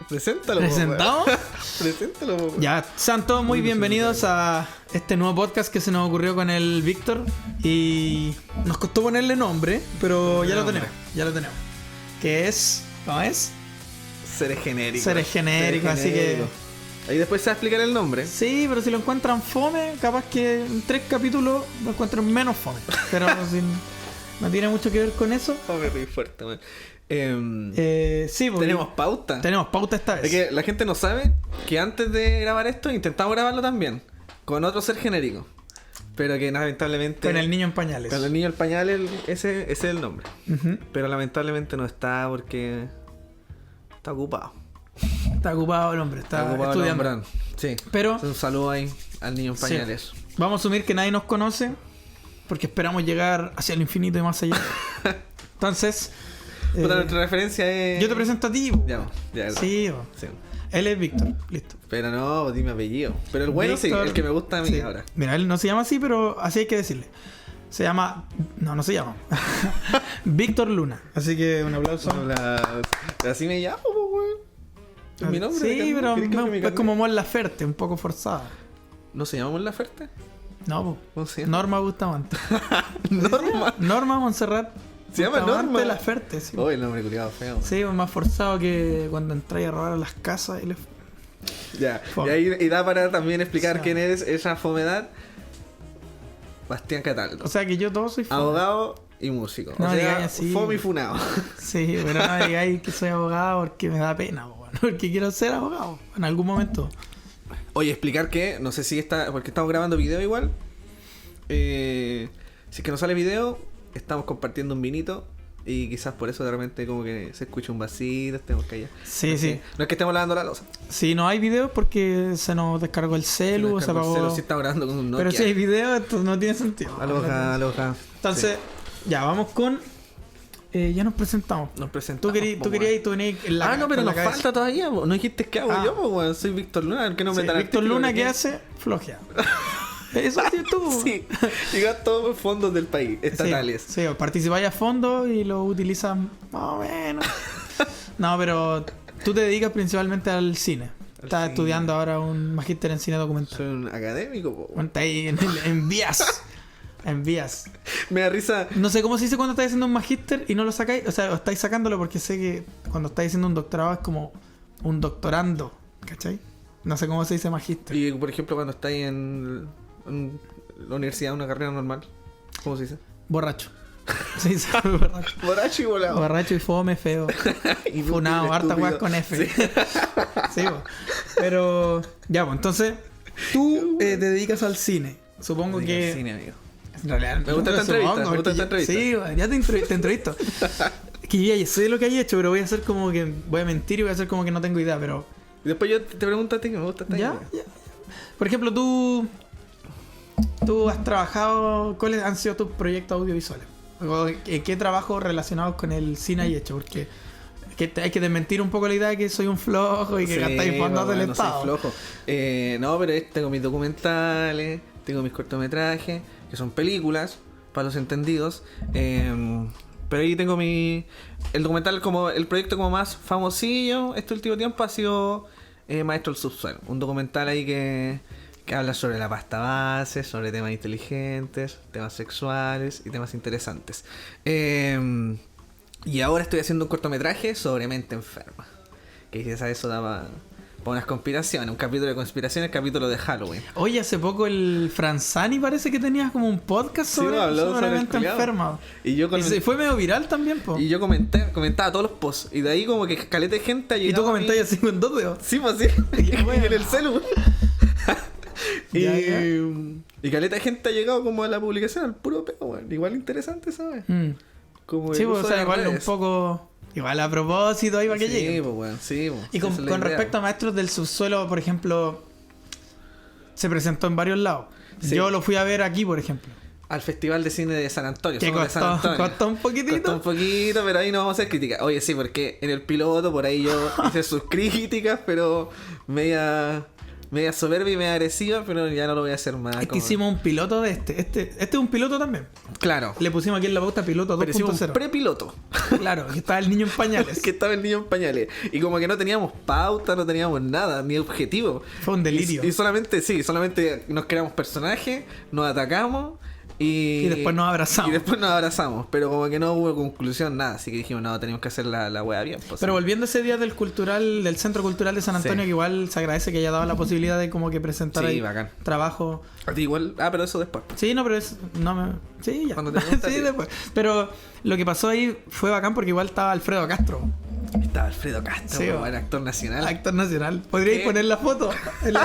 Preséntalo, ¿Presentamos? Preséntalo, Ya, sean todos muy bienvenidos a este nuevo podcast que se nos ocurrió con el Víctor. Y nos costó ponerle nombre, pero ya lo tenemos. Que es... ¿Cómo es? Seres genéricos. Seres genéricos, así que... Ahí después se va a explicar el nombre. Sí, pero si lo encuentran fome, capaz que en 3 capítulos lo encuentren menos fome. Pero no tiene mucho que ver con eso. Fome muy fuerte, man. Sí, porque Tenemos pauta. tenemos pauta esta vez. Es que la gente no sabe que antes de grabar esto intentamos grabarlo también. Con otro ser genérico. Pero que lamentablemente... Con el niño en pañales. Con el niño en pañales, ese es el nombre. Ujú. Pero lamentablemente no está porque... Está ocupado. Está ocupado el hombre, está ocupado estudiando. el hombrón. Sí. Pero Un saludo ahí al niño en Sí. pañales. vamos a asumir que nadie nos conoce porque esperamos llegar hacia el infinito y más allá. Entonces, Puta, nuestra referencia es... yo te presento a ti. Po. Ya. Sí, po. Sí. Él es Víctor, listo. Pero no, dime apellido. Pero el güey sí, Víctor- el que me gusta a mí sí. ahora. Mira, él no se llama así, pero así hay que decirle. Se llama... No se llama. Víctor Luna. Así que un aplauso. Así me llamo, pues, güey. Es mi nombre. Sí, pero ¿Querés que no, mi es carnet? como Mon Laferte, un poco forzada. ¿No se llama Mon Laferte? No, po. ¿Cómo se llama? Norma Bustamante. Norma. Norma Montserrat. Se llama Bustamante Norma. Laferte, sí. Oh, el nombre culiado feo. Man. Sí, es más forzado que cuando entráis a robar a las casas y le... Ya. Fome. Y ahí y da para también explicar Sí. quién es esa fomedad. Bastián Cataldo. O sea que yo todo soy fome. Abogado y músico. No o sea, digáis así. fome y funado. Sí, pero no digáis que soy abogado porque me da pena, po, bueno, porque quiero ser abogado en algún momento. Oye, explicar que, no sé si está, porque estamos grabando video igual. Si es que no sale video, estamos compartiendo un vinito. Y quizás por eso de repente como que se escucha un vasito, estemos callados. Sí, sí. No es que estemos lavando la losa. Si no hay videos porque se nos descargó el celu, se apagó. Si estamos grabando con un Nokia. Pero si hay videos, esto no tiene sentido. Aloha. Entonces, ya, vamos con... ya nos presentamos. Nos presentamos. Tú querías y tú venías en la No, pero con la nos cabeza. falta todavía. Po. No dijiste qué hago yo, po, weón. Soy Víctor Luna. ¿Qué nombre Sí, tan Víctor artístico Luna, que ¿qué tiene? hace? Flojeado. Eso sí tú. Sí. Llega todos los fondos del país, estatales. Sí, participáis a fondo y lo utilizas más o menos. No, pero tú te dedicas principalmente al cine. Estás cine. estudiando ahora un magíster en cine documental. Soy un académico, po. Bueno, está ahí en vías. En vías. Me da risa. No sé cómo se dice cuando estáis haciendo un magíster y no lo sacáis. O sea, o estáis sacándolo porque sé que cuando estáis haciendo un doctorado es como un doctorando. ¿Cachai? No sé cómo se dice magíster. Y por ejemplo, cuando estáis en la universidad, una carrera normal, ¿cómo se dice? Borracho. Se dice borracho. Borracho y volado. Borracho y fome, feo. Y Funado, harta weas con F. Sí. Sí, po. Pero ya, pues entonces tú te dedicas al cine. Supongo que Cine, amigo. en realidad Me gusta yo esta lo entrevista, supongo, me gusta porque esta Sí, bueno, ya te entrevisto. Que yo ya sé lo que hay hecho, pero voy a hacer como que voy a mentir y voy a hacer como que no tengo idea, pero Y después yo te pregunto a ti que me gusta esta ya, idea. ya. Por ejemplo, tú has trabajado, ¿cuáles han sido tus proyectos audiovisuales? O, ¿qué trabajos relacionados con el cine hay hecho? Porque hay que desmentir un poco la idea de que soy un flojo y que gastáis fondos del bueno, soy Estado. flojo. No, pero tengo mis documentales, tengo mis cortometrajes, que son películas, para los entendidos. Pero ahí tengo el documental, como el proyecto como más famosillo este último tiempo ha sido Maestro del Subsuelo. Un documental ahí que habla sobre la pasta base, sobre temas inteligentes, temas sexuales y temas interesantes. Y ahora estoy haciendo un cortometraje sobre mente enferma. Que quizás eso da para unas conspiraciones, un capítulo de conspiraciones, capítulo de Halloween. Oye, hace poco el Franzani parece que tenías como un podcast Sí, sobre, habló sobre el mente culiao. enferma. Y yo Y se fue medio viral también, po. Y yo comentaba todos los posts. Y de ahí como que caleta de gente ha Y tú llegado a mí. comentáis así con dos dedos. Sí, pues sí. Qué bueno. En el celu. Ya, ya. Y caleta de gente ha llegado como a la publicación, al puro peo, weón. Igual interesante, ¿sabes? Como Sí, el pues, uso o sea, de igual un redes. poco... Igual a propósito ahí para que Sí, lleguen. pues, weón. Sí, pues. Y con respecto a Maestros del Subsuelo, por ejemplo, se presentó en varios lados. Sí. Yo lo fui a ver aquí, por ejemplo. Al Festival de Cine de San Antonio. Que somos de San Antonio. costó un poquitito. Costó un poquito, pero ahí no vamos a hacer críticas. Oye, sí, porque en el piloto por ahí yo hice sus críticas, pero media media soberbia y media agresiva, pero ya no lo voy a hacer más. Es que hicimos un piloto de este. Este es un piloto también. Claro. Le pusimos aquí en la pauta piloto Pero hicimos un 2.0. prepiloto. Claro, que estaba el niño en pañales. Que estaba el niño en pañales. Y como que no teníamos pauta, no teníamos nada, ni objetivo. Fue un delirio. Y solamente nos creamos personajes, nos atacamos y después nos abrazamos. Pero como que no hubo conclusión, nada. Así que dijimos, no, teníamos que hacer la wea bien. Pues, pero volviendo a ese día del Centro Cultural de San Antonio, que igual se agradece que haya dado la posibilidad de como que presentar ahí bacán. Trabajo. A ti igual, pero eso después. Sí, no, pero es. No me. Sí, ya. Cuando te preguntas, sí, después. Pero lo que pasó ahí fue bacán porque igual estaba Alfredo Castro. Estaba Alfredo Castro, sí, el actor nacional. Actor nacional. ¿Podríais poner la foto?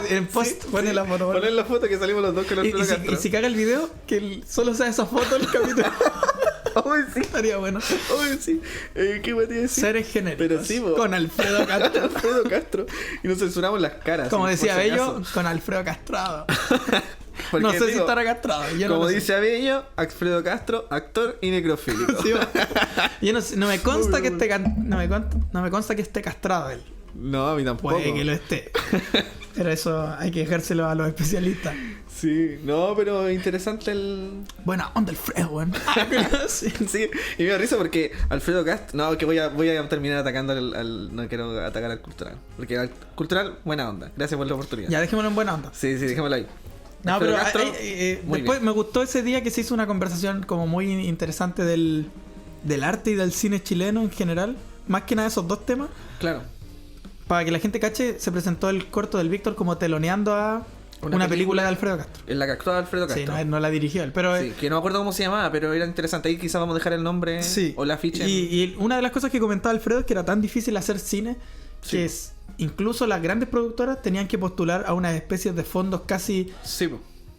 En post, poner la foto. Poner la foto que salimos los dos con Alfredo Castro. Y si caga el video, que solo sea esa foto el capítulo. Ay, sí. Estaría bueno. Ay, sí. ¿Qué me decir? Seres genéricos. Pero sí, con Alfredo Castro. Alfredo Castro. Y nos censuramos las caras. Como decía Bello, acaso. con Alfredo Castrado. Porque, no sé si estará castrado. Como dice Abello, Alfredo Castro, actor y necrofílico. Sí, yo no me consta que esté no me consta que esté castrado él. No, a mí tampoco. Puede que lo esté. Pero eso hay que dejárselo a los especialistas. Sí, no, pero interesante el... Buena onda Alfredo, weón. Sí, y me da risa porque Alfredo Castro... No, que voy a terminar atacando no quiero atacar al cultural. Porque al cultural, buena onda. Gracias por la oportunidad. Ya, dejémoslo en buena onda. Sí, dejémoslo ahí. No, Alfredo pero Castro, después me gustó ese día que se hizo una conversación como muy interesante del arte y del cine chileno en general. Más que nada esos dos temas. Claro. Para que la gente cache, se presentó el corto del Víctor como teloneando a una película de Alfredo Castro. En la que actuaba Alfredo Castro. Sí, no la dirigió él, pero... Sí, que no me acuerdo cómo se llamaba, pero era interesante. Ahí quizás vamos a dejar el nombre o la ficha. Y una de las cosas que comentaba Alfredo es que era tan difícil hacer cine que incluso las grandes productoras tenían que postular a unas especies de fondos casi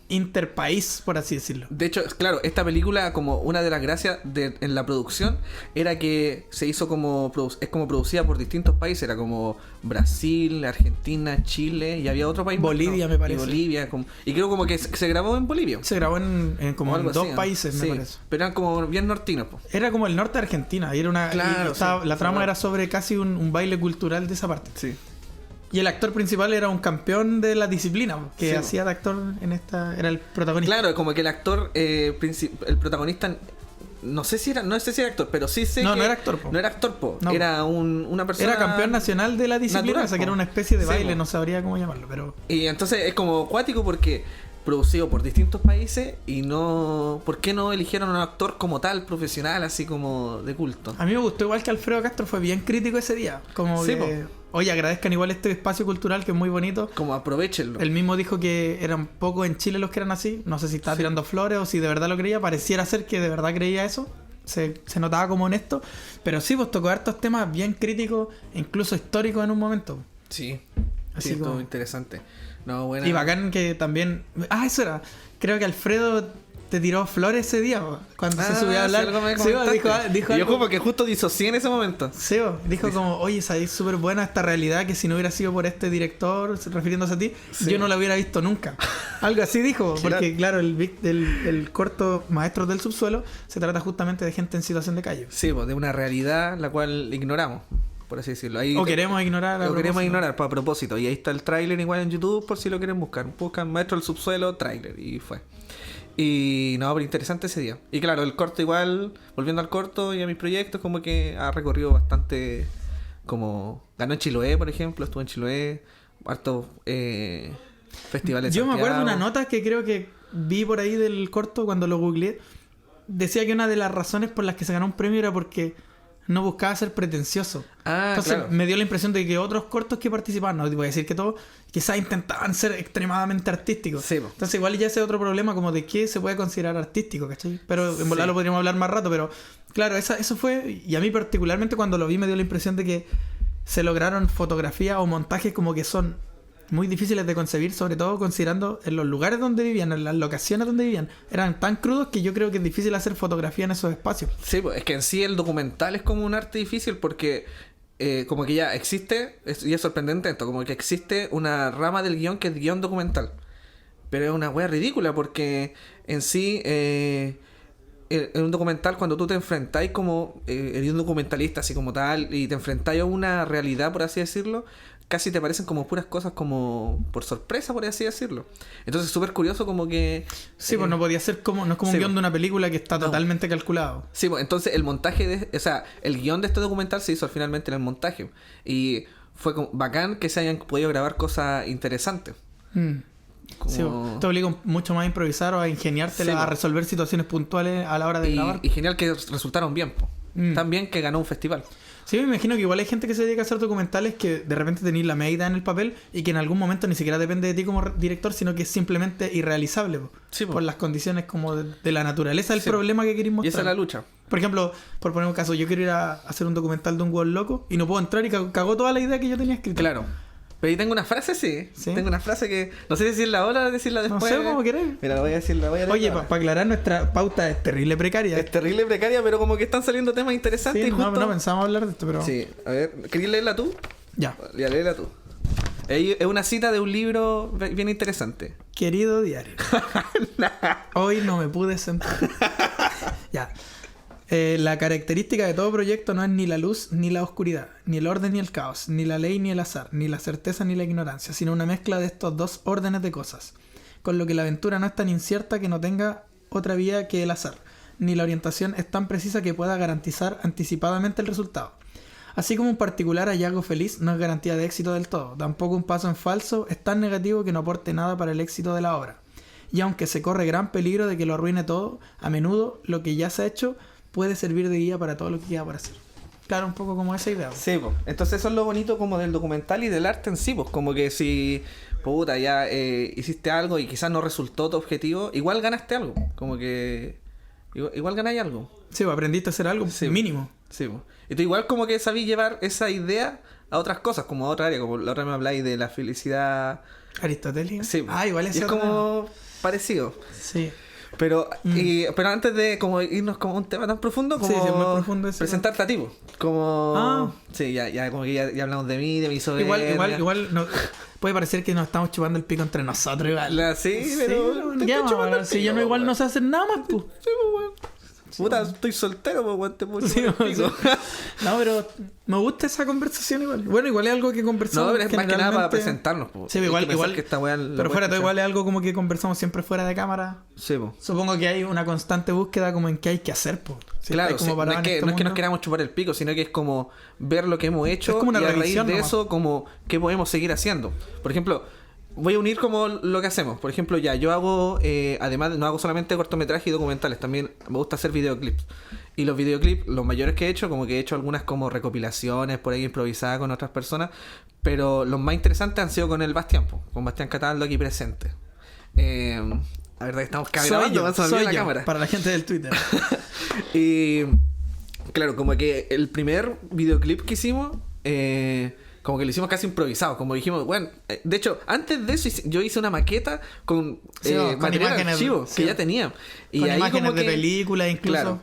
interpaís, por así decirlo. De hecho, claro, esta película, como una de las gracias en la producción, era que se hizo es como producida por distintos países. Era como Brasil, Argentina, Chile y había otro país. Bolivia, me parece. Y Bolivia, y creo como que se grabó en Bolivia. Se grabó en como en dos países, me sí, parece. pero eran como bien nortinos, po. Era como el norte de Argentina. Y era una, claro, la trama era sobre casi un baile cultural de esa parte. Sí. Y el actor principal era un campeón de la disciplina, que hacía de actor en esta... Era el protagonista. Claro, como que el actor, el protagonista... No sé si era actor, pero sí sé que... No era actor, po. No era actor, po. No. Era una persona... Era campeón nacional de la disciplina, natural, o sea que era una especie de baile, no sabría cómo llamarlo, pero... Y entonces es como cuático porque... producido por distintos países y no... ¿Por qué no eligieron a un actor como tal, profesional, así como de culto? A mí me gustó igual que Alfredo Castro, fue bien crítico ese día. Como sí, que... Oye, agradezcan igual este espacio cultural que es muy bonito. Como aprovechenlo. Él mismo dijo que eran pocos en Chile los que eran así. No sé si estaba tirando flores o si de verdad lo creía. Pareciera ser que de verdad creía eso. Se notaba como honesto. Pero sí, pues tocó hartos temas bien críticos, incluso históricos en un momento. Sí, así sí, como... todo interesante. No, buena... Y bacán que también... eso era. Creo que Alfredo te tiró flores ese día, cuando se subió a hablar. Sí, dijo y yo algo... como que justo disocié en ese momento. Sí, dijo como, oye, es súper buena esta realidad que si no hubiera sido por este director, refiriéndose a ti, yo no la hubiera visto nunca. Algo así dijo, porque claro, el corto Maestros del Subsuelo se trata justamente de gente en situación de calle. Sí, pues de una realidad la cual ignoramos, por así decirlo. Ahí queremos ignorar. Para propósito. Y ahí está el tráiler igual en YouTube por si lo quieren buscar. Buscan Maestro del Subsuelo, tráiler y fue. Y no, pero interesante ese día. Y claro, el corto igual, volviendo al corto y a mis proyectos, como que ha recorrido bastante, como ganó en Chiloé, por ejemplo, estuvo en Chiloé, hartos festivales. Yo me acuerdo de una nota que creo que vi por ahí del corto cuando lo googleé. Decía que una de las razones por las que se ganó un premio era porque no buscaba ser pretencioso. Entonces claro. me dio la impresión de que otros cortos que participaban, no voy a decir que todos, quizás intentaban ser extremadamente artísticos. Sí, entonces igual ya ese es otro problema como de qué se puede considerar artístico, ¿cachai? Pero en volar lo podríamos hablar más rato, pero claro, eso fue, y a mí particularmente cuando lo vi me dio la impresión de que se lograron fotografías o montajes como que son muy difíciles de concebir, sobre todo considerando en los lugares donde vivían, en las locaciones donde vivían, eran tan crudos que yo creo que es difícil hacer fotografía en esos espacios. Sí, pues es que en sí el documental es como un arte difícil porque como que ya existe, y es sorprendente esto, como que existe una rama del guión que es guión documental, pero es una wea ridícula porque en sí en un documental cuando tú te enfrentáis como un documentalista así como tal y te enfrentáis a una realidad, por así decirlo, casi te parecen como puras cosas como por sorpresa, por así decirlo. Entonces es súper curioso como que... Sí, pues no podía ser como... No es como un sí, guión de una película que está no. totalmente calculado. Sí, pues entonces el montaje o sea, el guión de este documental se hizo finalmente en el montaje. Y fue bacán que se hayan podido grabar cosas interesantes. Sí, te obliga mucho más a improvisar o a ingeniártela, Sí, a resolver situaciones puntuales a la hora de grabar. Y genial que resultaron bien, po. Tan bien que ganó un festival. Sí, me imagino que igual hay gente que se dedica a hacer documentales que de repente tenéis la media idea en el papel y que en algún momento ni siquiera depende de ti como director, sino que es simplemente irrealizable Sí, por las condiciones como de la naturaleza del Sí, problema que queréis Y mostrar. esa es la lucha. Por ejemplo, por poner un caso, yo quiero ir a hacer un documental de un hueón loco y no puedo entrar y cagó toda la idea que yo tenía escrita. Claro. Pero ahí tengo una frase, sí. ¿Sí? Tengo una frase que no sé si decirla ahora o decirla No después. sé cómo queréis. Mira, la voy a decir, la voy a leer Oye, ahora. para aclarar, nuestra pauta es terrible precaria. Es terrible precaria, pero como que están saliendo temas interesantes Sí, y justo... no pensábamos hablar de esto, pero... Sí, a ver, ¿querías leerla tú? Ya. Ya, léela tú. Es una cita de un libro bien interesante. Querido diario. Hoy no me pude sentar. Ya. La característica de todo proyecto no es ni la luz ni la oscuridad, ni el orden ni el caos, ni la ley ni el azar, ni la certeza ni la ignorancia, sino una mezcla de estos dos órdenes de cosas. Con lo que la aventura no es tan incierta que no tenga otra vía que el azar, ni la orientación es tan precisa que pueda garantizar anticipadamente el resultado. Así como un particular hallazgo feliz no es garantía de éxito del todo, tampoco un paso en falso es tan negativo que no aporte nada para el éxito de la obra. Y aunque se corre gran peligro de que lo arruine todo, a menudo lo que ya se ha hecho puede servir de guía para todo lo que queda por hacer. Claro, un poco como esa idea. Sí, pues. Entonces eso es lo bonito como del documental y del arte en sí, pues. Como que si, puta, ya hiciste algo y quizás no resultó tu objetivo, igual ganaste algo. Como que... Igual ganáis algo. Sí, pues aprendiste a hacer algo Sí. mínimo. Sí, pues. Y tú igual como que sabís llevar esa idea a otras cosas, como a otra área. Como la otra me habláis de la felicidad... Aristotélica. Sí, pues. Ah, igual Y es es otra. como parecido. Sí. Pero pero antes de como irnos como a un tema tan profundo como Sí, sí, es muy profundo ese, presentarte a ti, po. Como Ah. sí, ya como que ya hablamos de mí, de mi soberbia. Igual no, puede parecer que nos estamos chupando el pico entre nosotros igual. Sí, pero te ya, estoy chupando el si pico, yo no igual weón. no sé hacer nada más, pues. Sí, po, weón. Puta, estoy soltero, pues, weón, te puedo Sí, chupar el pico. No, pero me gusta esa conversación igual. Bueno, igual es algo que conversamos. No, pero es más que nada para generalmente. presentarnos, po. Sí, Hay igual, que pensar igual. que esta weá la Pero puede fuera de todo, escuchar. igual es algo como que conversamos siempre fuera de cámara. Sí, po. Supongo que hay una constante búsqueda como en qué hay que hacer, pues. Claro, sí, no es que nos queramos chupar el pico, sino que es como ver lo que hemos hecho Es como una y a raíz revisión de nomás. eso, como qué podemos seguir haciendo. Por ejemplo, voy a unir como lo que hacemos. Por ejemplo, ya, yo hago, además, no hago solamente cortometrajes y documentales, también me gusta hacer videoclips. Y los videoclips, los mayores que he hecho, como que he hecho algunas como recopilaciones por ahí improvisadas con otras personas, pero los más interesantes han sido con el Bastián, po, con Bastián Cataldo aquí presente. La verdad que estamos grabando, se me olvidó la cámara. Para la gente del Twitter. Y claro, como que el primer videoclip que hicimos, como que lo hicimos casi improvisado. Como dijimos, bueno, de hecho, antes de eso yo hice una maqueta con, Sí, con material imágenes, archivo sí. que ya tenía. Y Con ahí imágenes como de que, películas incluso. claro.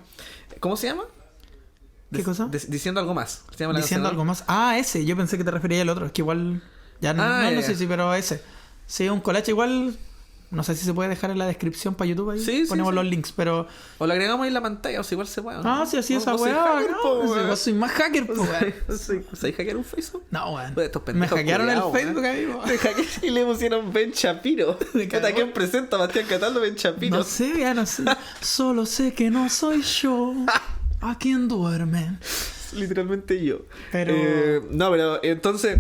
¿Cómo se llama? ¿Qué cosa? Diciendo algo más. ¿Se llama la Diciendo canción? algo más. Ah, ese. Yo pensé que te referías al otro. Es que igual... Ya no, Ah, no, ya, no ya. sé si, pero ese. Sí, un collage igual... No sé si se puede dejar en la descripción para YouTube ahí. Sí, sí, ponemos sí. los links, pero... O lo agregamos ahí en la pantalla, o si igual se puede. ¿no? Ah, sí, así esa Vos soy weá. hacker, po, No, weón. vos soy más hacker, po, weón. ¿Soy hacker un Facebook? No, weón. Pues estos Me pendejos hackearon el culiados, Facebook, weón. amigo. Me hackearon y le pusieron Ben Shapiro. Me cagó. ¿A quién presenta Bastián Cataldo Ben Shapiro? No sé, ya no sé. Solo sé que no soy yo a quien duerme. Literalmente yo. Pero- No, pero entonces...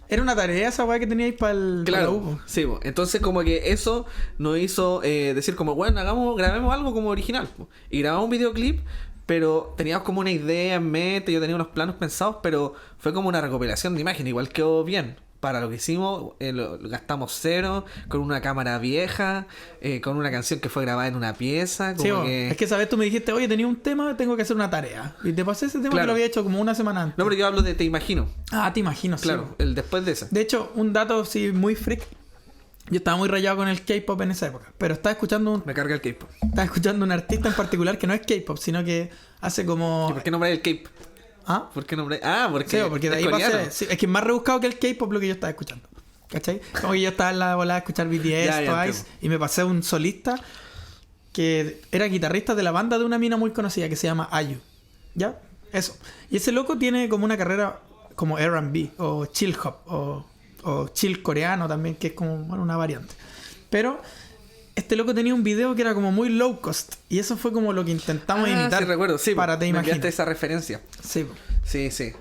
Era una tarea esa weá que teníais para el... Claro, sí, po. Entonces como que eso nos hizo decir como, bueno, grabemos algo como original, po. Y grabamos un videoclip, pero teníamos como una idea en mente, yo tenía unos planos pensados, pero fue como una recopilación de imágenes, igual quedó bien. Para lo que hicimos, lo gastamos cero, con una cámara vieja, con una canción que fue grabada en una pieza, como Sí, bo. que... Es que esa vez tú me dijiste, oye, tenía un tema, tengo que hacer una tarea. Y te pasé ese tema Claro. que lo había hecho como una semana antes. No, pero yo hablo de Te Imagino, Ah, te imagino, sí. claro, bo. el después de ese. De hecho, un dato sí muy freak. Yo estaba muy rayado con el K-pop en esa época. Pero estaba escuchando Me carga el K-pop. un artista en particular que no es K-pop, sino que hace como... ¿Y por qué nombrar el K-pop? ¿Ah? ¿Por qué nombrar? Ah, porque, Sí, porque de es ahí coreano. pasé. Sí, es que es más rebuscado que el K-pop lo que yo estaba escuchando. ¿Cachai? Como que yo estaba en la volada de escuchar BTS, Ya, ya Twice, entiendo. y me pasé a un solista que era guitarrista de la banda de una mina muy conocida que se llama Ayu. ¿Ya? Eso. Y ese loco tiene como una carrera como R&B o chill hop o chill coreano también, que es como una variante. Pero este loco tenía un video que era como muy low cost y eso fue como lo que intentamos imitar. Sí, recuerdo, sí, para Te Imaginas. esa referencia. Sí. Sí.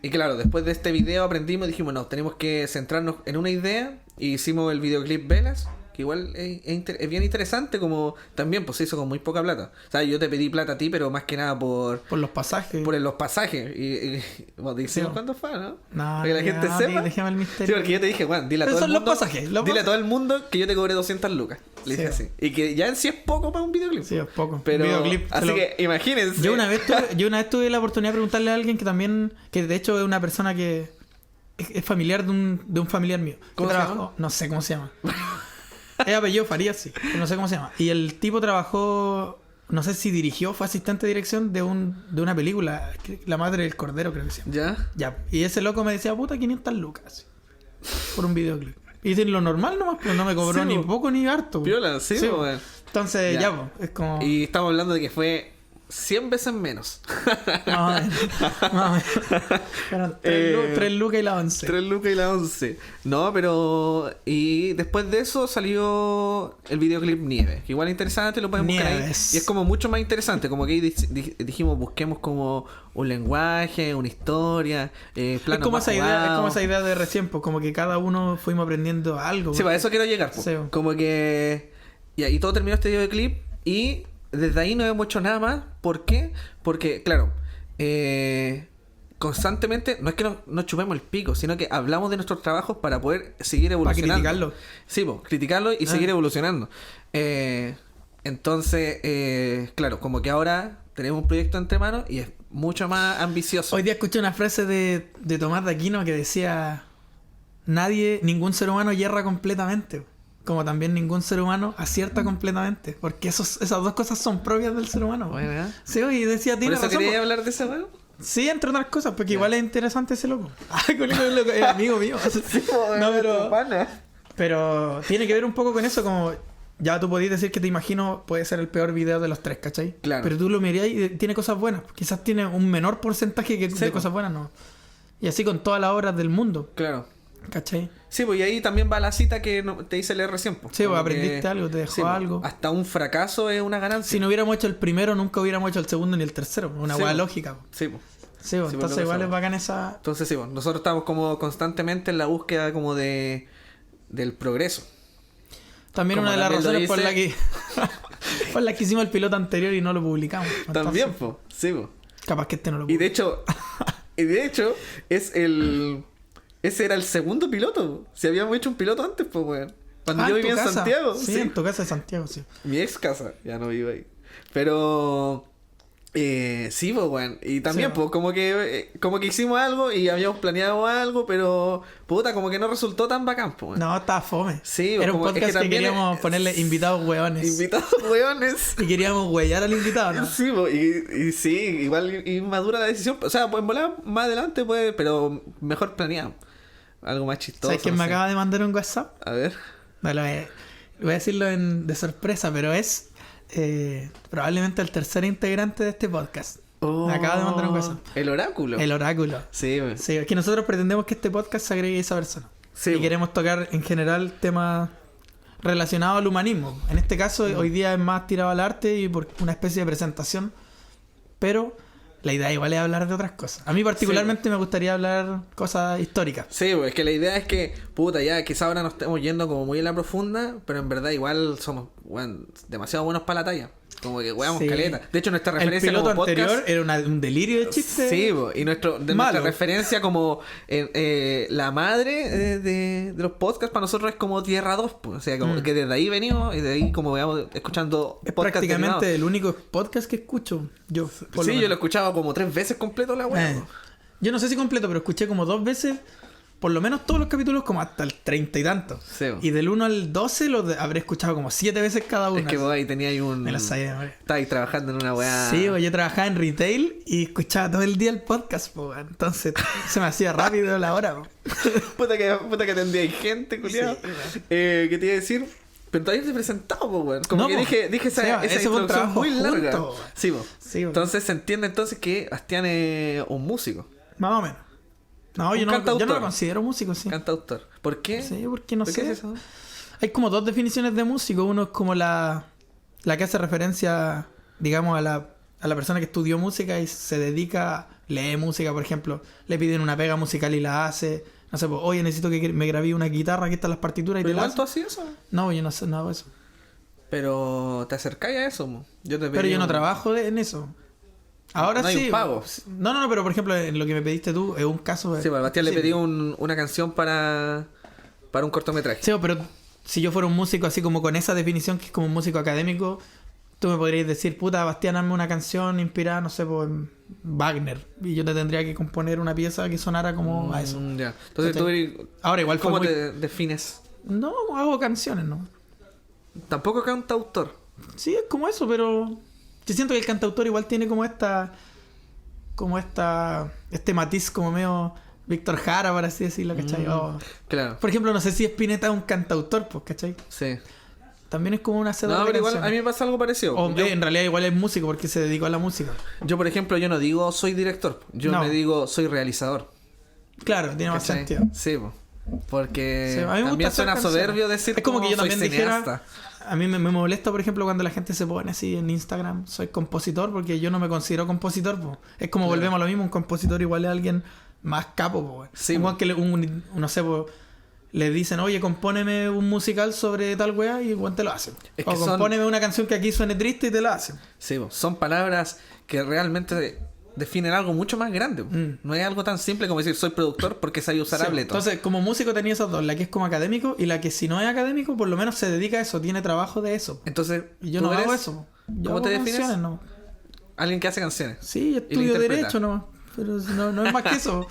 Y claro, después de este video aprendimos y dijimos, no, tenemos que centrarnos en una idea y hicimos el videoclip Velas, que igual es bien interesante, como también pues se hizo con muy poca plata. O sea, yo te pedí plata a ti, pero más que nada por los pasajes. Por los pasajes. Y vos decimos cuánto fue, ¿no? No, para que la gente sepa. Dejemos el misterio. Sí, porque yo te dije, bueno, dile a todo el mundo. Los pasajes. Dile a todo el mundo que yo te cobré 200 lucas. Le dije así. Y que ya en sí es poco para un videoclip. Sí, es poco. Pero, un videoclip, así que imagínense. Yo una vez tuve la oportunidad de preguntarle a alguien que de hecho es una persona que es familiar de un familiar mío. ¿Cómo se llama? No sé cómo se llama. Es apellido Farías, sí, pero no sé cómo se llama. Y el tipo trabajó, no sé si dirigió, fue asistente de dirección de una película, La Madre del Cordero, creo que se llama. ¿Ya? Y ese loco me decía, puta, 500 lucas por un videoclip. Y dicen lo normal nomás, pero no me cobró ni poco ni harto. Piola, sí, bueno. Entonces, es como... Y estamos hablando de que fue 100 veces menos. Más o menos. Pero 3 lucas y la 11. 3 lucas y la 11. No, pero... Y después de eso salió el videoclip Nieve. Que igual es interesante, lo pueden buscar ahí. Y es como mucho más interesante. Como que ahí dijimos, busquemos como un lenguaje, una historia, planos es como más esa idea, jugados. es como esa idea de recién, pues como que cada uno fuimos aprendiendo algo. Sí, para eso quiero llegar. Pues. Sí. Como que... Y todo terminó este videoclip y... Desde ahí no hemos hecho nada más. ¿Por qué? Porque, claro, constantemente, no es que nos chupemos el pico, sino que hablamos de nuestros trabajos para poder seguir evolucionando. Para criticarlo. Sí, pues, criticarlo y seguir evolucionando. Entonces, claro, como que ahora tenemos un proyecto entre manos y es mucho más ambicioso. Hoy día escuché una frase de Tomás de Aquino que decía: ningún ser humano yerra completamente. Como también ningún ser humano acierta completamente. Porque esas dos cosas son propias del ser humano. Bueno, sí, y decía, tiene ¿por eso razón, quería hablar de ese weón? Sí, entre otras cosas, porque igual es interesante ese loco. Es amigo mío. Sí, no, pero tiene que ver un poco con eso, como ya tú podías decir que Te Imagino puede ser el peor video de los 3, ¿cachai? Claro. Pero tú lo miras y tiene cosas buenas. Quizás tiene un menor porcentaje de cosas buenas, ¿no? Y así con todas las obras del mundo. Claro. ¿Cachai? Sí, pues y ahí también va la cita que te hice leer recién. Pues, sí, pues aprendiste algo, te dejó algo. Hasta un fracaso es una ganancia. Si no hubiéramos hecho el primero, nunca hubiéramos hecho el segundo ni el tercero. Una hueá lógica. Sí, pues. Sí, pues, entonces igual es bacán esa... Entonces sí, pues, nosotros estamos como constantemente en la búsqueda como del progreso. También como una de las razones por la que por la que hicimos el piloto anterior y no lo publicamos. Entonces, también, pues. Sí, pues. Capaz que este no lo Y publicamos. de hecho, ese era el segundo piloto. Si habíamos hecho un piloto antes, pues, weón. Cuando yo vivía en Santiago. Sí, en tu casa de Santiago, sí. Mi ex casa, ya no vivo ahí. Pero... sí, pues, weón. Y también, sí, pues, como que hicimos algo y habíamos planeado algo, pero... Puta, como que no resultó tan bacán, pues, weón. No, estaba fome. Sí, era un podcast que queríamos ponerle invitados hueones. Invitados hueones. Y queríamos huellar al invitado, ¿no? Sí, pues, y sí, igual inmadura la decisión. O sea, pues volar más adelante, pues, pero mejor planeado. Algo más chistoso. ¿Sabes quién me acaba de mandar un WhatsApp? A ver. No, voy a decirlo de sorpresa, pero es probablemente el tercer integrante de este podcast. Me acaba de mandar un WhatsApp. El oráculo. El oráculo. Sí, pues. Sí, es que nosotros pretendemos que este podcast se agregue a esa persona. Sí, y queremos tocar en general temas relacionados al humanismo. En este caso, hoy día es más tirado al arte y por una especie de presentación. Pero la idea igual es hablar de otras cosas. A mí particularmente me gustaría hablar cosas históricas. Sí, pues es que la idea es que, puta, ya quizá ahora nos estemos yendo como muy en la profunda, pero en verdad igual somos, bueno, demasiado buenos para la talla. Como que weamos caleta. De hecho, nuestra referencia el piloto como podcast, anterior era un delirio de chiste. Sí, y nuestra referencia como la madre de los podcasts para nosotros es como Tierra 2. Pues. O sea, como que desde ahí venimos y de ahí como veamos escuchando es podcasts prácticamente derivados. El único podcast que escucho yo. Sí, yo lo escuchaba como 3 veces completo la wea. Yo no sé si completo, pero escuché como 2 veces. Por lo menos todos los capítulos como hasta el 30 y tanto. Sí. Y del 1 al 12 habré escuchado como 7 veces cada uno. Es que vos ahí tenías un... Me lo sabía, güey. Estabas trabajando en una weá... Sí, yo trabajaba en retail y escuchaba todo el día el podcast, po, entonces se me hacía rápido la hora. Po. puta que atendía gente, culiado. Sí, ¿qué te iba a decir? Pero todavía te he presentado, po, weón. Como no, que dije esa introducción muy larga. junto, sí, po. Sí, entonces se entiende entonces que Bastián es un músico. Más o menos. No, Un yo no cantautor. me considero músico, sí. Cantautor. ¿Por qué? Sí, porque no ¿Por qué sé. es eso? Hay como dos definiciones de músico. Uno es como la que hace referencia, digamos, a la persona que estudió música y se dedica, lee música, por ejemplo. Le piden una pega musical y la hace. No sé, pues, oye, necesito que me grabé una guitarra, aquí están las partituras y ¿Pero te igual las tú hacías eso? No, yo no sé nada de eso. Pero te acercáis a eso, mo. Pero yo no trabajo en eso. Ahora no hay sí. un pago. No, pero por ejemplo, en lo que me pediste tú, es un caso de... Sí, pues Bastián le sí. pedí una canción para un cortometraje. Sí, pero si yo fuera un músico así como con esa definición, que es como un músico académico, tú me podrías decir, puta, Bastián, hazme una canción inspirada, no sé, por Wagner. Y yo te tendría que componer una pieza que sonara como a eso. Ya. Entonces ¿Cachai? tú eres... Ahora igual fue ¿Cómo muy... te defines? No, hago canciones, ¿no? Tampoco cantautor. Sí, es como eso, pero yo siento que el cantautor igual tiene como este matiz como medio Víctor Jara, por así decirlo, ¿cachai? Claro. Por ejemplo, no sé si Spinetta es un cantautor, pues, ¿cachai? Sí. También es como una hacedor No, de pero igual a canciones. mí me pasa algo parecido. O en realidad igual es músico porque se dedicó a la música. Yo, por ejemplo, yo no digo soy director. Yo No. me digo soy realizador. Claro, tiene más ¿Cachai? sentido. Sí, po. Porque Sí, a mí me también gusta suena hacer soberbio canciones. decir Es como que yo soy también cineasta. A mí me molesta, por ejemplo, cuando la gente se pone así en Instagram, soy compositor, porque yo no me considero compositor, po. Es como Claro. volvemos a lo mismo, un compositor igual es alguien más capo, po. Sí, Igual po. que no sé, po, le dicen, oye, compóneme un musical sobre tal weá y igual te lo hacen. Es O que son- compóneme una canción que aquí suene triste y te la hacen. Sí, po. Son palabras que realmente definen algo mucho más grande. Po. No es algo tan simple como decir soy productor porque sabía usar Sí, Ableton. entonces, como músico tenía esas dos, la que es como académico y la que si no es académico, por lo menos se dedica a eso, tiene trabajo de eso. Entonces, Y yo ¿tú no eres hago eso. Yo ¿Cómo hago te defines? canciones, no. alguien que hace canciones? Sí, la estudio interpreta. derecho nomás. Pero no es más que eso.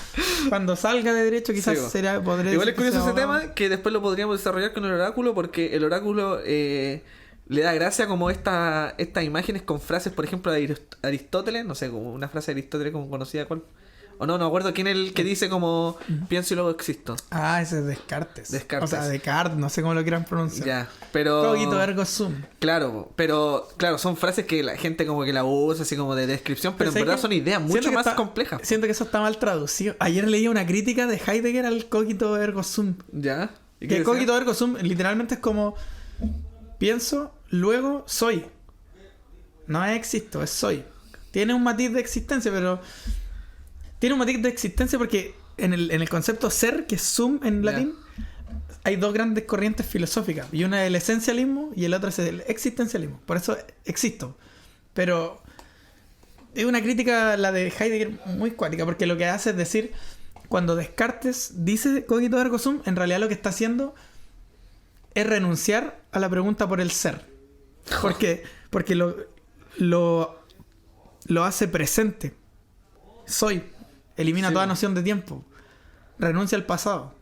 Cuando salga de derecho quizás Sí, po. podré Igual decir es curioso que sea ese abogado. tema que después lo podríamos desarrollar con el oráculo porque el oráculo le da gracia como estas imágenes con frases, por ejemplo, de Aristóteles, no sé, como una frase de Aristóteles como conocida cuál. O no me acuerdo quién es el que dice como pienso y luego existo. Ah, ese es Descartes. Descartes. O sea, Descartes, no sé cómo lo quieran pronunciar. Ya, pero... Cogito ergo sum. Claro, pero claro, son frases que la gente como que la usa así como de descripción, pero en ¿sabes verdad qué? son ideas Siento mucho que más está- complejas. Siento que eso está mal traducido. Ayer leí una crítica de Heidegger al cogito ergo sum. ¿Ya? ¿Y qué Que decía? cogito ergo sum literalmente es como pienso, luego soy. No es existo, es soy. Tiene un matiz de existencia, pero tiene un matiz de existencia porque en el concepto ser, que es sum en Ya. latín, hay dos grandes corrientes filosóficas. Y una es el esencialismo y el otro es el existencialismo. Por eso existo. Pero es una crítica, la de Heidegger, muy cuática, porque lo que hace es decir, cuando Descartes dice cogito ergo sum, en realidad lo que está haciendo es renunciar a la pregunta por el ser. ¿Por qué? Porque lo hace presente. Soy. Elimina Sí. toda noción de tiempo. Renuncia al pasado.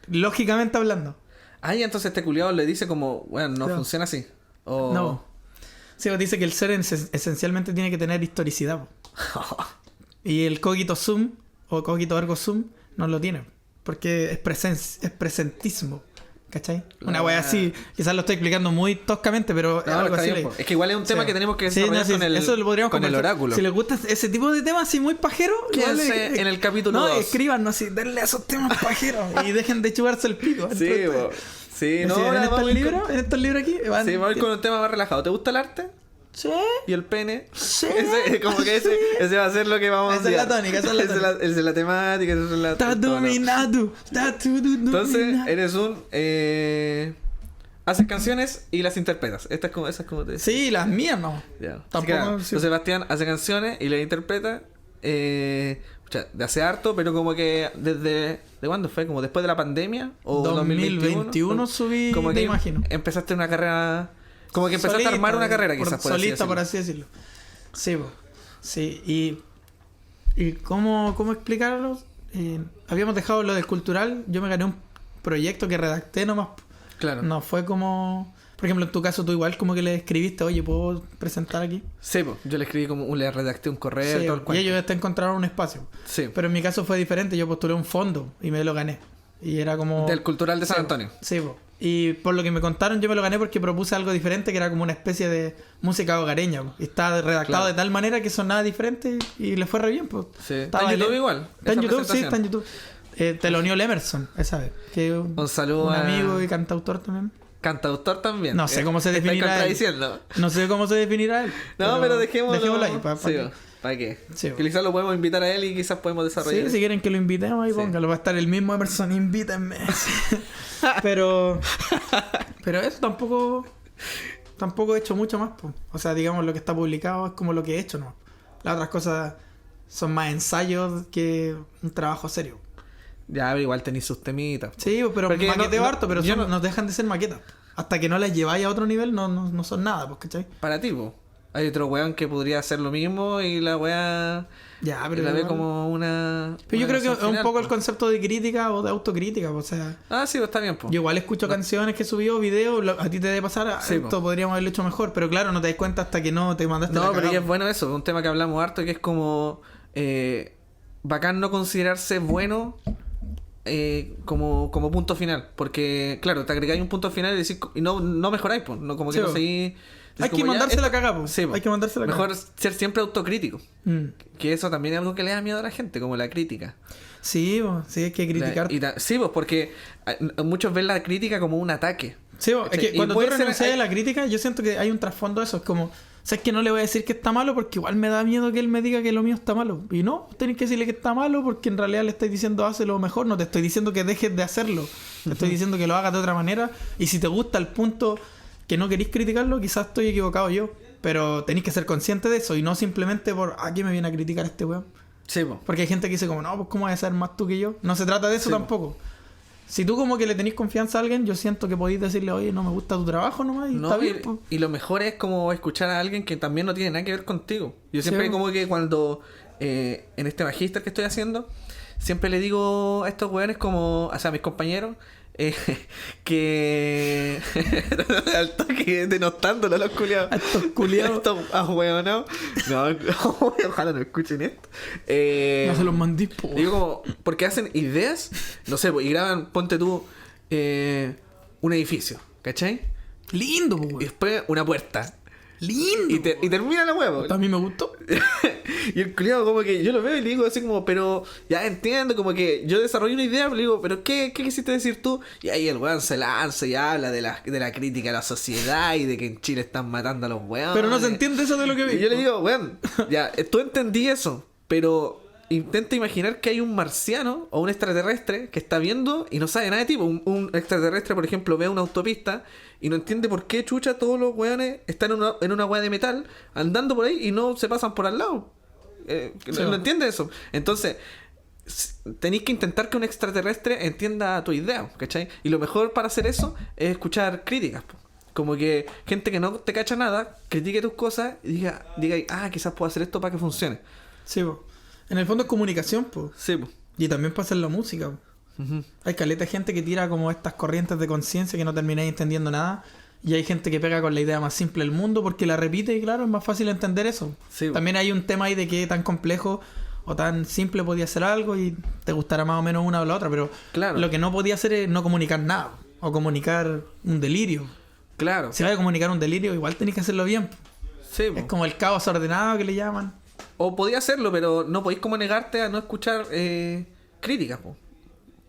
Lógicamente hablando. Ah, y entonces este culiado le dice como, bueno, no Claro. funciona así. O... No. Sí, pues dice que el ser esencialmente tiene que tener historicidad. Po. Y el cogito sum o cogito ergo sum no lo tiene. Porque es presentismo. ¿Cachai? Una wea así. Quizás lo estoy explicando muy toscamente, pero No, algo está así. bien, po. Es que igual es un tema que tenemos que Sí, desarrollar sí, con el, eso lo podríamos con el conversar. oráculo. Si les gusta ese tipo de temas así muy pajeros, Quédense en el capítulo No, 2. escríbanos así, denle a esos temas pajeros y dejen de chuparse el pico. Sí, Entre po. ustedes. Sí, no, Sí, ahora en estos vamos a ir libros, con- en estos libros aquí, van- Sí, vamos a ir con un tema más relajado. ¿Te gusta el arte? Sí. ¿Y el pene? Sí. Como que ese va a ser lo que vamos a Esa es la enviar. tónica, esa es la tónica. Esa es la temática, esa es la... Está todo, ¿no? dominado. Está todo Entonces, dominado. eres un... haces canciones y las interpretas. Esa es como te... Sí, las mías no. Ya. Así Tampoco, que nada, sí. entonces Sebastián hace canciones y las interpreta. De hace harto, pero como que desde... ¿De cuándo fue? ¿Como después de la pandemia? ¿O 2021 subí, como te que imagino. Empezaste una carrera... Como que empezaste a armar una carrera quizás, por así solista, decirlo. por así decirlo. Sí, po. Sí, y ¿cómo explicarlo? Habíamos dejado lo del cultural, yo me gané un proyecto que redacté nomás. Claro. No fue como... Por ejemplo, en tu caso tú igual como que le escribiste, oye, ¿puedo presentar aquí? Sí, po. Yo le escribí como... Le redacté un correo Sí, todo el y cuento. ellos hasta encontraron un espacio. Sí. Pero en mi caso fue diferente, yo postulé un fondo y me lo gané. Y era como... Del Cultural de San Sí, Antonio. Sí, po. Y por lo que me contaron, yo me lo gané porque propuse algo diferente, que era como una especie de música hogareña, po. Y estaba redactado de tal manera que sonaba diferente y le fue re bien, pues. Sí. Está en YouTube igual. Está en esa YouTube, sí, está en presentación. YouTube. Te lo unió el Emerson, esa vez. Que Un saludo un a- amigo y cantautor también. Cantautor también. No sé cómo se Está definirá él. contradiciendo. No sé cómo se definirá él. No, pero dejémoslo ahí. ¿Para qué? Sí, Que quizás lo podemos invitar a él y quizás podemos desarrollar. Sí, si quieren que lo invitemos, ahí Sí. póngalo. Va a estar el mismo Emerson, invítenme. pero eso tampoco he hecho mucho más, po. O sea, digamos, lo que está publicado es como lo que he hecho, ¿no? Las otras cosas son más ensayos que un trabajo serio. Ya, pero igual tenéis sus temitas. Sí, pero Porque maqueteo no- harto, pero yo no dejan de ser maquetas. Hasta que no las lleváis a otro nivel, no son nada, pues, ¿cachai? Para ti, po. Hay otro weón que podría hacer lo mismo y la weá Ya, pero la ve igual. como una. Pero yo una creo que es versión un final, poco po. el concepto de crítica o de autocrítica, o sea... Ah, sí, pues está bien, po. Yo igual escucho canciones que subió, videos, a ti te debe pasar, Sí, esto podríamos haberlo hecho mejor, pero claro, no te das cuenta hasta que no te mandaste la No, pero cagada. ya es bueno eso, un tema que hablamos harto que es como bacán no considerarse bueno como punto final, porque claro, te agregáis un punto final y decís, y no mejoráis, pues, no, como que Sí, no po. seguís. Hay que como ya, mandarse la esto- cagada, po. Sí, po. Hay que mandarse la Mejor cagada. ser siempre autocrítico, Mm. que eso también es algo que le da miedo a la gente, como la crítica. Sí, po, sí, hay que criticar. Sí, pues porque muchos ven la crítica como un ataque. Sí, po, es ¿Cachai? que Y cuando tú puede ser- renuncias hay- a la crítica, yo siento que hay un trasfondo de eso. Es como, ¿sabes que no le voy a decir que está malo? Porque igual me da miedo que él me diga que lo mío está malo. Y no, tenés que decirle que está malo porque en realidad le estáis diciendo hazlo mejor. No te estoy diciendo que dejes de hacerlo. Te estoy diciendo que lo hagas de otra manera. Y si te gusta el punto que no queréis criticarlo, quizás estoy equivocado yo. Pero tenéis que ser consciente de eso y no simplemente por, ¿qué me viene a criticar este weón? Sí, pues. Porque hay gente que dice como, no, pues ¿cómo vas a ser más tú que yo? No se trata de eso Sí, po. tampoco. Si tú como que le tenés confianza a alguien, yo siento que podéis decirle, oye, no me gusta tu trabajo nomás y No, está bien, po. y lo mejor es como escuchar a alguien que también no tiene nada que ver contigo. Yo siempre Sí. como que cuando en este magíster que estoy haciendo, siempre le digo a estos weones como, o sea, a mis compañeros, que al toque denostándolos a los culiados. A estos culiados. Estos ahueonados. No, ojalá no escuchen esto. No se los mandís, po. Digo como, porque hacen ideas, no sé, y graban, ponte tú, un edificio, ¿cachai? Lindo, po, Y weón. después una puerta. Lindo. Y termina la huevo. A mí me gustó. Y el culiado como que yo lo veo y le digo así como, pero ya entiendo, como que yo desarrollé una idea, pero le digo, pero ¿qué quisiste decir tú? Y ahí el weón se lanza y habla de la crítica a la sociedad y de que en Chile están matando a los weones. Pero no se entiende eso de lo que vi. Y yo le digo, weón, ya, tú entendí eso, pero intenta imaginar que hay un marciano o un extraterrestre que está viendo y no sabe nada de ti. Un extraterrestre, por ejemplo, ve una autopista y no entiende por qué chucha todos los weones están en una weá de metal andando por ahí y no se pasan por al lado. No entiende eso. Entonces, tenéis que intentar que un extraterrestre entienda tu idea, ¿cachai? Y lo mejor para hacer eso es escuchar críticas, po. Como que gente que no te cacha nada, critique tus cosas y diga, quizás puedo hacer esto para que funcione. Sí, po. En el fondo es comunicación, po. Sí, po. Y también pasa en la música, po. Ujú. Hay caleta de gente que tira como estas corrientes de conciencia que no termináis entendiendo nada. Y hay gente que pega con la idea más simple del mundo porque la repite y claro, es más fácil entender eso. Sí, po. También hay un tema ahí de qué tan complejo o tan simple podía ser algo y te gustará más o menos una o la otra, pero Claro. lo que no podía hacer es no comunicar nada o comunicar un delirio. Claro. Si vas a comunicar un delirio, igual tenés que hacerlo bien. Sí, po. Es como el caos ordenado que le llaman. O podía hacerlo, pero no podéis como negarte a no escuchar críticas, po.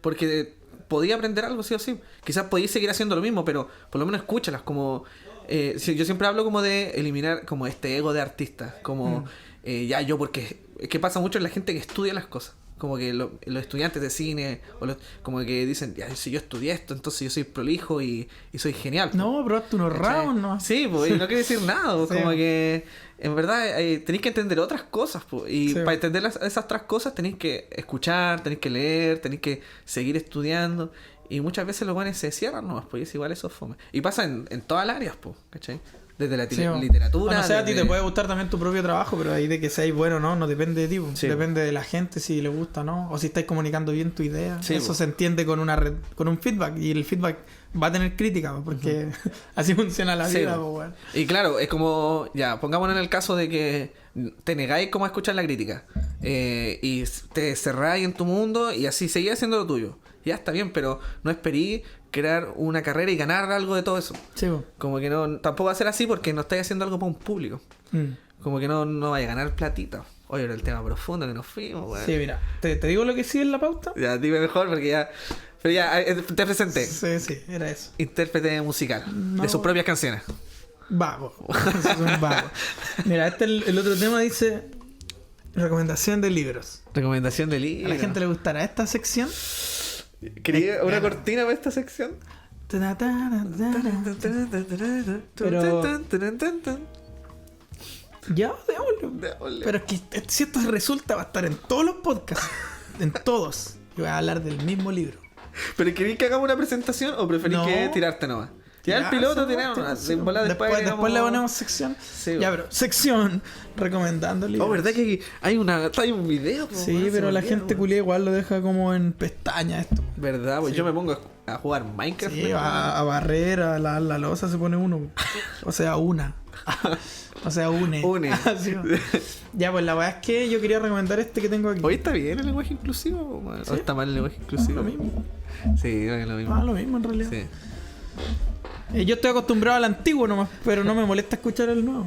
Porque podía aprender algo, sí o sí. Quizás podéis seguir haciendo lo mismo, pero por lo menos escúchalas. Como yo siempre hablo como de eliminar como este ego de artista. Como porque es que pasa mucho en la gente que estudia las cosas. Como que los estudiantes de cine como que dicen, ya, si yo estudié esto, entonces yo soy prolijo y soy genial, po. No, probaste unos ¿Cachai? rounds, ¿no? Sí, pues, y no quiere decir nada, pues, Sí. como que en verdad tenéis que entender otras cosas, pues, y Sí. para entender esas otras cosas tenéis que escuchar, tenéis que leer, tenéis que seguir estudiando, y muchas veces los buenos se cierran nomás, pues es igual eso es fome. Y pasa en todas las áreas, pues, ¿cachai? Desde la Sí, o- literatura. o no sé, a ti desde- te puede gustar también tu propio trabajo, pero ahí de que seáis bueno o no, no depende de ti. Po. Sí, Depende de la gente si le gusta o no. O si estáis comunicando bien tu idea. Sí, Eso po. se entiende con con un feedback. Y el feedback va a tener crítica, po, porque así funciona la Sí, vida, po. po, weón. Y claro, es como, ya, pongámonos en el caso de que te negáis como a escuchar la crítica y te cerráis en tu mundo y así seguís haciendo lo tuyo. ya está bien, pero no esperí crear una carrera y ganar algo de todo eso. Sí, po. Como que no, tampoco va a ser así porque no estáis haciendo algo para un público. Mm. Como que no vaya a ganar platita. Oye, era el tema profundo que nos fuimos, weón. Sí, mira, ¿te digo lo que sigue en la pauta? Ya, dime mejor porque ya... Pero ya, te presenté. Sí, era eso. Intérprete musical No. de sus propias canciones. Vago. Eso es un vago. Mira, el otro tema dice recomendación de libros. Recomendación de ¿A libro. la gente le gustará esta sección? ¿Quería una cortina para esta sección? Ya, démoslo. Pero es que si esto resulta, va a estar en todos los podcasts. En todos. Y voy a hablar del mismo libro. ¿Pero queréis que hagamos una presentación o preferís No. que tirarte nomás? Ya el piloto tenemos. Después le ponemos sección. Sí, Ya, pero sección recomendando libros. Oh, ¿verdad que hay un video? Po, Sí, weón, se pero me la olvidó, gente weón. culia igual lo deja como en pestaña esto. ¿Verdad? Pues Sí. yo me pongo a jugar Minecraft. Sí, ¿no? a barrer, a la losa se pone uno. O sea, una. O sea, une. Une. Sí. Ya, pues la verdad es que yo quería recomendar este que tengo aquí. Hoy está bien el lenguaje inclusivo, weón. ¿Sí? ¿O está mal el lenguaje inclusivo? Lo mismo. Sí, es lo mismo. Ah, lo mismo en realidad. Sí. Yo estoy acostumbrado al antiguo nomás, pero no me molesta escuchar el nuevo.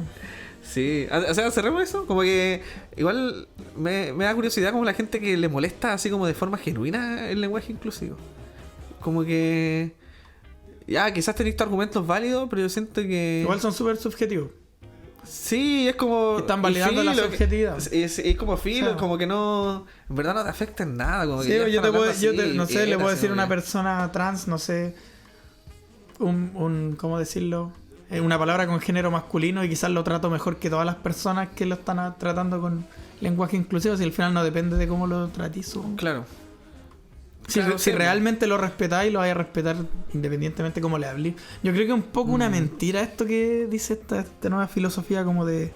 Sí, o sea, cerremos eso. Como que igual me da curiosidad como la gente que le molesta así como de forma genuina el lenguaje inclusivo. Como que... Ya, quizás tenéis tus argumentos válidos, pero yo siento que... Igual son súper subjetivos. Sí, es como... Están validando la subjetividad. Es como filo, O sea, como que no... En verdad no te afecta en nada. Como Sí, que ya yo están te puedo, hablando así, no sé, le bien, puedo así decir a como una que- persona trans, no sé, ¿cómo decirlo? Una palabra con género masculino y quizás lo trato mejor que todas las personas que lo están tratando con lenguaje inclusivo, si al final no depende de cómo lo tratís. Claro. Si, Claro, si sí. realmente lo respetáis, lo vais a respetar independientemente cómo le hablé. Yo creo que es un poco una mentira esto que dice esta nueva filosofía como de...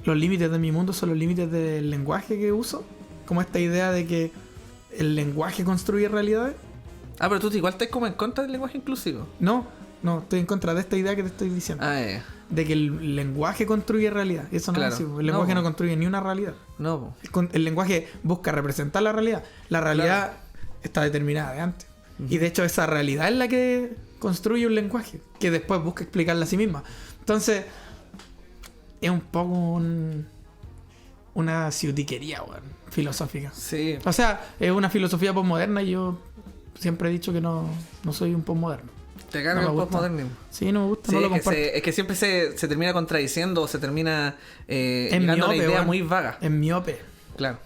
Los límites de mi mundo son los límites del lenguaje que uso. Como esta idea de que el lenguaje construye realidades. Ah, pero tú igual estás como en contra del lenguaje inclusivo. No, estoy en contra de esta idea que te estoy diciendo. Ah, ya. De que el lenguaje construye realidad. Eso no Claro. es así. El lenguaje No. no construye ni una realidad. No, po. El lenguaje busca representar la realidad. La realidad está determinada de antes. Y de hecho esa realidad es la que construye un lenguaje, que después busca explicarla a sí misma. Entonces, es un poco una ciutiquería, weón, filosófica. Sí. O sea, es una filosofía postmoderna y yo siempre he dicho que no soy un postmoderno. Te carga No me el gusta. postmodernismo. Sí, no me gusta, Sí, no lo es, que comparto. es que siempre se termina contradiciendo o se termina Es llegando a una miope, idea weón. muy vaga. Es miope. Claro.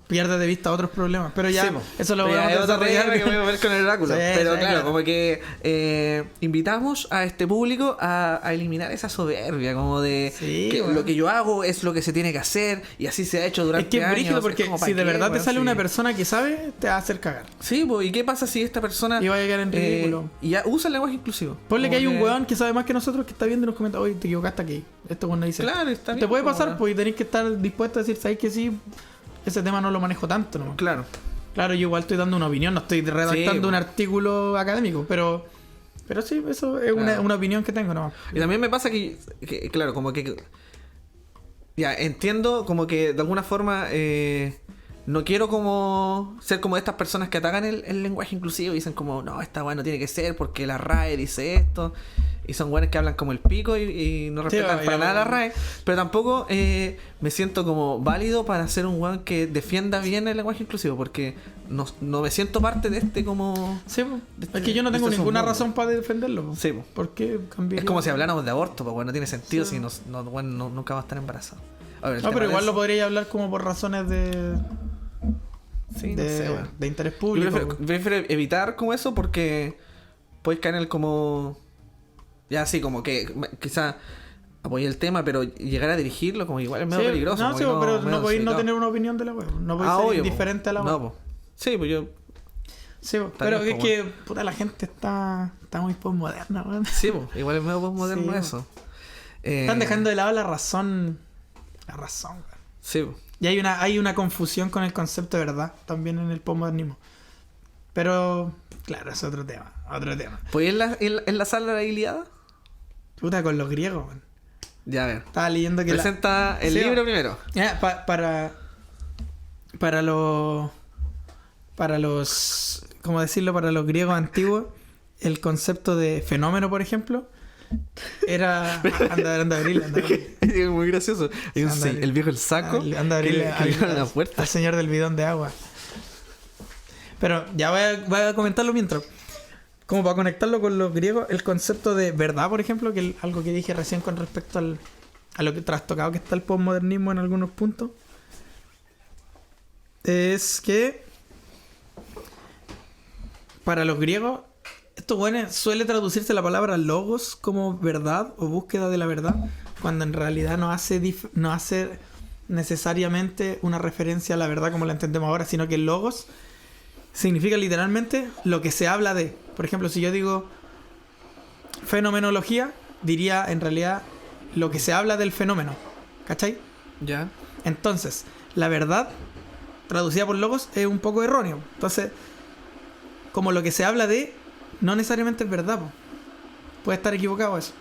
Pierde de vista otros problemas. Pero ya, Sí, po. eso lo Pero ya podemos es otro desarrollar. tema que voy a ver con el oráculo. Sí, Pero sí, claro, claro. como que invitamos a este público a eliminar esa soberbia, como de Sí, que weón. lo que yo hago es lo que se tiene que hacer y así se ha hecho durante Es que es años. brígido porque como, ¿pa' si de qué, verdad te weón? sale Sí. una persona que sabe, te va a hacer cagar. Sí, pues, ¿y qué pasa si esta persona Y va a llegar en ridículo. y ya usa el lenguaje inclusivo? Ponle Como que hay un weón que sabe más que nosotros que está viendo y nos comenta, oye, te equivocaste aquí. Esto cuando dice. Claro, está Te bien, puede como, pasar, weón. pues, y tenés que estar dispuesto a decir, ¿sabes que sí? Ese tema no lo manejo tanto, ¿no? Claro. Claro, yo igual estoy dando una opinión, no estoy redactando Sí, un po. artículo académico, pero sí, eso es Claro. una opinión que tengo, ¿no? Y también me pasa que, claro, como que... Ya, entiendo como que de alguna forma no quiero como ser como estas personas que atacan el lenguaje inclusivo y dicen como, no, esta weá no tiene que ser porque la RAE dice esto. Y son weones que hablan como el pico y no respetan Sí, para y- nada la RAE. Pero tampoco me siento como válido para ser un weón que defienda bien el lenguaje inclusivo porque no me siento parte de este como... Sí, po. Es que yo no tengo Este es un ninguna mundo. razón para defenderlo. Po. Sí, po. ¿Por qué cambiaría? Es como si habláramos de aborto, pues bueno, no tiene sentido Sí. si nunca va a estar embarazado. A ver, el No, tema pero de igual eso- lo podría hablar como por razones de Sí, no sé, weón. de interés Yo público. prefiero evitar como eso porque puedes caer en el como... Ya sí, como que quizá apoyé el tema, pero llegar a dirigirlo como igual es medio Sí, peligroso. no, como sí, que pero medio no podéis no desubicado. tener una opinión de la web. No podéis ser obvio, po. indiferente a la web. No, po. Sí, pues yo... Sí, po. Está pero bien, es po, que puta, la gente está muy postmoderna, weón. Sí, pues igual es medio postmoderno Sí, eso. Están dejando de lado la razón. La razón, weón. Sí, po. Y hay una confusión con el concepto de verdad también en el postmodernismo. Pero, claro, es otro tema. Otro tema. ¿Puedes enlazar la Ilíada? Puta, con los griegos, weón. Ya, a ver. Estaba leyendo que Presenta el Sí, libro va. primero. Ya, para para los, ¿cómo decirlo? Para los griegos antiguos, el concepto de fenómeno, por ejemplo, era... Anda a abrirle. Es muy gracioso. Hay Anda a abrirle. el viejo el saco Anda a abrirle que le abre la puerta. al señor del bidón de agua. Pero ya voy a comentarlo mientras. Como para conectarlo con los griegos, el concepto de verdad, por ejemplo, que algo que dije recién con respecto a lo que trastocado que está el postmodernismo en algunos puntos, es que para los griegos, esto bueno, suele traducirse la palabra logos como verdad o búsqueda de la verdad, cuando en realidad no hace necesariamente una referencia a la verdad como la entendemos ahora, sino que logos significa literalmente lo que se habla de. Por ejemplo, si yo digo fenomenología, diría en realidad lo que se habla del fenómeno. ¿Cachai? Ya. Entonces, la verdad, traducida por logos, es un poco erróneo. Entonces, como lo que se habla de, no necesariamente es verdad, po. Puede estar equivocado eso.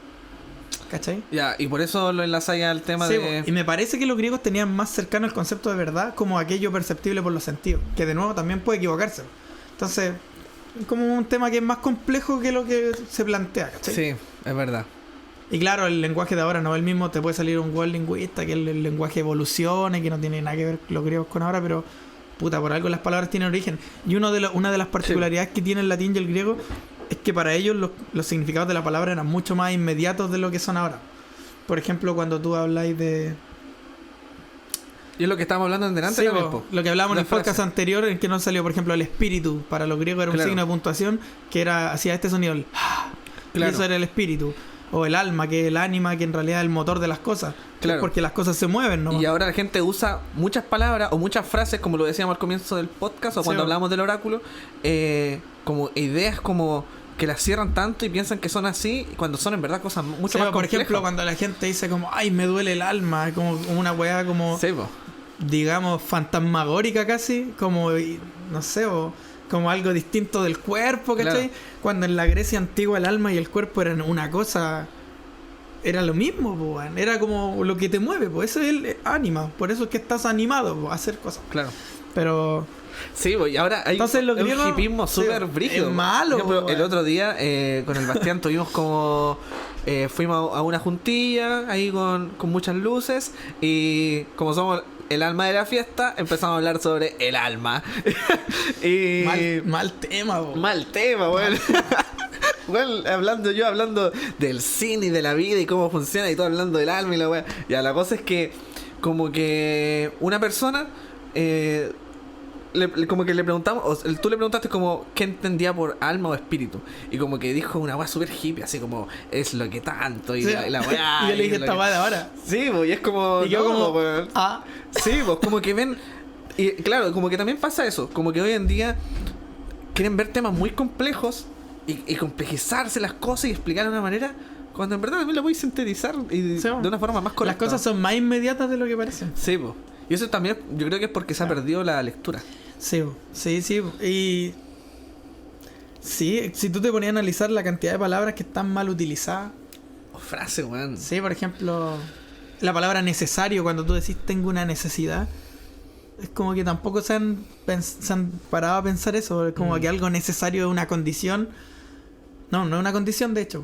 ¿Cachai? Ya, y por eso lo enlazáis al tema Sí, de... y me parece que los griegos tenían más cercano el concepto de verdad como aquello perceptible por los sentidos, que de nuevo también puede equivocarse. Entonces, es como un tema que es más complejo que lo que se plantea, ¿cachai? Sí, es verdad. Y claro, el lenguaje de ahora no es el mismo, te puede salir un buen lingüista, que el lenguaje evoluciona y que no tiene nada que ver los griegos con ahora, pero puta, por algo las palabras tienen origen. Y una de las particularidades que tiene el latín y el griego es que para ellos los significados de la palabra eran mucho más inmediatos de lo que son ahora. Por ejemplo, cuando tú habláis de... Y es lo que estábamos hablando en delante Sí, también, po. lo que hablábamos en el Las podcast frases. anterior, en que nos salió, por ejemplo, el espíritu. Para los griegos era un Claro. signo de puntuación que era hacía este sonido, el... Claro. Y eso era el espíritu. O el alma, que es el ánima, que en realidad es el motor de las cosas. Claro. Porque las cosas se mueven, ¿no? Y ahora la gente usa muchas palabras o muchas frases, como lo decíamos al comienzo del podcast o Sí, cuando bo. hablamos del oráculo, como ideas como que las cierran tanto y piensan que son así, cuando son en verdad cosas mucho Sí, más por complejas. ejemplo, cuando la gente dice como, ay, me duele el alma, como una weá como, Sí, po. digamos, fantasmagórica casi, como, no sé, o como algo distinto del cuerpo, ¿cachai? Claro. Cuando en la Grecia antigua el alma y el cuerpo eran una cosa, era lo mismo, po, weón. Era como lo que te mueve, pues eso es el ánima, por eso es que estás animado po, a hacer cosas. Claro. Pero Sí, y ahora hay entonces los un griegos, hipismo sí, súper brígido. es malo, Por ejemplo, el weón. otro día con el Bastián tuvimos como... fuimos a una juntilla ahí con muchas luces y como somos el alma de la fiesta, empezamos a hablar sobre el alma. Y... mal tema, po. Mal tema, weón. Bueno, hablando del cine y de la vida y cómo funciona y todo hablando del alma y la weá. Ya, la cosa es que como que una persona como que le preguntamos, tú le preguntaste como qué entendía por alma o espíritu y como que dijo una weá súper hippie, así como es lo que tanto y Sí. la weá. Y yo le dije lo esta que- weá de ahora. Sí, pues, y es como... Y yo no, como, weón. ah, Sí, pues como que ven... Y claro, como que también pasa eso. Como que hoy en día quieren ver temas muy complejos y complejizarse las cosas y explicar de una manera cuando en verdad también lo voy a sintetizar y Sí, de una forma más las correcta. cosas son más inmediatas de lo que parecen. Sí, pues. Y eso también yo creo que es porque se ha perdido la lectura. Sí, po. Sí, po. Y sí, si tú te ponías a analizar la cantidad de palabras que están mal utilizadas. O frase, weón. Sí, por ejemplo, la palabra necesario, cuando tú decís tengo una necesidad, es como que tampoco se han parado a pensar eso. Es como que algo necesario es una condición. No es una condición, de hecho.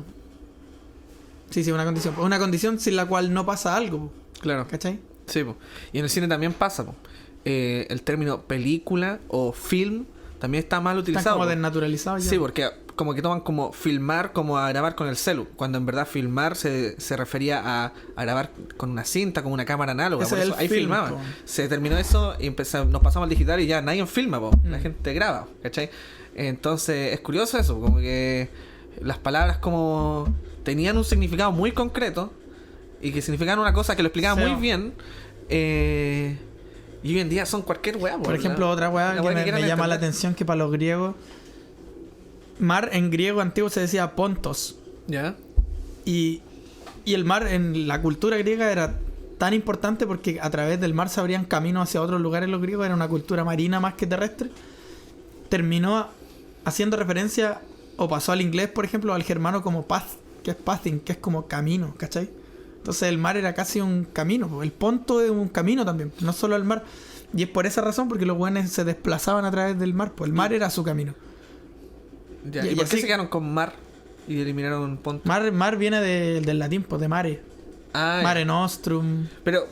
Sí, una condición. Una condición sin la cual no pasa algo, Claro. ¿cachai? Sí, pues. Y en el cine también pasa, pues. El término película o film también está mal Están utilizado. como po. desnaturalizados ya. Sí, porque como que toman como filmar como a grabar con el celu, cuando en verdad filmar se refería a grabar con una cinta, con una cámara análoga. Ese Por es eso el ahí film, filmaban. po. Se terminó eso y nos pasamos al digital y ya nadie filma, po. La gente graba, ¿cachai? Entonces es curioso eso, como que las palabras como tenían un significado muy concreto y que significaban una cosa que lo explicaba Sí. muy bien. Y hoy en día son cualquier weá. Por ejemplo, otra weá que me quieran llama la entender. atención, que para los griegos, mar en griego antiguo se decía pontos. ¿Ya? Y el mar en la cultura griega era tan importante porque a través del mar se abrían caminos hacia otros lugares. Los griegos, era una cultura marina más que terrestre. Terminó haciendo referencia, o pasó al inglés, por ejemplo, al germano como path, que es pathing, que es como camino, ¿cachai? Entonces el mar era casi un camino. El ponto es un camino también, no solo el mar. Y es por esa razón porque los weones se desplazaban a través del mar, pues el mar era su camino. Ya. Y ¿Y por qué así- se quedaron con mar y eliminaron ponte? Mar viene del latín, pues de mare. Ah, Mare Nostrum. pero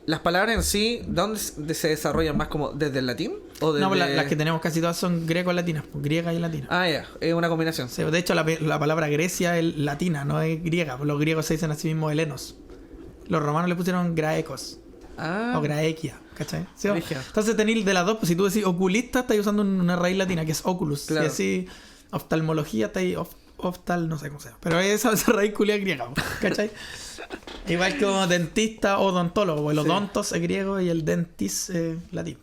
las palabras en sí, ¿dónde se desarrollan más como desde el latín? ¿O desde... No, pues las que tenemos casi todas son greco-latinas, pues griega y latina. Ah, ya, es una combinación. Sí, de hecho, la palabra Grecia es latina, no es griega. Pues los griegos se dicen a sí mismos helenos. Los romanos le pusieron graecos Ah, o graequia, ¿cachai? ¿Sí? Brígido. Entonces tenéis de las dos, pues si tú decís oculista, estáis usando una raíz latina que es oculus. Claro. Y así, oftalmología, estáis oftal, no sé cómo se llama. Pero esa raíz culia griega, ¿cachai? Igual como dentista o odontólogo, pues el Sí. odontos es griego y el dentis latín.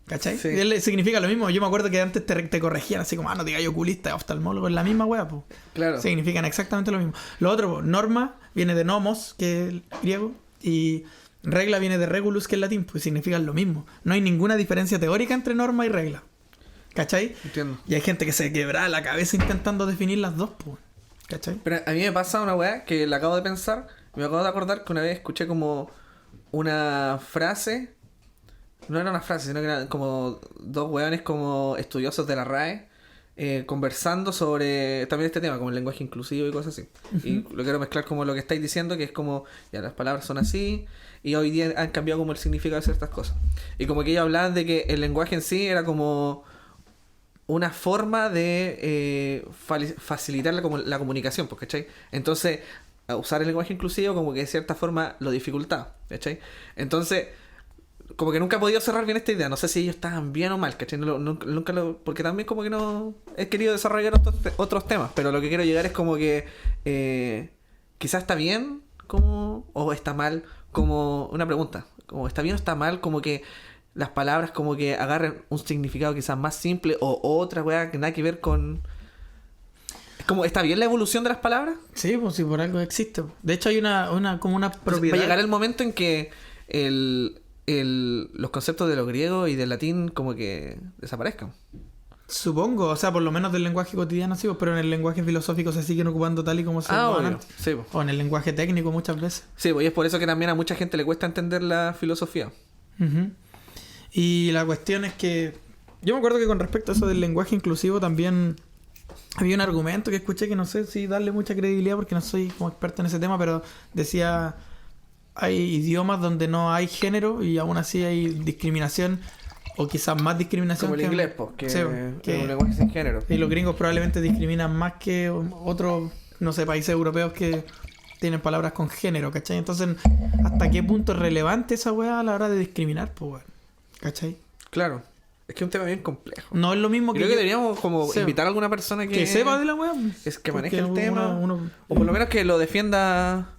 ¿Cachai? Sí. Y él significa lo mismo. Yo me acuerdo que antes te corregían así como, no digas oculista, oftalmólogo, es la misma wea, pues. claro. Significan exactamente lo mismo. Lo otro, po, norma viene de nomos, que es el griego, y regla viene de regulus, que es latín, pues significan lo mismo. No hay ninguna diferencia teórica entre norma y regla. ¿Cachai? Entiendo. Y hay gente que se quebra la cabeza intentando definir las dos, pues. ¿Cachai? Pero a mí me pasa una weá que la acabo de pensar. Me acabo de acordar que una vez escuché como una frase. No era una frase, sino que eran como dos weones como estudiosos de la RAE conversando sobre también este tema, como el lenguaje inclusivo y cosas así. Y lo quiero mezclar como lo que estáis diciendo, que es como, ya las palabras son así, y hoy día han cambiado como el significado de ciertas cosas. Y como que ellos hablaban de que el lenguaje en sí era como una forma de facilitar la comunicación, pues, ¿cachai? Entonces, a usar el lenguaje inclusivo como que de cierta forma lo dificultaba, ¿cachai? Entonces, como que nunca he podido cerrar bien esta idea. No sé si ellos estaban bien o mal, ¿cachai? Nunca lo... Porque también como que no he querido desarrollar otros temas, pero lo que quiero llegar es como que quizás está bien como... o está mal como... Una pregunta. Como está bien o está mal como que las palabras como que agarren un significado quizás más simple o otra weá que nada que ver con... Como, ¿está bien la evolución de las palabras? Sí, pues si por algo existe. De hecho hay como una propiedad. Va a llegar el momento en que los conceptos de lo griego y del latín como que desaparezcan. Supongo, o sea, por lo menos del lenguaje cotidiano sí, pues, pero en el lenguaje filosófico se siguen ocupando tal y como se ocupaban obvio. antes. Sí, pues. O en el lenguaje técnico muchas veces. Sí, pues y es por eso que también a mucha gente le cuesta entender la filosofía. Ujú. Y la cuestión es que yo me acuerdo que con respecto a eso del lenguaje inclusivo también había un argumento que escuché que no sé si darle mucha credibilidad porque no soy como experto en ese tema, pero decía hay idiomas donde no hay género y aún así hay discriminación o quizás más discriminación Como el inglés, pues, que Sí, es un lenguaje sin género. y los gringos probablemente discriminan más que otros, no sé, países europeos que tienen palabras con género, ¿cachai? Entonces, ¿hasta qué punto es relevante esa weá a la hora de discriminar, pues, weón? ¿Cachai? Claro. Es que es un tema bien complejo. No es lo mismo Creo que deberíamos como Sí. invitar a alguna persona que sepa de la weá. es que Porque maneje el tema. uno O por lo menos que lo defienda...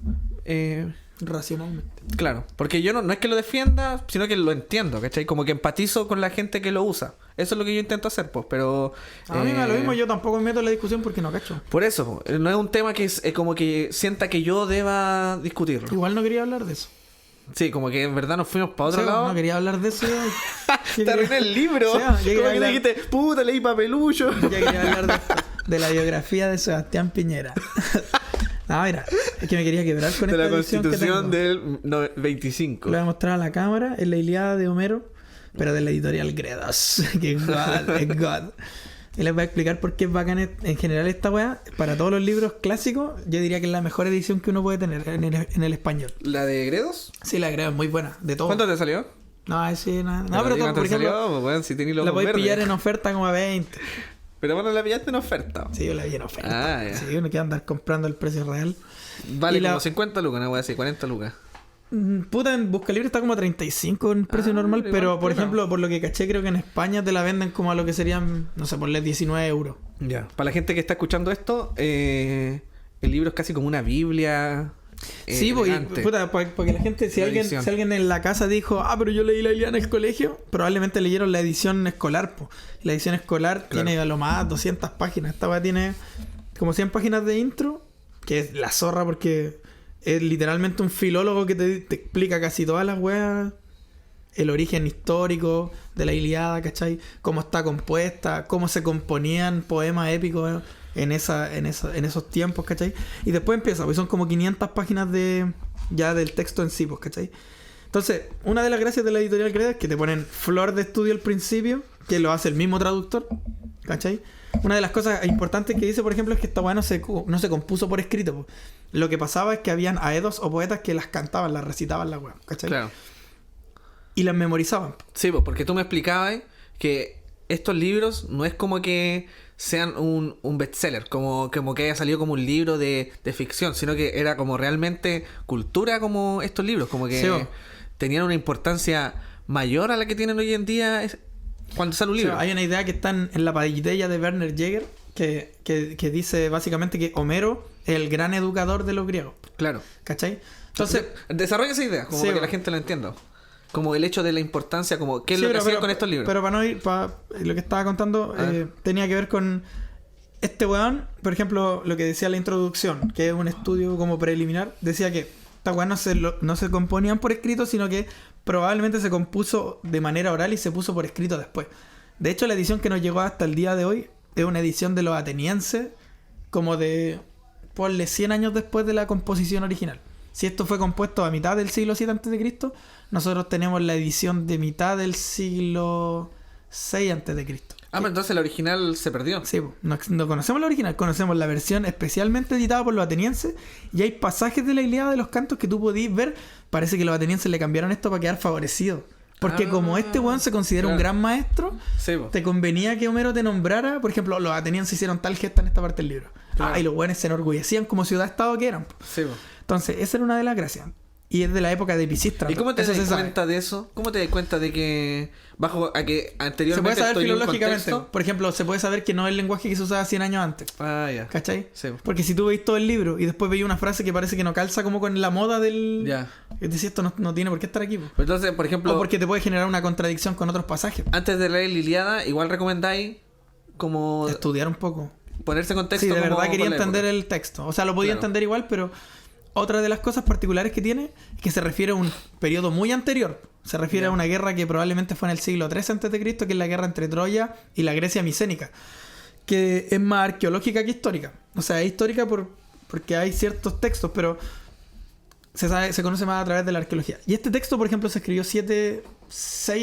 racionalmente. Claro, porque yo no es que lo defienda, sino que lo entiendo, ¿cachai? Como que empatizo con la gente que lo usa. Eso es lo que yo intento hacer, pues, pero... A mí me da lo mismo, yo tampoco me meto en la discusión porque no cacho. Por eso, no es un tema que es como que sienta que yo deba discutirlo. Igual no quería hablar de eso. Sí, como que en verdad nos fuimos para otro Sí, lado. no quería hablar de eso. Te arruiné el libro. Sí, yo como quería que hablar- dijiste, puta, leí papelucho. Ya quería hablar de esto, de la biografía de Sebastián Piñera. No, mira, es que me quería quebrar con De esta la edición que Constitución tengo. del 25. Lo voy a mostrar a la cámara, es la Ilíada de Homero, pero de la editorial Gredos. Que es God, es God. Y les voy a explicar por qué es bacán en general esta weá. Para todos los libros clásicos, yo diría que es la mejor edición que uno puede tener en el español. ¿La de Gredos? Sí, la Gredos es muy buena, de todo. ¿Cuánto te salió? No, sí, nada. No, pero todo, ¿cuánto por te ejemplo, salió? Pues, bueno, si tenés los la podéis verdes. pillar en oferta como a 20. Pero bueno, la pillaste en oferta. Sí, yo la vi en oferta. Ah, ya. Sí, uno quiere andar comprando el precio real. Vale Y la- como 50 lucas, no voy a decir 40 lucas. Puta, en Buscalibre está como a 35 en precio normal, igual pero por piola. ejemplo, por lo que caché, creo que en España te la venden como a lo que serían, no sé, ponle 19 euros. Ya. Para la gente que está escuchando esto, el libro es casi como una Biblia. Sí, pues, elegante. puta, porque la gente, si La alguien, edición. si alguien en la casa dijo, pero yo leí la Ilíada en el colegio, probablemente leyeron la edición escolar, pues. La edición escolar Claro. tiene a lo más 200 páginas. Esta weá tiene como 100 páginas de intro, que es la zorra porque es literalmente un filólogo que te explica casi todas las weas. El origen histórico de la Ilíada, ¿cachai? Cómo está compuesta, cómo se componían poemas épicos en esos tiempos, ¿cachai? Y después empieza, pues son como 500 páginas ya del texto en sí, pues, ¿cachai? Entonces, una de las gracias de la editorial Greda es que te ponen flor de estudio al principio, que lo hace el mismo traductor, ¿cachai? Una de las cosas importantes que dice, por ejemplo, es que esta weá no se compuso por escrito, po. Lo que pasaba es que habían aedos o poetas que las cantaban, las recitaban la weá, ¿cachai? Claro. Y las memorizaban. Sí, pues, porque tú me explicabas que estos libros no es como que sean un bestseller, como que haya salido como un libro de ficción, sino que era como realmente cultura como estos libros, como que Sí, tenían una importancia mayor a la que tienen hoy en día cuando sale un libro. O sea, hay una idea que está en la padilla de Werner Jaeger que dice básicamente que Homero es el gran educador de los griegos. Claro. ¿Cachai? Entonces, desarrolla esa idea, como sí, para que la gente lo entienda. Como el hecho de la importancia, como qué es lo que hacían con estos libros. Pero para no ir, lo que estaba contando tenía que ver con este weón, por ejemplo, lo que decía la introducción, que es un estudio como preliminar, decía que estas weón no se componían por escrito, sino que probablemente se compuso de manera oral y se puso por escrito después. De hecho, la edición que nos llegó hasta el día de hoy es una edición de los atenienses, como de, ponle 100 años después de la composición original. Si esto fue compuesto a mitad del siglo VII a.C., nosotros tenemos la edición de mitad del siglo VI a.C. Ah, pero entonces la original se perdió. Sí, no conocemos la original, conocemos la versión especialmente editada por los atenienses, y hay pasajes de la Ilíada de los cantos que tú podís ver. Parece que los atenienses le cambiaron esto para quedar favorecidos. Porque como este weón se considera un gran maestro, sí, te convenía que Homero te nombrara. Por ejemplo, los atenienses hicieron tal gesta en esta parte del libro. Claro. Y los weones se enorgullecían como ciudad-estado que eran. Sí, entonces, esa era una de las gracias. Y es de la época de Pisístrato. ¿Y cómo te Eso das se sabe. cuenta de eso? ¿Cómo te das cuenta de que bajo a que Se anteriormente puede saber estoy en un filológicamente. contexto? Por ejemplo, se puede saber que no es el lenguaje que se usaba 100 años antes. Ah, ya. ¿Cachai? Sí. Porque si tú veis todo el libro y después veis una frase que parece que no calza como con la moda del... Ya. Es decir, esto no tiene por qué estar aquí. Pero entonces, por ejemplo, O porque te puede generar una contradicción con otros pasajes. antes de leer la Ilíada, igual recomendáis como Estudiar un poco. ponerse en contexto. Sí, de como verdad quería con la entender época. el texto. O sea, lo podía Claro. entender igual, pero otra de las cosas particulares que tiene es que se refiere a un periodo muy anterior. Se refiere a una guerra que probablemente fue en el siglo III a.C., que es la guerra entre Troya y la Grecia micénica, que es más arqueológica que histórica. O sea, es histórica porque hay ciertos textos, pero se conoce más a través de la arqueología. Y este texto, por ejemplo, se escribió 6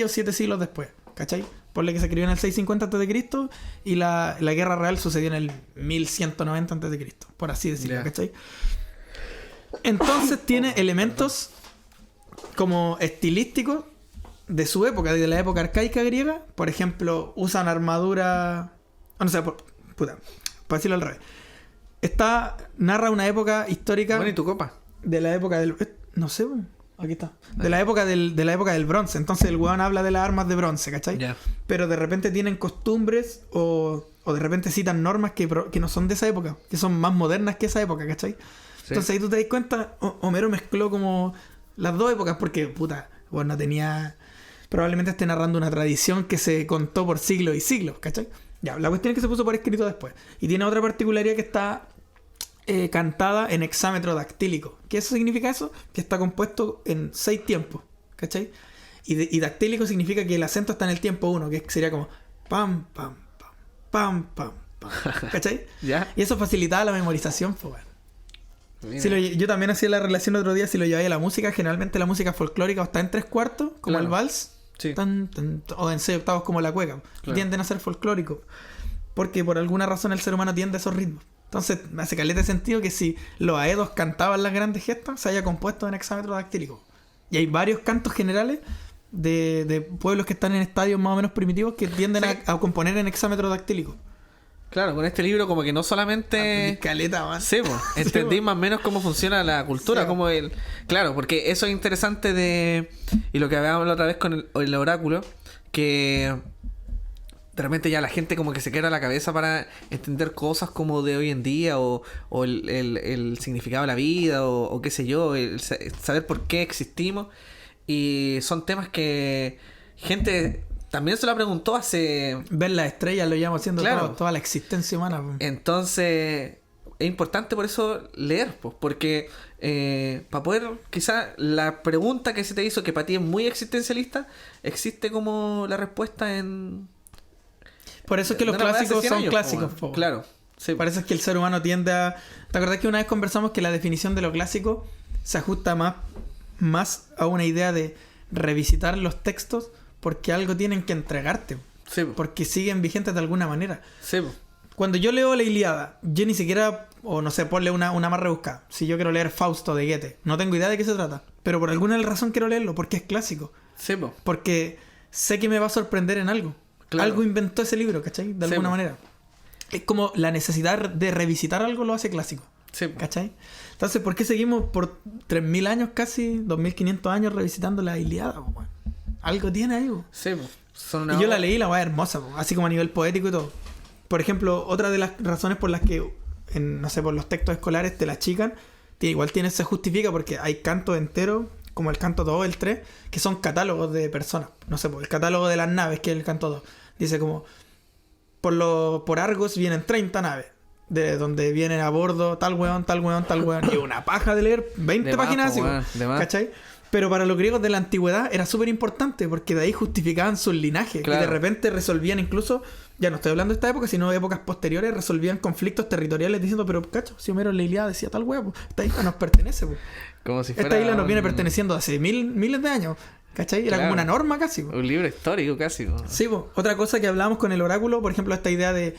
o 7 siglos después, ¿cachai? Por lo que se escribió en el 650 a.C. y la guerra real sucedió en el 1190 a.C., por así decirlo, Ya. ¿cachai? Entonces tiene elementos como estilísticos de su época, de la época arcaica griega. Por ejemplo, usan armadura... No sé, para decirlo al revés. Narra una época histórica... Bueno, ¿y tu copa? De la época del... No sé, aquí está. De la época del bronce. Entonces el weón habla de las armas de bronce, ¿cachai? Ya. Pero de repente tienen costumbres o de repente citan normas que no son de esa época, que son más modernas que esa época, ¿cachai? Sí. Entonces ahí tú te das cuenta, Homero mezcló como las dos épocas porque, puta, bueno, no tenía... Probablemente esté narrando una tradición que se contó por siglos y siglos, ¿cachai? Ya, la cuestión es que se puso por escrito después. Y tiene otra particularidad que está cantada en hexámetro dactílico. ¿Qué eso significa eso? Que está compuesto en 6 tiempos, ¿cachai? Y dactílico significa que el acento está en el tiempo 1, que sería como pam, pam, pam, pam, pam, pam, ¿cachai? ¿Ya? Y eso facilitaba la memorización, pues, bueno. Mira. Yo también hacía la relación otro día, si lo lleváis a la música, generalmente la música folclórica está en 3/4, como Claro. el vals, Sí. o en 6/8 como la cueca, y Claro. tienden a ser folclóricos, porque por alguna razón el ser humano tiende a esos ritmos. Entonces me hace caleta de sentido que si los aedos cantaban las grandes gestas, se haya compuesto en hexámetro dactílico. Y hay varios cantos generales de pueblos que están en estadios más o menos primitivos que tienden Sí. a componer en hexámetro dactílico. Claro, con este libro como que no solamente... Caleta, man. Sí, pues, entendí po. más o menos cómo funciona la cultura, Sí, como el... Claro, porque eso es interesante de... Y lo que hablábamos la otra vez con el oráculo, que de repente ya la gente como que se queda la cabeza para entender cosas como de hoy en día, o el significado de la vida, o qué sé yo, saber por qué existimos. Y son temas que gente también se lo preguntó hace... Ver las estrellas lo llevamos haciendo Claro. toda la existencia humana. Po. Entonces, es importante por eso leer, pues, porque para poder, quizá la pregunta que se te hizo, que para ti es muy existencialista, existe como la respuesta en... Por eso es que los de una weá hace clásicos 100 son años, clásicos. po, Po. claro. Sí. Por eso es que el ser humano tiende a... ¿Te acordás que una vez conversamos que la definición de lo clásico se ajusta más más a una idea de revisitar los textos porque algo tienen que entregarte. Sí, po. Porque siguen vigentes de alguna manera. Sí, po. Cuando yo leo la Ilíada, yo ni siquiera, o no sé, ponle una más rebuscada. Si yo quiero leer Fausto de Goethe, no tengo idea de qué se trata. Pero por alguna razón quiero leerlo, porque es clásico. Sí, po. Porque sé que me va a sorprender en algo. Claro. Algo inventó ese libro, ¿cachai? De alguna manera. Es como la necesidad de revisitar algo lo hace clásico. Sí, po. ¿Cachai? Entonces, ¿por qué seguimos por 3.000 años casi, 2.500 años revisitando la Ilíada? Po, weón? Algo tiene ahí, po. Sí, po. Y yo la leí, la weá hermosa, po, así como a nivel poético y todo. Por ejemplo, otra de las razones por las que, no sé, por los textos escolares te la achican, igual se justifica porque hay cantos enteros, como el canto 2, el 3, que son catálogos de personas. No sé, el catálogo de las naves, que es el canto 2. Dice como, por Argos vienen 30 naves, de donde vienen a bordo tal weón, tal weón, tal weón. Y una paja de leer 20 De más, páginas po, así, weón, de más. ¿cachai? Pero para los griegos de la antigüedad era súper importante porque de ahí justificaban sus linajes. Claro. Y de repente resolvían incluso, ya no estoy hablando de esta época, sino de épocas posteriores, resolvían conflictos territoriales diciendo, pero cacho, si Homero en la Ilíada decía tal huevo, esta isla nos pertenece, po. Como si fuera Esta isla nos viene perteneciendo hace miles de años, ¿cachai? Era Claro. como una norma casi, po. Un libro histórico casi, po. Sí, po. Otra cosa que hablábamos con el oráculo, por ejemplo, esta idea de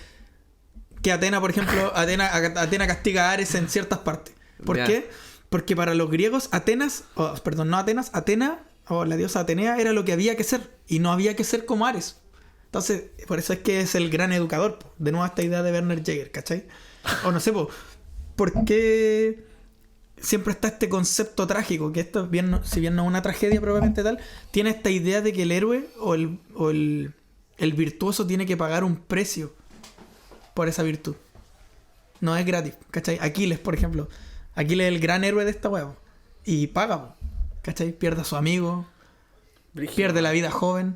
que Atena, por ejemplo, Atena castiga a Ares en ciertas partes. ¿Por Ya. qué? Porque para los griegos, Atena, o la diosa Atenea, era lo que había que ser. Y no había que ser como Ares. Entonces, por eso es que es el gran educador, po. De nuevo esta idea de Werner Jaeger, ¿cachai? O no sé, po, ¿por qué siempre está este concepto trágico? Que esto, si bien no es una tragedia probablemente tal, tiene esta idea de que el héroe o el virtuoso tiene que pagar un precio por esa virtud. No es gratis, ¿cachai? Aquiles, por ejemplo. Aquiles es el gran héroe de esta huevo. Y paga, po, ¿cachai? Pierde a su amigo, Brígido. pierde la vida joven.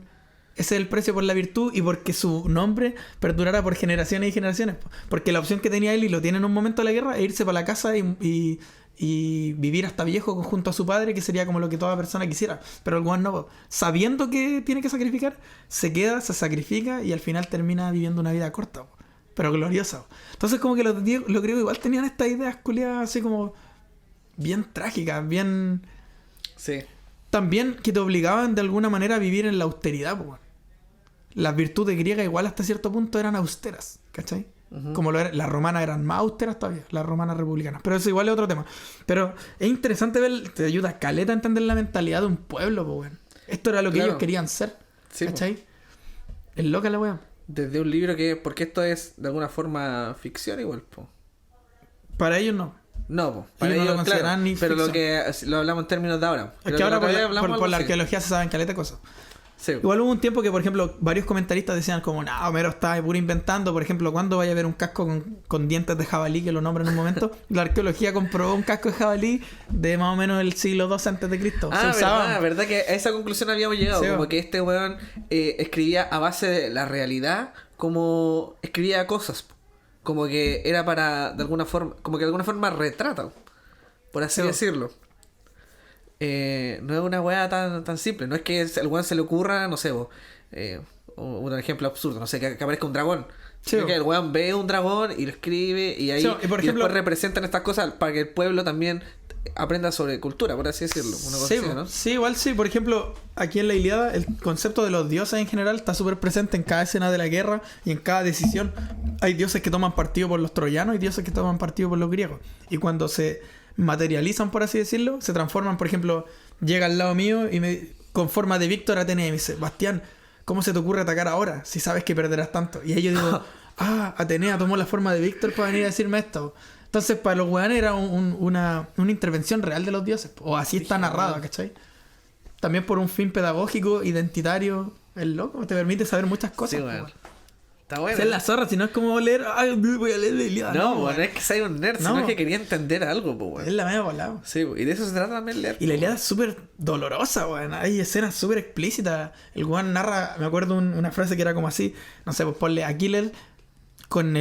Ese es el precio por la virtud y porque su nombre perdurara por generaciones y generaciones. Po. Porque la opción que tenía él, y lo tiene en un momento de la guerra, es irse para la casa y vivir hasta viejo junto a su padre, que sería como lo que toda persona quisiera. Pero el weón no, po. Sabiendo que tiene que sacrificar, se queda, se sacrifica y al final termina viviendo una vida corta, po, pero gloriosa. Po. Entonces como que los griegos igual tenían estas ideas culiadas así como bien trágicas, bien... Sí. También que te obligaban de alguna manera a vivir en la austeridad, po, weón. Las virtudes griegas igual hasta cierto punto eran austeras, ¿cachai? Ujú. Como lo era, las romanas eran más austeras todavía, las romanas republicanas. Pero eso igual es otro tema. Pero es interesante ver, te ayuda caleta a entender la mentalidad de un pueblo, po, weón. Esto era lo que Claro. ellos querían ser, Sí, po. ¿cachai? Es loca la weón. Desde un libro que... Porque esto es de alguna forma ficción igual, po. Para ellos no. No, po. Para Ellos no lo ellos, consideran ni pero lo ficción. que lo hablamos en términos de ahora. Es Pero que ahora lo por la, hablamos por algo la así. arqueología se saben caleta de cosas. Sí. Igual hubo un tiempo que, por ejemplo, varios comentaristas decían como, no, Homero está puro inventando. Por ejemplo, ¿cuándo vaya a ver un casco con dientes de jabalí que lo nombran en un momento? La arqueología comprobó un casco de jabalí de más o menos el siglo II antes de Cristo. Ah, verdad que a esa conclusión habíamos llegado. Sí, Como po. que este weón escribía a base de la realidad, como escribía cosas. Po. Como que era para, de alguna forma, como que de alguna forma retrata, por así Sí, po. decirlo. No es una weá tan simple. No es que el weón se le ocurra, no sé, un ejemplo absurdo, no sé, que aparezca un dragón. Sí, Sino po. que el weón ve un dragón y lo escribe y ahí Sí, y por ejemplo- después representan estas cosas para que el pueblo también aprenda sobre cultura, por así decirlo. Una cosa Sí, así, po. ¿no? Sí, igual sí. Por ejemplo, aquí en la Ilíada, el concepto de los dioses en general está súper presente en cada escena de la guerra y en cada decisión. Hay dioses que toman partido por los troyanos y dioses que toman partido por los griegos. Y cuando se materializan, por así decirlo, se transforman. Por ejemplo, llega al lado mío y con forma de Víctor Atenea y me dice, Bastián, ¿cómo se te ocurre atacar ahora si sabes que perderás tanto? Y ahí yo digo, Atenea tomó la forma de Víctor para venir a decirme esto. Entonces, para los weones era una intervención real de los dioses. O así está narrado, ¿cachai? También por un fin pedagógico, identitario. El loco te permite saber muchas cosas. Sí, po, weón. weón. Está bueno. Esa es la zorra, si no es como leer, ay, voy a leer la Ilíada. No, weón. no es que sea un nerd, No. sino que quería entender algo, pues, weón. Es la media volada. Sí, y de eso se trata también leer. Y la Ilíada es súper dolorosa, weón. Hay escenas súper explícitas. El weón narra, me acuerdo una frase que era como así, no sé, pues ponle Aquiles con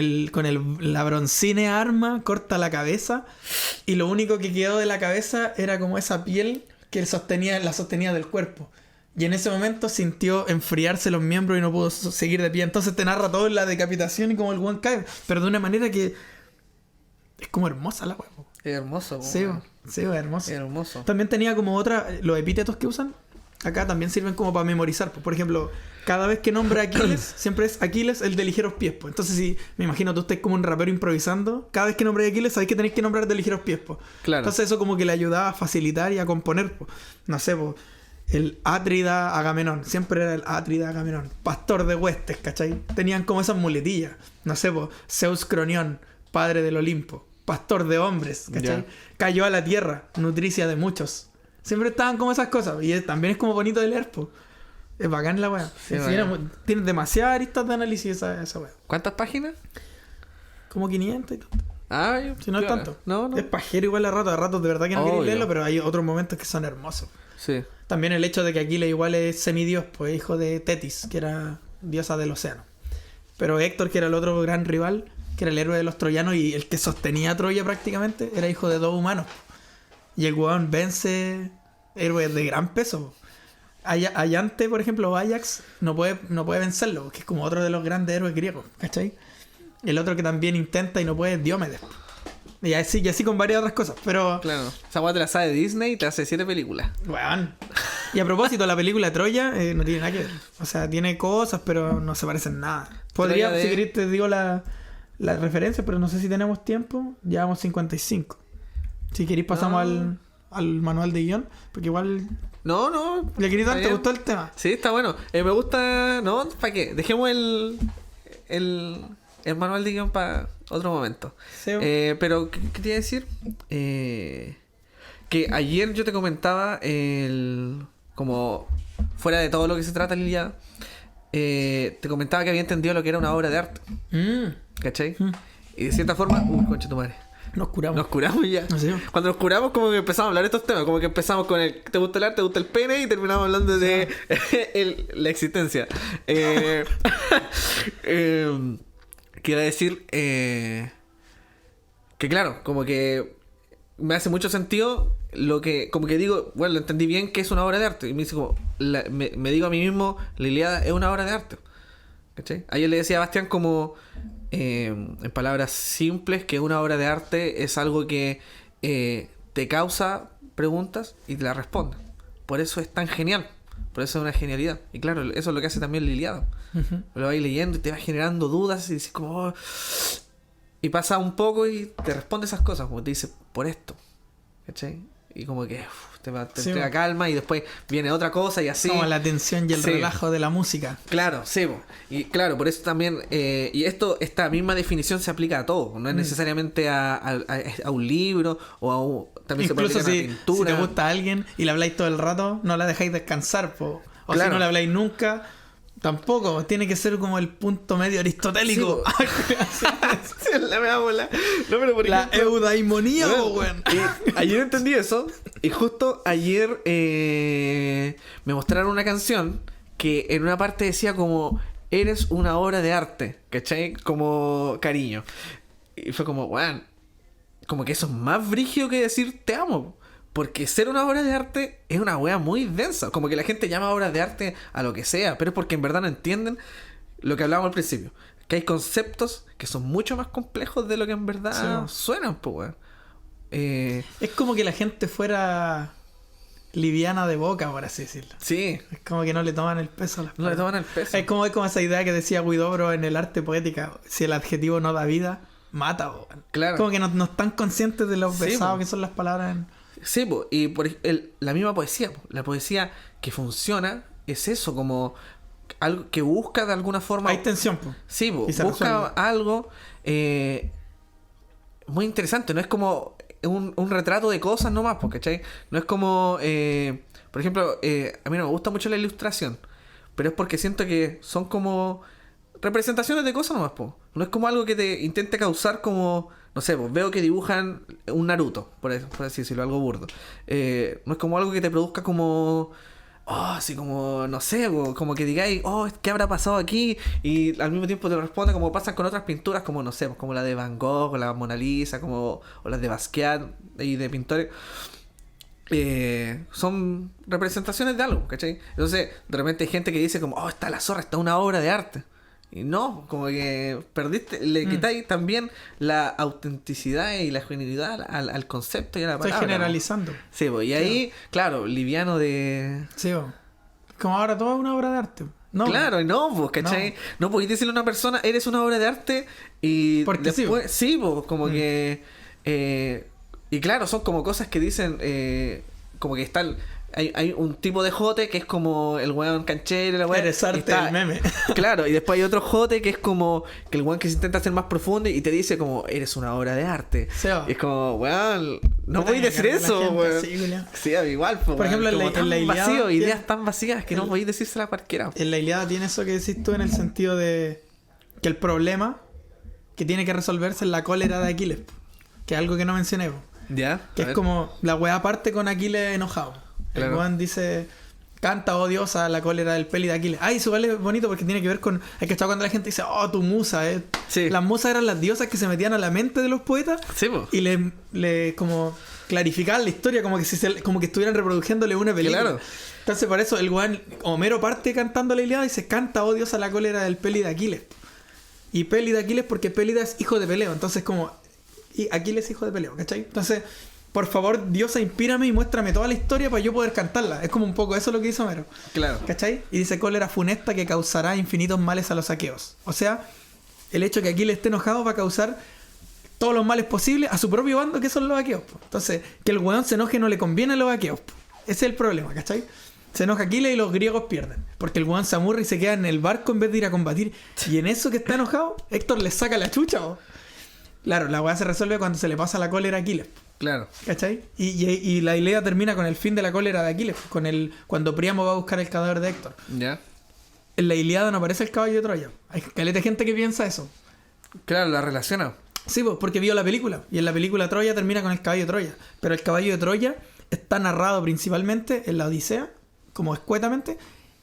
la broncine arma, corta la cabeza, y lo único que quedó de la cabeza era como esa piel que la sostenía del cuerpo. Y en ese momento sintió enfriarse los miembros y no pudo seguir de pie. Entonces te narra todo en la decapitación y como el weón cae. Pero de una manera que es como hermosa la weón. Es hermoso, Sí, weón. sí, hermoso. Es hermoso. También tenía como los epítetos que usan, acá también sirven como para memorizar. Por ejemplo, cada vez que nombra a Aquiles, siempre es Aquiles el de ligeros pies. Pues. Entonces, si me imagino tú estás como un rapero improvisando, cada vez que nombres a Aquiles, sabéis que tenéis que nombrar de ligeros pies. Pues. Claro. Entonces, eso como que le ayudaba a facilitar y a componer. Pues. No sé, pues, el Átrida Agamenón, siempre era el Átrida Agamenón, pastor de huestes, ¿cachai? Tenían como esas muletillas. No sé, pues, Zeus Cronión, padre del Olimpo, pastor de hombres, ¿cachai? Ya. Cayó a la tierra, nutricia de muchos. Siempre estaban como esas cosas. Y también es como bonito de leer, pues. Es bacán la weá. Sí, bacán. Tiene demasiadas aristas de análisis esa weá. ¿Cuántas páginas? Como 500 y tanto. Ah, Si no es piola. tanto. No, no. Es pajero igual a ratos de verdad que no queréis Obvio. leerlo, pero hay otros momentos que son hermosos. Sí. También el hecho de que Aquiles igual es semidios, pues hijo de Tetis, que era diosa del océano. Pero Héctor, que era el otro gran rival, que era el héroe de los troyanos y el que sostenía a Troya prácticamente, era hijo de 2 humanos. Y el weón vence héroes de gran peso. Ayante, por ejemplo, o Ajax, no puede vencerlo, porque es como otro de los grandes héroes griegos, ¿cachai? El otro que también intenta y no puede es Diomedes. Y así con varias otras cosas, pero... Claro. Esa weá te la sabe Disney y te hace 7 películas. Weón. Y a propósito, la película Troya no tiene nada que ver. O sea, tiene cosas, pero no se parecen nada. Podría, Troya de- si querés, te digo la referencia, pero no sé si tenemos tiempo. Llevamos 55. Si queréis pasamos No. al manual de guión, porque igual... No. ¿Le queréis dar? está ¿Te bien. gustó el tema? Sí, está bueno. Me gusta... No, ¿para qué? Dejemos el manual de guión para otro momento. Sí. Pero, ¿qué te iba a decir? Que ayer yo te comentaba como fuera de todo lo que se trata Lilia, te comentaba que había entendido lo que era una obra de arte. ¿Cachai? Y de cierta forma... Uy, concha tu madre. Nos curamos. Nos curamos ya. No sé. Cuando nos curamos, como que empezamos a hablar de estos temas. Como que empezamos con el ¿te gusta el arte? ¿Te gusta el pene? Y terminamos hablando de la existencia. Quiero decir que claro, como que me hace mucho sentido lo que, como que digo, bueno, lo entendí bien que es una obra de arte. Y me dice como, me digo a mí mismo, la Ilíada es una obra de arte. ¿Cachai? Ayer le decía a Bastián como, en palabras simples, que una obra de arte es algo que te causa preguntas y te las responde. Por eso es tan genial. Por eso es una genialidad. Y claro, eso es lo que hace también la Ilíada. Ujú. Lo vais leyendo y te vas generando dudas y dices como... "Oh". Y pasa un poco y te responde esas cosas. Como te dice, por esto. ¿Cachai? Y como que te Sí, entrega calma y después viene otra cosa y así. Como la tensión y el Sí. relajo de la música. Claro, sí, po. Y claro, por eso también, y esta misma definición se aplica a todo, no es necesariamente a un libro o también Incluso se puede aplicar a si una pintura. te gusta a alguien y le habláis todo el rato, no la dejáis descansar, po. O Claro. si no le habláis nunca, tampoco. Tiene que ser como el punto medio aristotélico. La mea bola. No, pero por La ejemplo, eudaimonía, bueno, po, weón. y ayer entendí eso y justo ayer me mostraron una canción que en una parte decía como eres una obra de arte, ¿cachai? Como cariño. Y fue como, weón, como que eso es más brígido que decir te amo. Porque ser una obra de arte es una wea muy densa. Como que la gente llama obras de arte a lo que sea, pero es porque en verdad no entienden lo que hablábamos al principio. Que hay conceptos que son mucho más complejos de lo que en verdad Sí. suenan, pues weón. Es como que la gente fuera liviana de boca, por así decirlo. Sí, Es como que no le toman el peso a las no le palabras. toman el peso. Es como esa idea que decía Huidobro en el arte poética. Si el adjetivo no da vida, mata, po, weón. Claro. Como que no están conscientes de lo Sí, pesado po. que son las palabras en... Sí, po, y la misma poesía, po. La poesía que funciona es eso, como algo que busca de alguna forma. Hay tensión, po. Sí, po, Y se busca resuelve. algo muy interesante. No es como un retrato de cosas nomás, po, ¿cachai? No es como, por ejemplo, a mí no me gusta mucho la ilustración, pero es porque siento que son como representaciones de cosas nomás, po. No es como algo que te intente causar como, no sé, pues veo que dibujan un Naruto, por así decirlo, algo burdo. No es como algo que te produzca como... Oh, así como, no sé, como que digáis, oh, ¿qué habrá pasado aquí? Y al mismo tiempo te responde como pasan con otras pinturas, como, no sé, como la de Van Gogh, o la Mona Lisa, o las de Basquiat, y de pintores. Son representaciones de algo, ¿cachai? Entonces, de repente hay gente que dice como, oh, está la zorra, está una obra de arte. Y no, como que perdiste, le quitáis también la autenticidad y la genuinidad al concepto y a la palabra. Estoy generalizando. Sí, pues, y ahí, claro, liviano de... Sí, po. Como ahora todo es una obra de arte. No, claro, y no, pues, ¿cachai? No podéis decirle a una persona, eres una obra de arte y porque después... Sí, pues, como que... y claro, son como cosas que dicen... como que están... Hay un tipo de jote que es como el weón canchero, la weón. Eres arte del meme. Claro, y después hay otro jote que es como que el weón que se intenta hacer más profundo y te dice como eres una obra de arte. Sí, y es como, weón, no podéis decir eso, weón. Sí, igual, pues, por ejemplo, en la Ilíada vacío, ideas tan vacías que no podéis decírsela a cualquiera. En la Ilíada tiene eso que decís tú en el sentido de que el problema que tiene que resolverse es la cólera de Aquiles, que es algo que no mencioné, ya. Que es como la weá parte con Aquiles enojado. El Juan dice, canta, oh diosa, la cólera del peli de Aquiles. Ay, eso vale bonito porque tiene que ver con... Es que está cuando la gente dice, oh, tu musa, Sí. Las musas eran las diosas que se metían a la mente de los poetas. Sí, po. Y le como clarificaban la historia como que como que estuvieran reproduciéndole una película. Claro. Entonces por eso el Juan, Homero parte cantando la Ilíada y dice, canta, oh diosa, la cólera del peli de Aquiles. Y peli de Aquiles porque Pélida es hijo de Peleo. Entonces como... Y Aquiles es hijo de Peleo, ¿cachai? Entonces... Por favor, diosa, inspírame y muéstrame toda la historia para yo poder cantarla. Es como un poco eso lo que hizo Homero. Claro. ¿Cachai? Y dice cólera funesta que causará infinitos males a los aqueos. O sea, el hecho que Aquiles esté enojado va a causar todos los males posibles a su propio bando, que son los aqueos. Entonces, que el weón se enoje no le conviene a los aqueos. Ese es el problema, ¿cachai? Se enoja Aquiles y los griegos pierden. Porque el weón se amurra y se queda en el barco en vez de ir a combatir. Y en eso que está enojado, Héctor le saca la chucha. Claro, la weá se resuelve cuando se le pasa la cólera a Aquiles. Claro. ¿Cachai? Y la Ilíada termina con el fin de la cólera de Aquiles, cuando Príamo va a buscar el cadáver de Héctor. Ya. En la Ilíada no aparece el caballo de Troya. Hay caleta de gente que piensa eso. Claro, la relaciona. Sí, pues, porque vio la película. Y en la película Troya termina con el caballo de Troya. Pero el caballo de Troya está narrado principalmente en la Odisea, como escuetamente,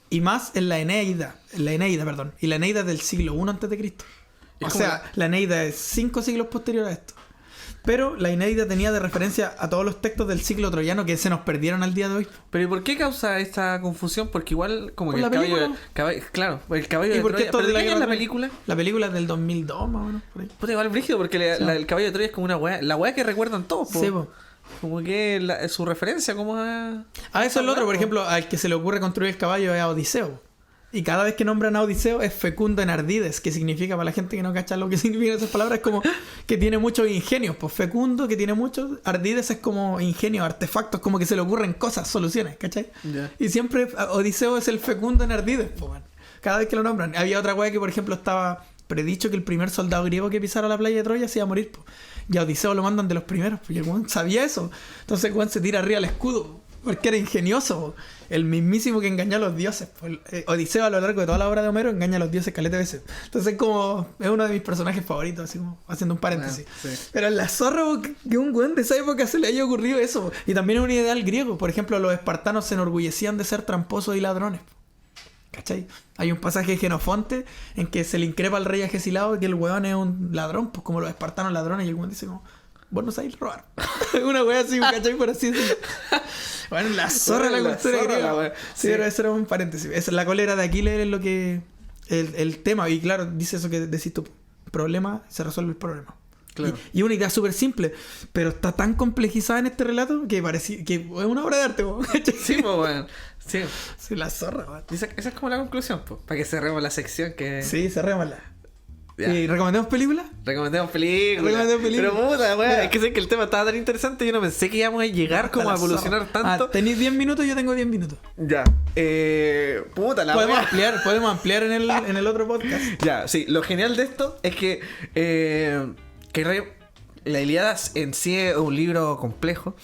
y más en la Eneida. Y la Eneida es del siglo I a.C. O sea, la Eneida es 5 siglos posterior a esto. Pero la Eneida tenía de referencia a todos los textos del ciclo troyano que se nos perdieron al día de hoy. Pero ¿y por qué causa esta confusión? Porque igual como por que la el caballo, claro, el caballo de Troya. ¿Pero de qué es la película? La película es del 2002 más o menos, por ahí. Puta, igual brígido porque el caballo de Troya es como una weá, la weá que recuerdan todos, po. Sí, po. Como que su referencia como a... eso es lo otro, por ejemplo, al que se le ocurre construir el caballo es a Odiseo. Y cada vez que nombran a Odiseo es fecundo en ardides, que significa, para la gente que no cacha lo que significan esas palabras, es como que tiene muchos ingenios. Pues fecundo, que tiene muchos, ardides es como ingenios, artefactos, como que se le ocurren cosas, soluciones, ¿cachai? Yeah. Y siempre Odiseo es el fecundo en ardides, pues, man. Cada vez que lo nombran. Había otra weá que, por ejemplo, estaba predicho que el primer soldado griego que pisara la playa de Troya se iba a morir, pues. Y a Odiseo lo mandan de los primeros, pues, y el weón sabía eso. Entonces el weón se tira arriba al escudo, porque era ingenioso, el mismísimo que engañó a los dioses. Odiseo a lo largo de toda la obra de Homero engaña a los dioses caleta de veces. Entonces es uno de mis personajes favoritos, así como haciendo un paréntesis. Bueno, sí. Pero en la zorra que un güey de esa época se le haya ocurrido eso. Y también es un ideal griego. Por ejemplo, los espartanos se enorgullecían de ser tramposos y ladrones. ¿Cachai? Hay un pasaje de Jenofonte en que se le increpa al rey Agesilao que el weón es un ladrón, pues como los espartanos ladrones, y el weón dice como, vos no sabés robar. Una wea así, ¿cachai? Por así decirlo. Bueno, la zorra de la cultura griega. Sí, pero eso era un paréntesis. La cólera de Aquiles es lo que... El tema, y claro, dice eso que decís tú. Problema, se resuelve el problema. Claro. Y una idea súper simple, pero está tan complejizada en este relato que parece que es una obra de arte, sí, pues bueno. Sí. Sí, la zorra, man. Esa es como la conclusión, pues. Para que cerremos la sección que... Sí, cerrémosla. ¿Y recomendamos películas? Recomendamos películas. Pero puta, weón, es que sé que el tema estaba tan interesante. Yo no pensé que íbamos a llegar como a evolucionar tanto. ¿Tenéis 10 minutos? Yo tengo 10 minutos. Ya. Puta, la podemos ampliar en el otro podcast. Ya, sí. Lo genial de esto es que la Ilíada en sí es un libro complejo.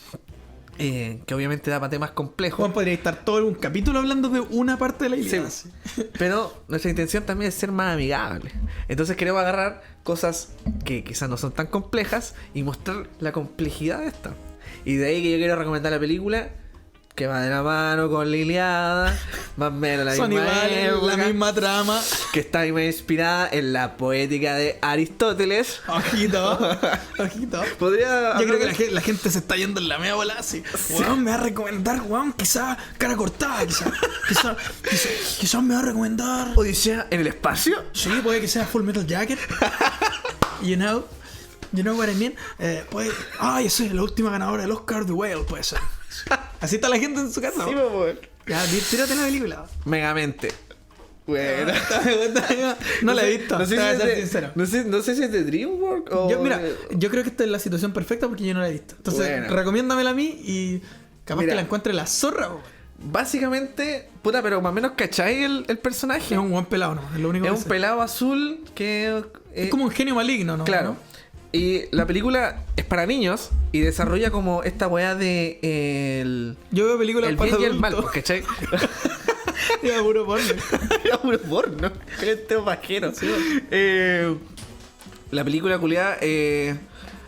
Que obviamente da para temas complejos. Juan podría estar todo un capítulo hablando de una parte de la Ilíada. Sí, pero nuestra intención también es ser más amigable. Entonces queremos agarrar cosas que quizás no son tan complejas y mostrar la complejidad de esta. Y de ahí que yo quiero recomendar la película que va de la mano con la Ilíada, más o menos la Son misma iguales, época, la misma trama. que está ahí más inspirada en la poética de Aristóteles. Ojito, ojito. Podría Yo creo que la gente se está yendo en la media bola así. Weón, me va a recomendar, weón, quizá cara cortada, quizá me va a recomendar. Odisea en el espacio. Sí, puede que sea Full Metal Jacket. You know what I mean. Yo sé, la última ganadora del Oscar, The Whale, puede ser. Así está la gente en su casa. Sí, ¿no? pues. Ya, tírate la película. Megamente. Bueno. No la he visto, No sé, te voy a si ser es de, sincero. no sé si es de DreamWorks o... Yo creo que esta es la situación perfecta porque yo no la he visto. Entonces, Bueno. recomiéndamela a mí y capaz Mira. que la encuentre la zorra. Weón. Básicamente, puta, pero más o menos cachai el personaje. Es un buen pelado nomás, es lo único Es que un sé. pelado azul que... Es como un genio maligno, ¿no? Claro. ¿No? Y la película es para niños y desarrolla como esta weá de Yo veo películas el para bien y el mal, adultos. ¿cachai? Era puro porno. Era puro porno. Este pajero. La película culiada,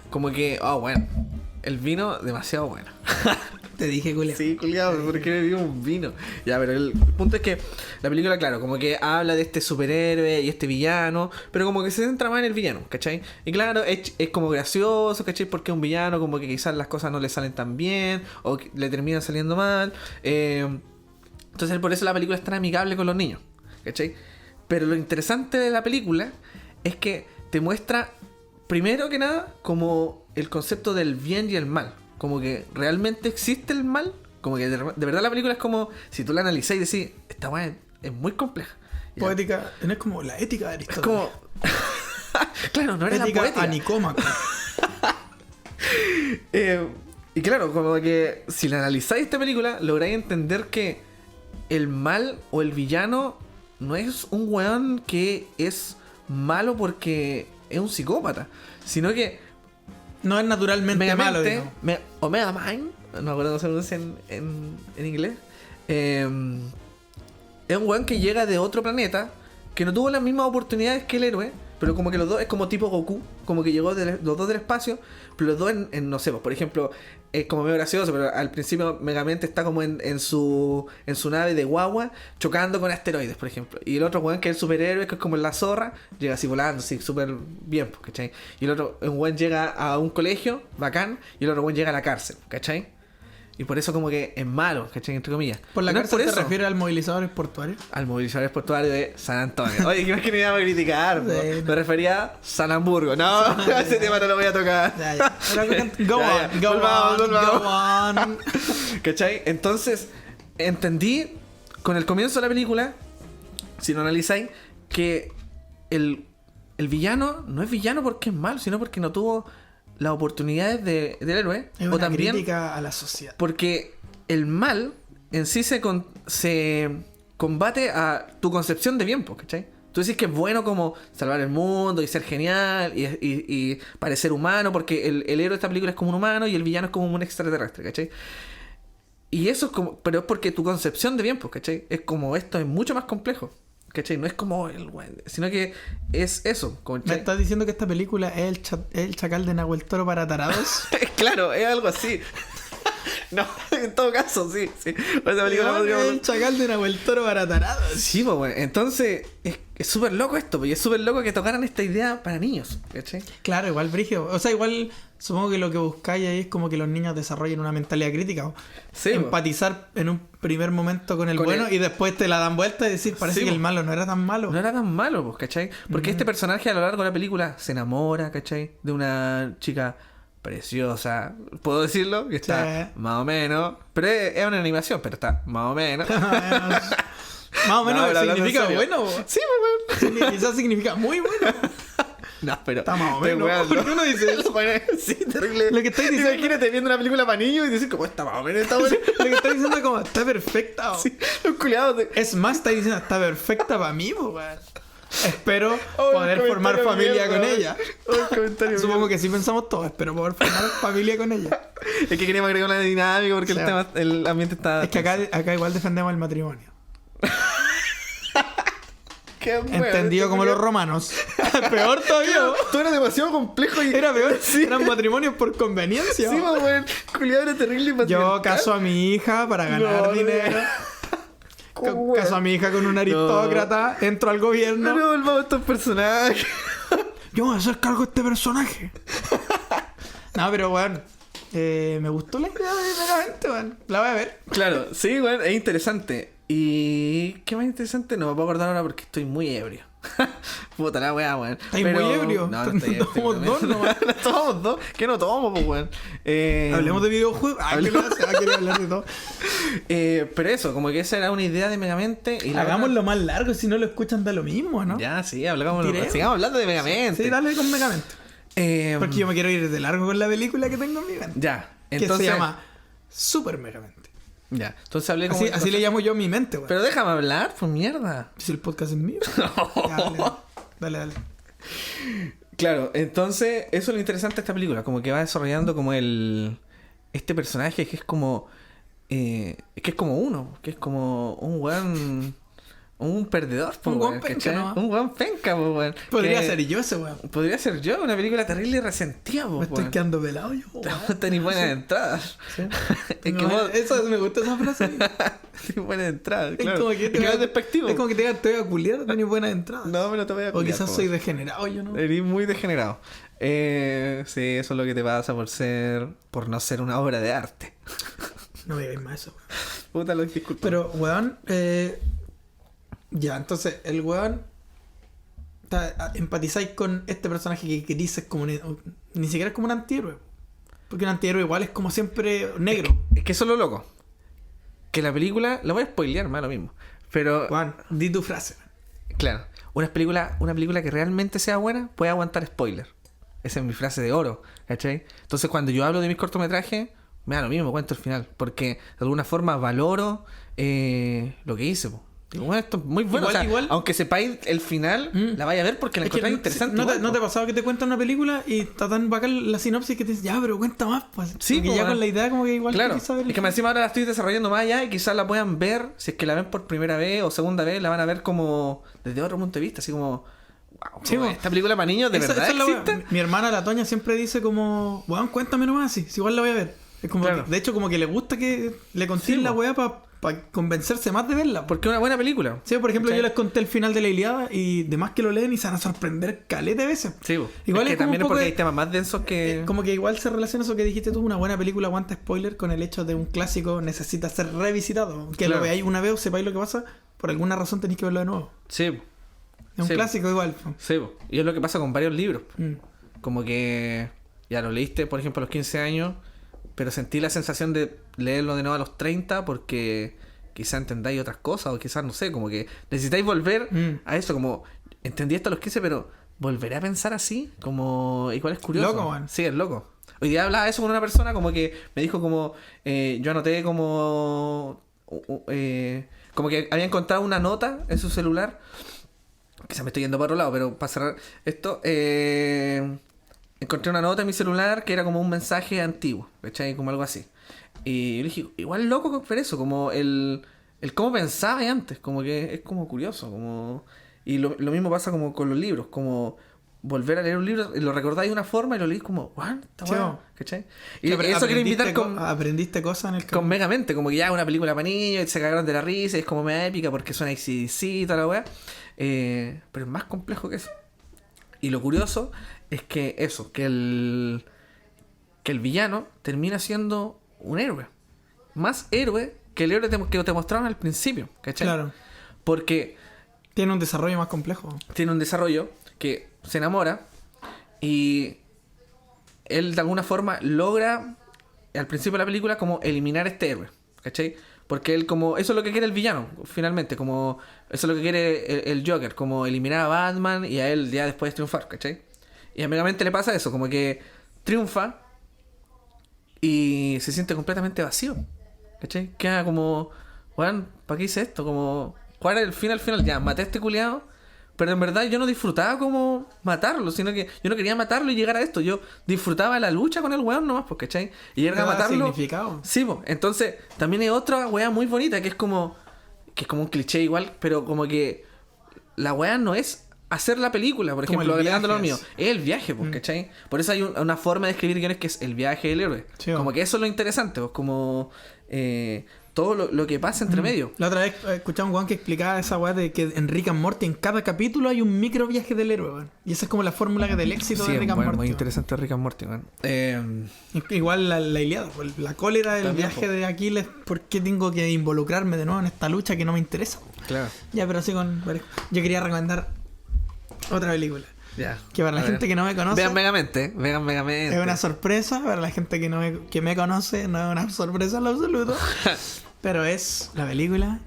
como que, bueno, el vino demasiado bueno. Te dije, culia. Sí, culiado, ¿por qué me dio un vino? Ya, pero el punto es que la película, claro, como que habla de este superhéroe y este villano, pero como que se centra más en el villano, ¿cachai? Y claro, es como gracioso, ¿cachai? Porque es un villano, como que quizás las cosas no le salen tan bien o que le terminan saliendo mal. Entonces, por eso la película es tan amigable con los niños, ¿cachai? Pero lo interesante de la película es que te muestra, primero que nada, como el concepto del bien y el mal. Como que realmente existe el mal. Como que de verdad la película es como, si tú la analizás y decís, esta weá es muy compleja. Ya. Poética, es como la ética de Es Aristóteles. como... claro, no era la ética poética. anicómaca. Y claro, como que si la analizáis esta película, lográis entender que el mal o el villano no es un weón que es malo porque es un psicópata, sino que No es naturalmente malo, digamos. o Megamind, no me acuerdo cómo se pronuncia en inglés, es un weón que llega de otro planeta, que no tuvo las mismas oportunidades que el héroe, pero como que los dos es como tipo Goku, como que llegó los dos del espacio, pero los dos no sé, pues, por ejemplo, es como medio gracioso, pero al principio Megamente está como en su nave de guagua chocando con asteroides, por ejemplo. Y el otro weón, que es el superhéroe, que es como la zorra, llega así volando, así súper bien, pues, ¿cachai? Y el otro un weón llega a un colegio, bacán, y el otro weón llega a la cárcel, ¿cachai? Y por eso como que es malo, ¿cachai? Entre comillas. Por la No es cárcel te eso. refieres al movilizador portuario. Al movilizador portuario de San Antonio. Oye, que no es que me iba a criticar, po. Sí. Me refería a San Hamburgo. No, ese tema no lo voy a tocar. Ya. Go Ya, on, go on. ¿Cachai? Entonces, entendí con el comienzo de la película, si lo analizáis, que el villano no es villano porque es malo, sino porque no tuvo las oportunidades del héroe. Es O una también crítica a la sociedad. porque el mal en sí se combate a tu concepción de bien, ¿cachai? Tú decís que es bueno como salvar el mundo y ser genial y parecer humano, porque el héroe de esta película es como un humano y el villano es como un extraterrestre, ¿cachai? Y eso es como... Pero es porque tu concepción de bien, ¿cachai? Es como esto es mucho más complejo, ¿cachai? No es como el weón, sino que es eso, ¿Me ¿cachai? estás diciendo que esta película es el chacal de Nahuel Toro para tarados? Claro, es algo así. No, en todo caso, sí. Esa película No, podríamos- es el chacal de Nahuel Toro para tarados. Sí, pues, bueno. Entonces, es súper loco esto, pues, y es súper loco que tocaran esta idea para niños, ¿cachai? Claro, igual brígido. O sea, igual supongo que lo que buscáis ahí es como que los niños desarrollen una mentalidad crítica. O Sí, pues. empatizar en un primer momento con el Con bueno el- y después te la dan vuelta y decir, parece Sí, que el pues. malo no era tan malo. No era tan malo, pues, ¿cachai? Porque este personaje a lo largo de la película se enamora, ¿cachai? De una chica preciosa, ¿puedo decirlo? Que está Sí. más o menos, pero es una animación, pero está más o menos. Más o menos No, pero hablando en significa serio. bueno. po. Sí, pues, weón. Quizás significa muy bueno. No, pero... Está más o estoy menos. weando. ¿Por qué uno dice eso? Sí, terrible. Lo que estáis diciendo- Imagínate viendo una película para niños y decir como está más o menos, está bueno. Lo que estás diciendo es como, está perfecta. po. Sí, los culiados de... Es más, está diciendo, está perfecta para mí, po, weón. Espero Oh, el poder formar comentario familia mierda, con weón. ella. Oh, el comentario Supongo mierda. que sí pensamos todos. Espero poder formar familia con ella. Es que queríamos agregar una dinámica porque Claro. el tema, el ambiente está... Es que acá igual defendemos el matrimonio. Qué weón, entendido como los romanos. Peor todavía. Todo era demasiado complejo y... Era peor. Eran matrimonios por conveniencia. Sí, weón. Culiado era terrible y Yo caso a mi hija para ganar dinero. Caso a mi hija con un aristócrata. Entro al gobierno. No volvamos a estos personajes. Yo me voy a hacer cargo de este personaje. No, pero weón. Me gustó la idea de Megamente, weón. La voy a ver. Claro, sí, weón, es interesante. ¿Y qué más interesante? No me puedo acordar ahora porque estoy muy ebrio. Puta la weá, weón. ¿Estás muy ebrio? No, no estoy ebrio. Somos dos nomás. No tomamos dos. ¿Qué no tomamos, pues, weón? Hablemos de videojuegos. ¿Qué le hace? Quería hablar de todo. Pero eso, como que esa era una idea de Megamente. Y Hagámoslo más largo, si no lo escuchan da lo mismo, ¿no? Ya, sí, sigamos hablando de Sí, Megamente. dale con Megamente. Porque yo me quiero ir de largo con la película que tengo en mi mente. Ya, entonces... Que se llama Super Megamente. Ya, entonces hablé como... Así le llamo yo a mi mente, weón. Pero déjame hablar, pues mierda. Si el podcast es mío. Dale. Claro, entonces eso es lo interesante de esta película, como que va desarrollando como este personaje que es como uno, que es como un weón, un perdedor, un weón penca, ¿no? Un weón penca, po, weón. Podría ser yo ese weón. Podría ser yo, una película terrible y resentida, po, me estoy quedando pelado yo, weón. No tenés buenas entradas. ¿Sí? Es no, que vos... eso me gusta esa frase. Tenés buenas entradas, claro. Es como que es despectivo. Es como que te voy a culiar, tenés buenas entradas. No, pero te voy a culiar. O quizás soy degenerado, yo no. Eres muy degenerado. Sí, eso es lo que te pasa por no ser una obra de arte. No me digáis más eso, weón. Puta, lo disculpo. Pero, weón, ya, entonces, el weón empatizáis con este personaje que dices como ni siquiera es como un antihéroe. Porque un antihéroe igual es como siempre negro. Es que eso es lo loco. Que la película, la voy a spoilear, más lo mismo. Pero, Juan, di tu frase. Claro, una película que realmente sea buena puede aguantar spoiler. Esa es mi frase de oro, ¿cachai? Entonces cuando yo hablo de mis cortometrajes, me da lo mismo, cuento el final. Porque de alguna forma valoro lo que hice, po. Digo, bueno, esto es muy bueno. Igual, aunque sepáis el final, la vais a ver porque la encontráis interesante. ¿No te ha pasado que te cuentan una película y está tan bacán la sinopsis que te dices, ya, pero cuenta más? Pues. Sí, porque ya con la idea como que igual claro. Es que me encima ahora la estoy desarrollando más allá y quizás la puedan ver, si es que la ven por primera vez o segunda vez, la van a ver como desde otro punto de vista, así como... Wow, sí, esta película para niños, ¿de verdad existe? Mi hermana, la Toña, siempre dice como, weón, cuéntame nomás, si igual la voy a ver. Es como que, de hecho, como que le gusta que le conté la weá para convencerse más de verla. Porque es una buena película. Sí, por ejemplo, yo les conté el final de la Ilíada y demás que lo leen y se van a sorprender caleta de veces. Sí, igual es que también es porque hay temas más densos que... Como que igual se relaciona eso que dijiste tú, una buena película aguanta spoiler con el hecho de un clásico necesita ser revisitado. Que lo veáis una vez o sepáis lo que pasa, por alguna razón tenéis que verlo de nuevo. Sí. Es un clásico igual. Sí, y es lo que pasa con varios libros. Como que ya lo leíste, por ejemplo, a los 15 años, pero sentí la sensación de leerlo de nuevo a los 30 porque quizás entendáis otras cosas o quizás, no sé, como que necesitáis volver a eso, como entendí esto a los 15, pero volveré a pensar así, como igual es curioso. Loco, man. Sí, es loco. Hoy día hablaba eso con una persona como que me dijo como, yo anoté como que había encontrado una nota en su celular. Quizás me estoy yendo para otro lado, pero para cerrar esto, encontré una nota en mi celular que era como un mensaje antiguo, ¿cachai? Como algo así. Y yo le dije, igual loco ver eso, como el cómo pensaba antes, como que es como curioso, como... Y lo mismo pasa como con los libros, como volver a leer un libro, lo recordáis de una forma y lo leís como, ¿what? Está bueno, ¿cachai? Y eso quiero invitar con... ¿Aprendiste cosas en el con Megamente, como que ya es una película para niños y se cagaron de la risa y es como mega épica porque suena AC/DC y toda la weá. Pero es más complejo que eso. Y lo curioso es que eso, que el villano termina siendo un héroe. Más héroe que el héroe que te mostraron al principio, ¿cachai? Claro. Porque tiene un desarrollo más complejo. Tiene un desarrollo que se enamora y él de alguna forma logra al principio de la película como eliminar a este héroe, ¿cachai? Porque él como... Eso es lo que quiere el villano, finalmente. Como... Eso es lo que quiere el Joker. Como eliminar a Batman y a él ya después triunfar, ¿cachai? Y a Megamente le pasa eso. Como que triunfa y se siente completamente vacío, ¿cachai? Queda como... Bueno, ¿para qué hice esto? Como... ¿Cuál era el fin al final? Ya, maté a este culiado. Pero en verdad yo no disfrutaba como matarlo, sino que yo no quería matarlo y llegar a esto. Yo disfrutaba la lucha con el weón nomás, pues, ¿cachai? Y llegar a matarlo. Significado. Sí, pues. Entonces, también hay otra weá muy bonita que es como un cliché igual, pero como que la weá no es hacer la película, por Como ejemplo, el agregando lo viaje mío. Es el viaje, pues, ¿cachai? Por eso hay una forma de escribir guiones que es el viaje del héroe. Sí, como que eso es lo interesante, pues, como todo lo que pasa entre medio. La otra vez escuchaba un weón que explicaba esa weá de que en Rick and Morty en cada capítulo hay un micro viaje del héroe, weón. Y esa es como la fórmula del éxito de Rick and Morty. Muy weón. interesante Rick and Morty, weón. Igual la Ilíada, pues, la cólera del También, viaje de Aquiles, ¿por qué tengo que involucrarme de nuevo en esta lucha que no me interesa? Claro. Ya, pero así con... Yo quería recomendar otra película. Ya. Que para la gente que no me conoce... Vean Megamente. Es una sorpresa. Para la gente que me conoce, no es una sorpresa en lo absoluto. Pero es la película...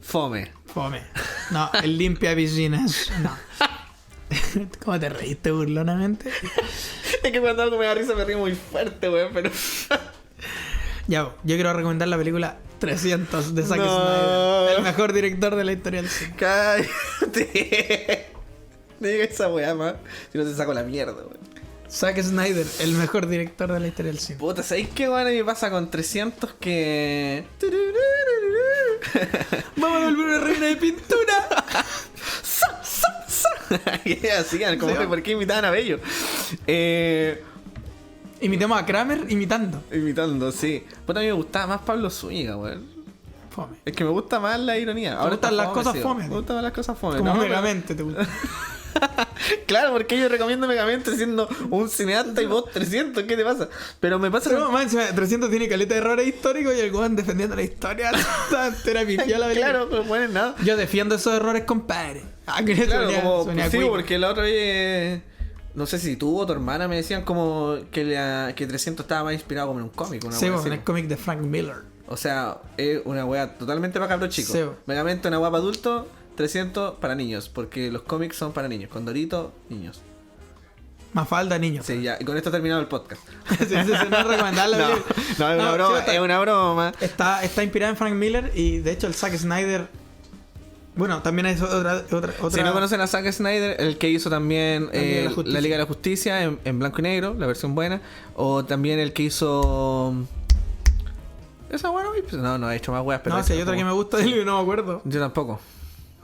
Fome. No, el limpia piscinas. No. ¿Cómo te reíste burlonamente? Es que cuando algo me da risa me río muy fuerte, weón, pero... Ya, yo quiero recomendar la película 300 de Zack No. Snyder. El mejor director de la historia del cine. Cállate. No digas esa weá más. Si no te saco la mierda, weón. Zack Snyder, el mejor director de la historia del cine. Puta, ¿sabéis qué weón me pasa con 300 que... Vamos a volver una reina de pintura. Que hacían, como Sí, que por qué imitaban a Bello. Imitemos a Kramer imitando. Imitando, sí. Puta, a mí me gustaba más Pablo Zúñiga, weón. Fome. Es que me gusta más la ironía. Te gustan está las cosas sí, fome. Me gustan más las cosas fome. Como ¿no? Megamente te gusta. Claro, porque yo recomiendo Megamente siendo un cineasta y vos 300, ¿qué te pasa? Pero me pasa... Pero más encima, 300 tiene caleta de errores históricos y el weón defendiendo la historia. Entera pifió la película. Claro, no ponen nada. Yo defiendo esos errores, compadre. Ah, que Claro, sonía- como... sonía sí, cuico. porque la otra vez... No sé si tú o tu hermana me decían como que 300 estaba más inspirado como en un cómic. Una Sí, wea en así. el cómic de Frank Miller. O sea, es una wea totalmente para cabros chicos. Sí. Megamente una wea para adultos, 300 para niños. Porque los cómics son para niños. Condorito, niños. Mafalda, niño. Sí, ya. Y con esto ha terminado el podcast. Sí, no es recomendar la No, película. no, es una broma. sí, Es una broma. está inspirada en Frank Miller y de hecho el Zack Snyder. Bueno, también hay otra. Si no conocen a Zack Snyder, el que hizo también La Liga de la Justicia. La Liga de la Justicia en blanco y negro, la versión buena. O también el que hizo... Esa bueno, no ha hecho más weas, pero... No, esa si hay otra como- que me gusta de él y no me acuerdo. Yo tampoco.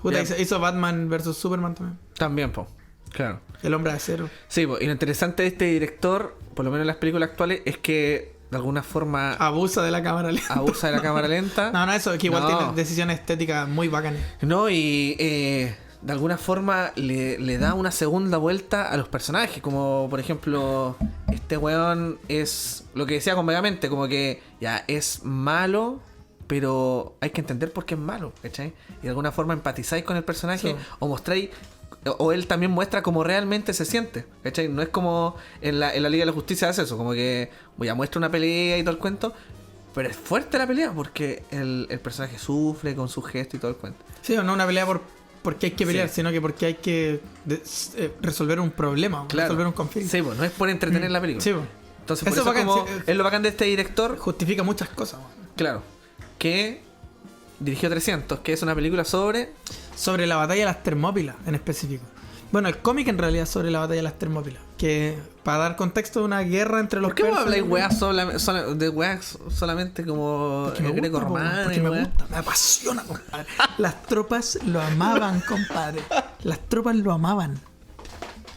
Puta, Ya. hizo Batman vs Superman también. También, po. Claro. El hombre de acero. Sí, po. Y lo interesante de este director, por lo menos en las películas actuales, es que de alguna forma Abusa de la cámara lenta. abusa de la cámara lenta. No, eso, que igual No. tiene decisiones estéticas muy bacanas. No, y de alguna forma le da una segunda vuelta a los personajes. Como por ejemplo, este weón es lo que decía con Megamente, como que ya es malo, pero hay que entender por qué es malo, ¿cachai? Y de alguna forma empatizáis con el personaje Sí. o mostráis, o él también muestra cómo realmente se siente, ¿cachai? No es como en la Liga de la Justicia hace eso, como que voy a muestra una pelea y todo el cuento. Pero es fuerte la pelea porque el personaje sufre con sus gestos y todo el cuento. Sí, no una pelea porque hay que pelear, Sí. sino que porque hay que resolver un problema, Claro. resolver un conflicto. Sí, pues no es por entretener la película. Sí, pues. Entonces, por Eso eso, es bacán, como sí, es lo bacán de este director, Justifica muchas cosas. weón. claro, que dirigió 300, que es una película sobre... Sobre la batalla de las Termópilas, en específico. Bueno, el cómic en realidad es sobre la batalla de las Termópilas. Que, para dar contexto, de una guerra entre los ¿Por qué vos persas. habláis weas de weas solamente como Porque me gusta, greco-romana? porque y me weas? gusta, me apasiona, compadre. Las tropas lo amaban, compadre. Las tropas lo amaban.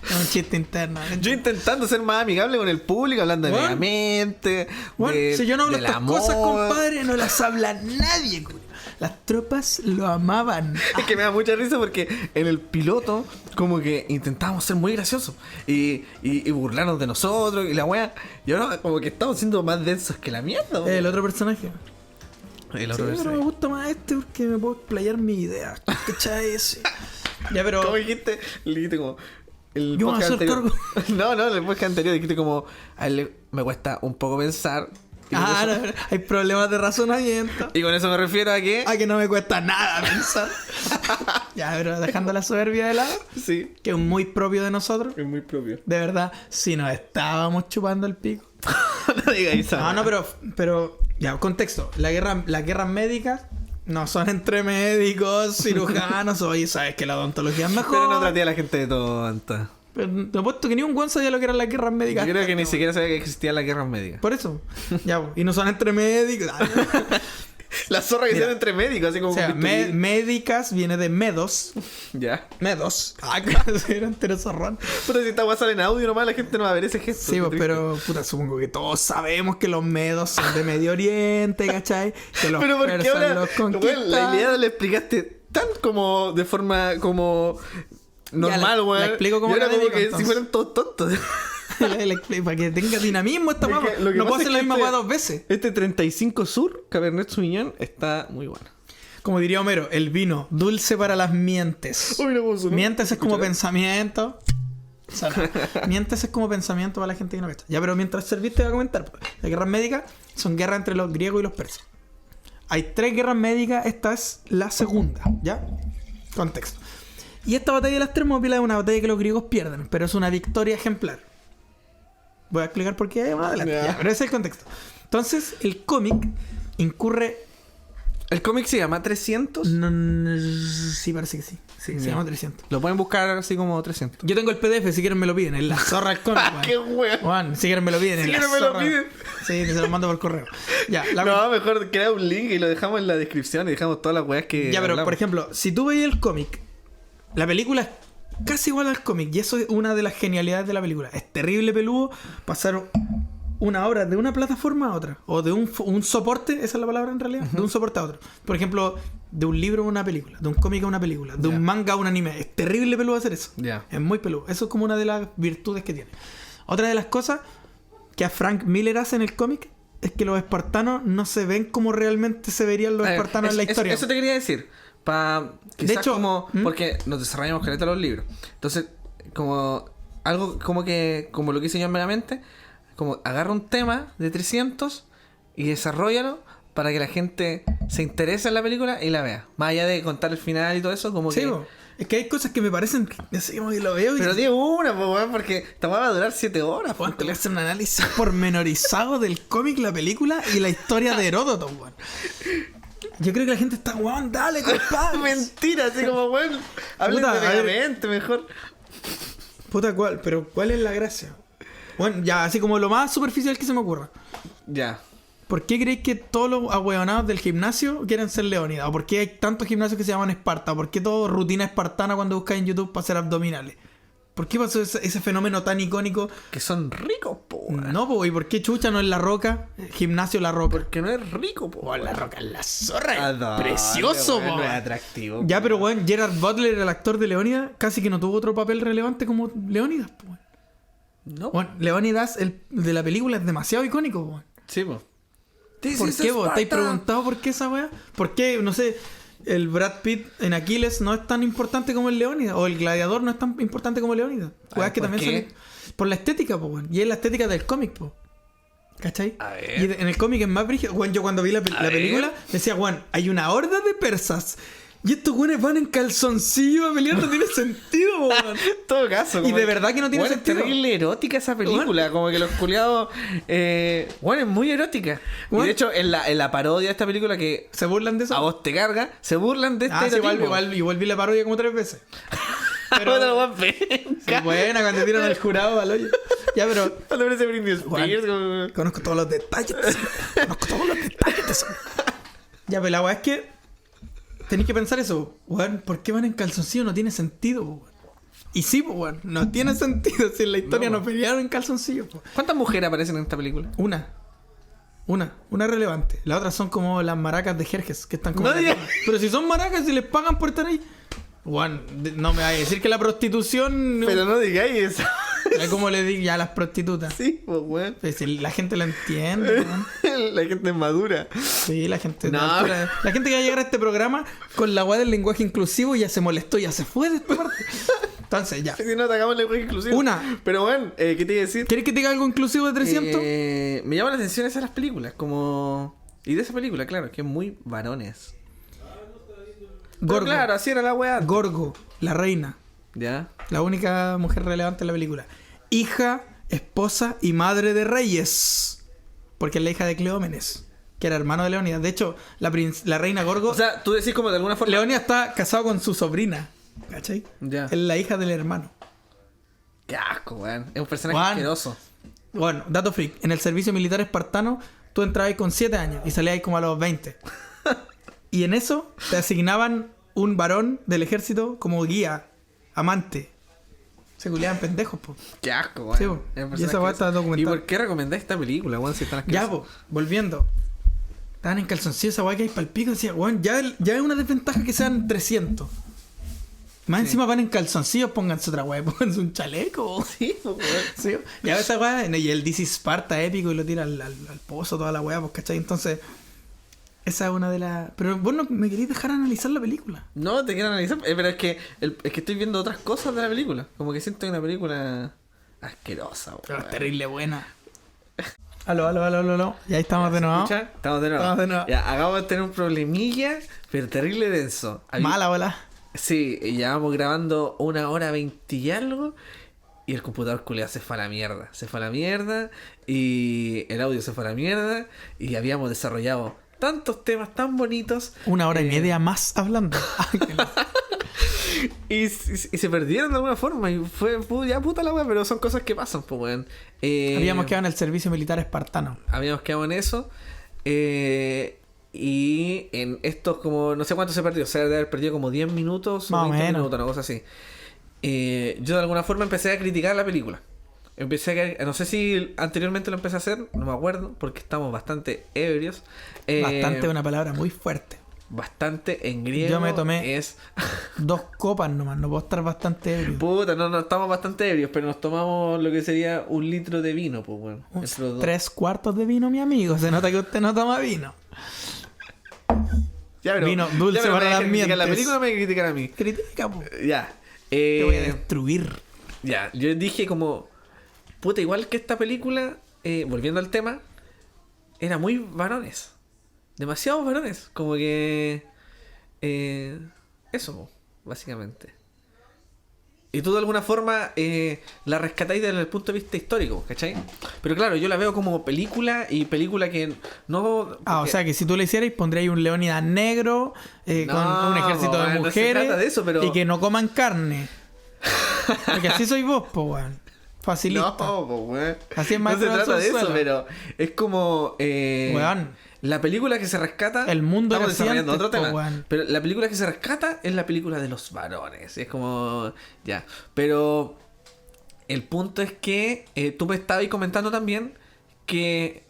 Es un chiste interno. Yo intentando ser más amigable con el público, hablando de Bueno. Megamente, Bueno, de, si yo no hablo del estas amor. cosas, compadre, no las habla nadie, culo. Las tropas lo amaban. Es que me da mucha risa porque en el piloto como que intentábamos ser muy graciosos y burlarnos de nosotros y la wea. Y ahora como que estamos siendo más densos que la mierda. El otro personaje. El Sí, otro pero me personaje. gusta más este porque me puedo explayar mi idea. ¿Cachai? Ese. Ya, pero. ¿Cómo dijiste? Le dijiste como... El Yo voy a podcast hacer anterior. No, en el podcast anterior dijiste como... A él me cuesta un poco pensar. Y con Ah, eso- no, hay problemas de razonamiento. y con eso me refiero a que... A que no me cuesta nada pensar. Ya, pero dejando la soberbia de lado, Sí, que es muy propio de nosotros. es muy propio. De verdad, si nos estábamos chupando el pico. No digáis eso. No, pero ya, contexto. Las guerras médicas no son entre médicos, cirujanos. Oye, sabes que la odontología es mejor. Pero no traté a la gente de tonta. Pero te apuesto que ni un guan sabía lo que eran las guerras médicas. Yo creo que ni siquiera sabía que existían las guerras médicas. Por eso. Ya, y no son entre médicos. La zorra que Mira. hicieron entre médicos, así como... O sea, con bisturí. médicas viene de medos. Ya. Medos. Ah, claro, era entero zorrón. Puta, si esta weá sale en audio nomás, la gente no va a ver ese gesto. Sí, qué pues, triste. pero puta, supongo que todos sabemos que los medos son de Medio Oriente, ¿cachai? Que los Pero ¿por qué persas ahora? los Weón, la conquistaron. idea la explicaste tan como de forma como normal, la weón. explico como Y ahora como académico, que si entonces. fueran todos tontos. Para que tenga dinamismo esta Es weá. que lo que No puedo pasa hacer es la que misma este- weá dos veces. Este 35 Sur, Cabernet Sauvignon, está muy bueno. Como diría Homero, el vino, dulce para las mientes. Uy, no puedo sonar. Mientes es como ¿Escuchará? pensamiento. O sea, no. Mientes es como pensamiento para la gente que no cacha. Ya, pero mientras serviste voy a comentar. Pues, las guerras médicas son guerras entre los griegos y los persas. Hay 3 guerras médicas, esta es la segunda, ¿ya? Contexto. Y esta batalla de las Termópilas es una batalla que los griegos pierden, pero es una victoria ejemplar. Voy a explicar por qué más adelante. Ya. Ya, pero ese es el contexto. Entonces, el cómic incurre... ¿El cómic se llama 300? Sí, parece que sí. Sí, se Ya. llama 300. Lo pueden buscar así como 300. Yo tengo el PDF, si quieren me lo piden. Es la zorra del cómic, weón. ¡Qué weón! Juan, si quieren me lo piden. Si es la quieren me lo zorra. piden. Sí, se lo mando por correo. Ya, No, mejor crea un link y lo dejamos en la descripción y dejamos todas las weas que ya, pero hablamos. por ejemplo, si tú veis el cómic, la película es casi igual al cómic. Y eso es una de las genialidades de la película. Es terrible peludo pasar una obra de una plataforma a otra. O de un soporte, esa es la palabra en realidad. De un soporte a otro. Por ejemplo, de un libro a una película. De un cómic a una película. De Ya. un manga a un anime. Es terrible peludo hacer eso. Ya. Es muy peludo. Eso es como una de las virtudes que tiene. Otra de las cosas que a Frank Miller hace en el cómic es que los espartanos no se ven como realmente se verían los A ver, espartanos en la historia. Eso te quería decir. Quizás hecho, como... ¿Mm? Porque nos desarrollamos caleta los libros. Entonces, como... Algo como que... Como lo que hice yo en Megamente. Como agarra un tema de 300 y desarrollalo para que la gente se interese en la película y la vea. Más allá de contar el final y todo eso, como Sí, que... bo. Es que hay cosas que me parecen así como que lo veo y Pero di una, pues, weón, porque esta weá va a durar 7 horas. Juan, pues. te voy a hacer un análisis pormenorizado del cómic, la película y la historia de Heródoto, weón. Yo creo que la gente está, weón, dale, compadre. Mentira, así como, weón. Hablen Puta, de a ver. Megamente mejor. Puta, ¿cuál? Pero ¿cuál es la gracia? Bueno, ya, así como lo más superficial que se me ocurra. Ya. ¿Por qué creéis que todos los ahueonados del gimnasio quieren ser Leónidas? ¿O por qué hay tantos gimnasios que se llaman Esparta? ¿Por qué todo rutina espartana cuando buscáis en YouTube para hacer abdominales? ¿Por qué pasó ese fenómeno tan icónico? Que son ricos, po, weón. No, po, ¿y por qué Chucha no es La Roca? Gimnasio La Roca. Porque no es rico, po. Oh, La Roca es la zorra. ¿A Es dónde, precioso, weón? po. No es atractivo. Ya, po. pero weón, Gerard Butler, el actor de Leónidas, casi que no tuvo otro papel relevante como Leónidas, po, weón. No. Bueno, Leónidas, el de la película, es demasiado icónico, po, weón. Sí, po. ¿Por qué vos? ¿Estáis preguntado por qué esa weá? ¿Por qué, no sé, el Brad Pitt en Aquiles no es tan importante como el Leónidas? ¿O el Gladiador no es tan importante como Leónidas? Weas que ¿por también qué? son... Por la estética, po, weón. Y es la estética del cómic, po. ¿Cachai? A ver. Y en el cómic es más brígido. Weón, yo cuando vi la ver. película decía, weón, hay una horda de persas. Y estos weones van en calzoncillo a pelear, no tiene sentido, po, weón. En todo caso. Y como de que- verdad que no tiene weón, sentido. Es terrible erótica esa película. Como que los culiados. Bueno, es muy erótica. Y Weón. de hecho, en la parodia de esta película que ¿Se burlan de eso? a vos te carga, se burlan de este Ah, sí, erotismo. igual vi la parodia como 3 veces. Pero... Pero... Sí, buena, cuando tiran al jurado al hoyo. Ya, pero Cuando aparece Britney Spears, como- conozco todos los detalles. Conozco todos los detalles de eso. Ya, pero la weá es que tenéis que pensar eso. Weón, ¿por qué van en calzoncillo? No tiene sentido, weón. Y sí, pues, weón, no tiene sentido. Si en la historia no, pelearon en calzoncillo, pues. ¿Cuántas mujeres aparecen en esta película? Una relevante. Las otras son como las maracas de Jerjes, que están como. No digas- Pero si son maracas y les pagan por estar ahí. Weón, no me vayas a decir que la prostitución. Pero no digáis eso. Es como le digo ya a las prostitutas. Sí, pues, weón. Pues si la gente lo entiende, weón. La gente es madura. Sí, la gente. No. La gente que va a llegar a este programa con la weá del lenguaje inclusivo ya se molestó, ya se fue de esta parte. Entonces, ya. Si no atacamos el lenguaje inclusivo. Una. Pero, bueno, ¿qué te iba a decir? ¿Quieres que te diga algo inclusivo de 300? Me llama la atención esas las películas. Como. Y de esa película, claro, que es muy varones. Pero Gorgo. claro, así era la weá. Gorgo, la reina. Ya. La única mujer relevante en la película. Hija, esposa y madre de reyes. Porque es la hija de Cleómenes, que era hermano de Leónidas. De hecho, la reina Gorgo. O sea, tú decís como de alguna forma. Leónidas está casado con su sobrina. ¿Cachai? Ya. Es la hija del hermano. Qué asco, weón. Es un personaje Juan. asqueroso. Bueno, dato freak. En el servicio militar espartano, tú entrabas con 7 años y salías como a los 20. Y en eso te asignaban un varón del ejército como guía, amante. Se culiaban pendejos, po. Qué asco, weón. Sí, po. Y esa weá está documentada. ¿Y por qué recomendáis esta película, weón? Si están las Ya, po, volviendo. Estaban en calzoncillo, esa weá que hay pa'l pico. Decía, weón, ya es una desventaja que sean 300. Más encima van en calzoncillos, pónganse otra weá, pónganse un chaleco. Sí, po, weón. Sí, ya esa weá, y el DC Sparta épico y lo tira al pozo, toda la weá, pues, ¿cachai? Entonces, esa es una de las... Pero vos no me queréis dejar analizar la película. No, te quiero analizar, pero es que estoy viendo otras cosas de la película. Como que siento que es una película asquerosa, Pero weón. es terrible buena. Aló. Y ahí estamos de nuevo. ¿Escucha? Estamos de nuevo. Estamos de nuevo. Ya, acabamos de tener un problemilla, pero terrible denso. Mala bola. Sí, y llevamos grabando 1 hora 20 y algo. Y el computador culiao se fue a la mierda. Se fue a la mierda. Y el audio se fue a la mierda. Y habíamos desarrollado tantos temas tan bonitos. 1 hora y media más hablando. Y se perdieron de alguna forma. Y fue ya puta la wea, pero son cosas que pasan, pues weón. Habíamos quedado en el servicio militar espartano. Habíamos quedado en eso. Y en estos como... No sé cuánto se perdió. O sea, de haber perdido como 10 minutos Más o o 20 menos. minutos, una cosa así. Yo de alguna forma empecé a criticar la película. No sé si anteriormente lo empecé a hacer, no me acuerdo, porque estamos bastante ebrios. Bastante es una palabra muy fuerte. Bastante en griego. Yo me tomé es 2 copas nomás, no puedo estar bastante ebrio. puta, no estamos bastante ebrios, pero nos tomamos lo que sería 1 litro de vino, pues bueno. Entre los dos. 3/4 de vino, mi amigo. Se nota que usted no toma vino. Ya, pero, Vino dulce pero para me las dejan criticar la mientes. película, me criticar a mí. Critica, po. Ya. Te voy a destruir. Ya, yo dije como... Puta, igual que esta película, volviendo al tema, era muy varones. Demasiados varones. Como que... eso, básicamente. Y tú de alguna forma la rescatáis desde el punto de vista histórico, ¿cachai? Pero claro, yo la veo como película y película que no... Ah, o sea que si tú le hicierais, pondríais un Leónidas negro con No, un ejército de bueno, no se mujeres trata de eso, pero- y que no coman carne. Porque así soy vos, po, weón. Facilista. No, pues, weón. Así es No maestro se del trata de eso, subsuelo. pero es como... Weón. La película que se rescata... El mundo Estamos era desarrollando antes, otro po, tema. weón. Pero la película que se rescata es la película de los varones. Es como... Ya. Pero... El punto es que... tú me estabas comentando también... Que...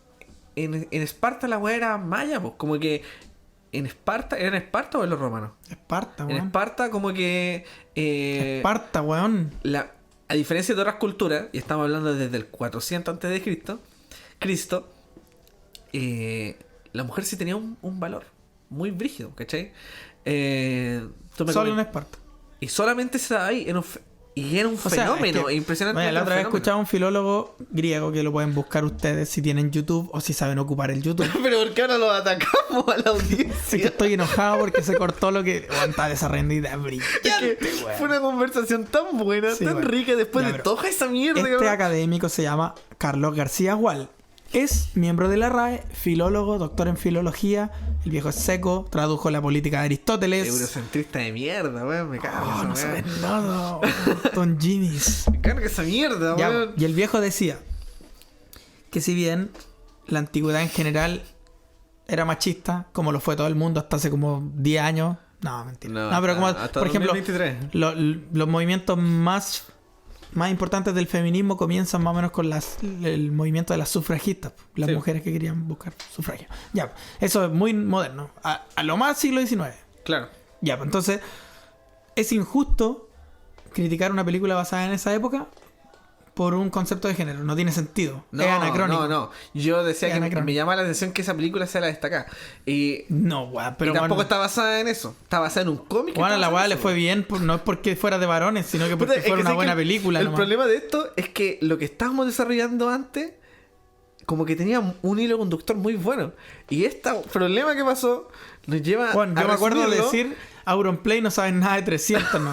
En Esparta la weá era maya, pues. Como que... En Esparta... ¿Era en Esparta o en los romanos? Esparta, En weón. Esparta como que... Esparta, weón. A diferencia de otras culturas, y estamos hablando desde el 400 antes de Cristo, la mujer sí tenía un valor muy brígido, ¿cachai? Solo en Esparta. Y solamente se daba ahí, y era un O sea, fenómeno es que, impresionante. vaya, la era un otra vez fenómeno. escuchaba a un filólogo griego que lo pueden buscar ustedes si tienen YouTube o si saben ocupar el YouTube. Pero ¿por qué ahora lo atacamos a la audiencia? Así que estoy enojado porque se cortó lo que... Weón, está desarrollando idea brillante, Es que weón. fue una conversación tan buena, Sí, tan weón. rica después Ya, de pero toda esa mierda. Este cabrón. académico se llama Carlos García Gual. Es miembro de la RAE, filólogo, doctor en filología. El viejo es seco, tradujo la política de Aristóteles. Eurocentrista de mierda, weón. Me cago en Oh, esa no weá. sabes nada. Don Jimmy's. Me carga esa mierda, Ya, weón. y el viejo decía que si bien la antigüedad en general era machista, como lo fue todo el mundo hasta hace como 10 años. No, mentira. No, pero como, hasta por ejemplo, 2023. los movimientos más importantes del feminismo comienzan más o menos con el movimiento de las sufragistas, las Sí. mujeres que querían buscar sufragio. Ya, eso es muy moderno. A lo más siglo XIX. Claro. Ya, pues entonces es injusto criticar una película basada en esa época por un concepto de género. No tiene sentido. No, es anacrónico. no. Yo decía Es que anacrónico. me llama la atención que esa película sea la destacada. Y, No, weón, pero y tampoco bueno, está basada en eso. Está basada en un cómic. que bueno, está la basado weá en le eso, fue weón. bien, no es porque fuera de varones, sino que Puta, porque es que fuera una sé que buena película. El nomás. problema de esto es que lo que estábamos desarrollando antes, como que tenía un hilo conductor muy bueno. Y este problema que pasó nos lleva Bueno, a yo me acuerdo de resumirlo. decir, Auronplay no sabes nada de 300, no.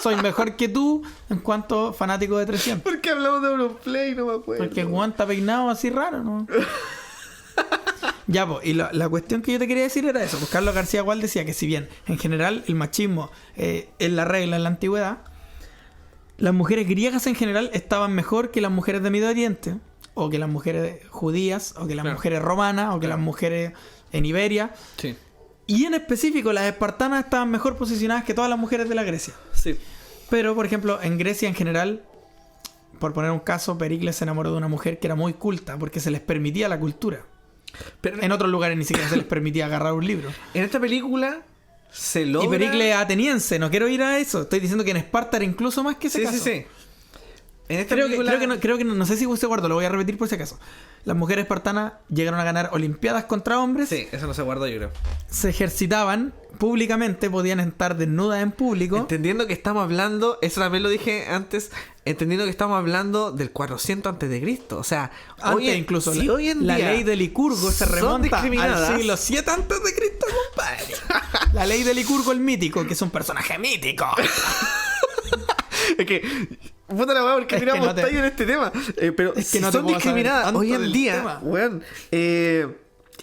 Soy mejor que tú en cuanto fanático de 300. ¿Por qué hablamos de Europlay? No me acuerdo. Porque Juan está peinado así raro, ¿no? Ya, pues, y la cuestión que yo te quería decir era eso. Pues Carlos García Gual decía que si bien en general el machismo es la regla en la antigüedad, las mujeres griegas en general estaban mejor que las mujeres de Medio Oriente, o que las mujeres judías, o que las Claro. mujeres romanas, o que Claro. las mujeres en Iberia. Sí. Y en específico, las espartanas estaban mejor posicionadas que todas las mujeres de la Grecia. Sí. Pero, por ejemplo, en Grecia en general, por poner un caso, Pericles se enamoró de una mujer que era muy culta porque se les permitía la cultura. Pero En otros lugares ni siquiera se les permitía agarrar un libro. en esta película se logra... Y Pericles es ateniense, no quiero ir a eso. Estoy diciendo que en Esparta era incluso más que ese Sí, caso. sí, sí. En esta Creo película... que no sé si usted guardó, lo voy a repetir por si acaso. Las mujeres espartanas llegaron a ganar olimpiadas contra hombres, Sí, eso no se guardó, yo creo. se ejercitaban públicamente, podían estar desnudas en público. Entendiendo que estamos hablando, eso también lo dije antes, entendiendo que estamos hablando del 400 antes de Cristo. O sea, Antes incluso si la, hoy en la día ley de Licurgo se son remonta discriminadas, al siglo 7 antes de Cristo, compadre. La ley de Licurgo el mítico, que es un personaje mítico. Es que, puta la weá, porque Es que tiramos no te- tallo en este tema. Pero Es que si no te son puedo saber discriminadas tanto hoy en del día, tema. weón,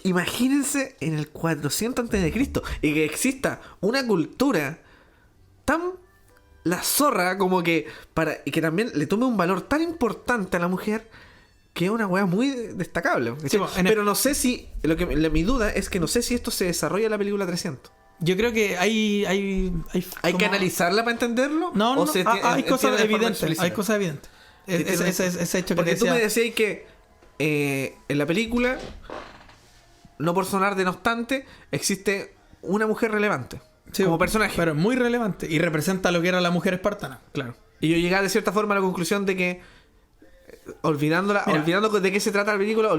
imagínense en el 400 antes de Cristo y que exista una cultura tan la zorra como que y que también le tome un valor tan importante a la mujer que es una weá muy destacable. Sí, bueno, Pero no sé si mi duda es que no sé si esto se desarrolla en la película 300. Yo creo que hay ¿Hay como- que analizarla para entenderlo? No, no, ¿O se hay entiende cosas de forma evidentes. explícita? Hay cosas evidentes. Ese hecho que Porque te tú me decía. decías que en la película, no por sonar denostante, existe una mujer relevante Sí, como personaje. Pero es muy relevante y representa lo que era la mujer espartana. Claro. Y yo llegué de cierta forma a la conclusión de que olvidando de qué se trata la película,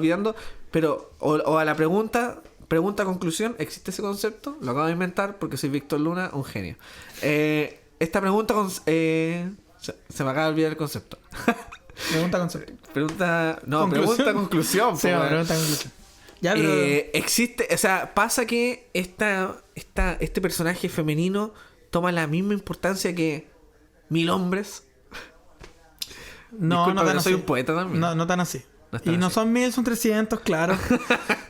pero o a la pregunta conclusión, ¿existe ese concepto? Lo acabo de inventar porque soy Víctor Luna, un genio. Esta pregunta se me acaba de olvidar el concepto. Pregunta concepto. Pregunta conclusión. Sí, po, pregunta conclusión. Ya, pero existe, o sea, pasa que este personaje femenino toma la misma importancia que 1000 hombres. no Disculpa, tan pero soy así. un poeta también. No tan así. No es tan Y no así. son 1000, son 300, claro.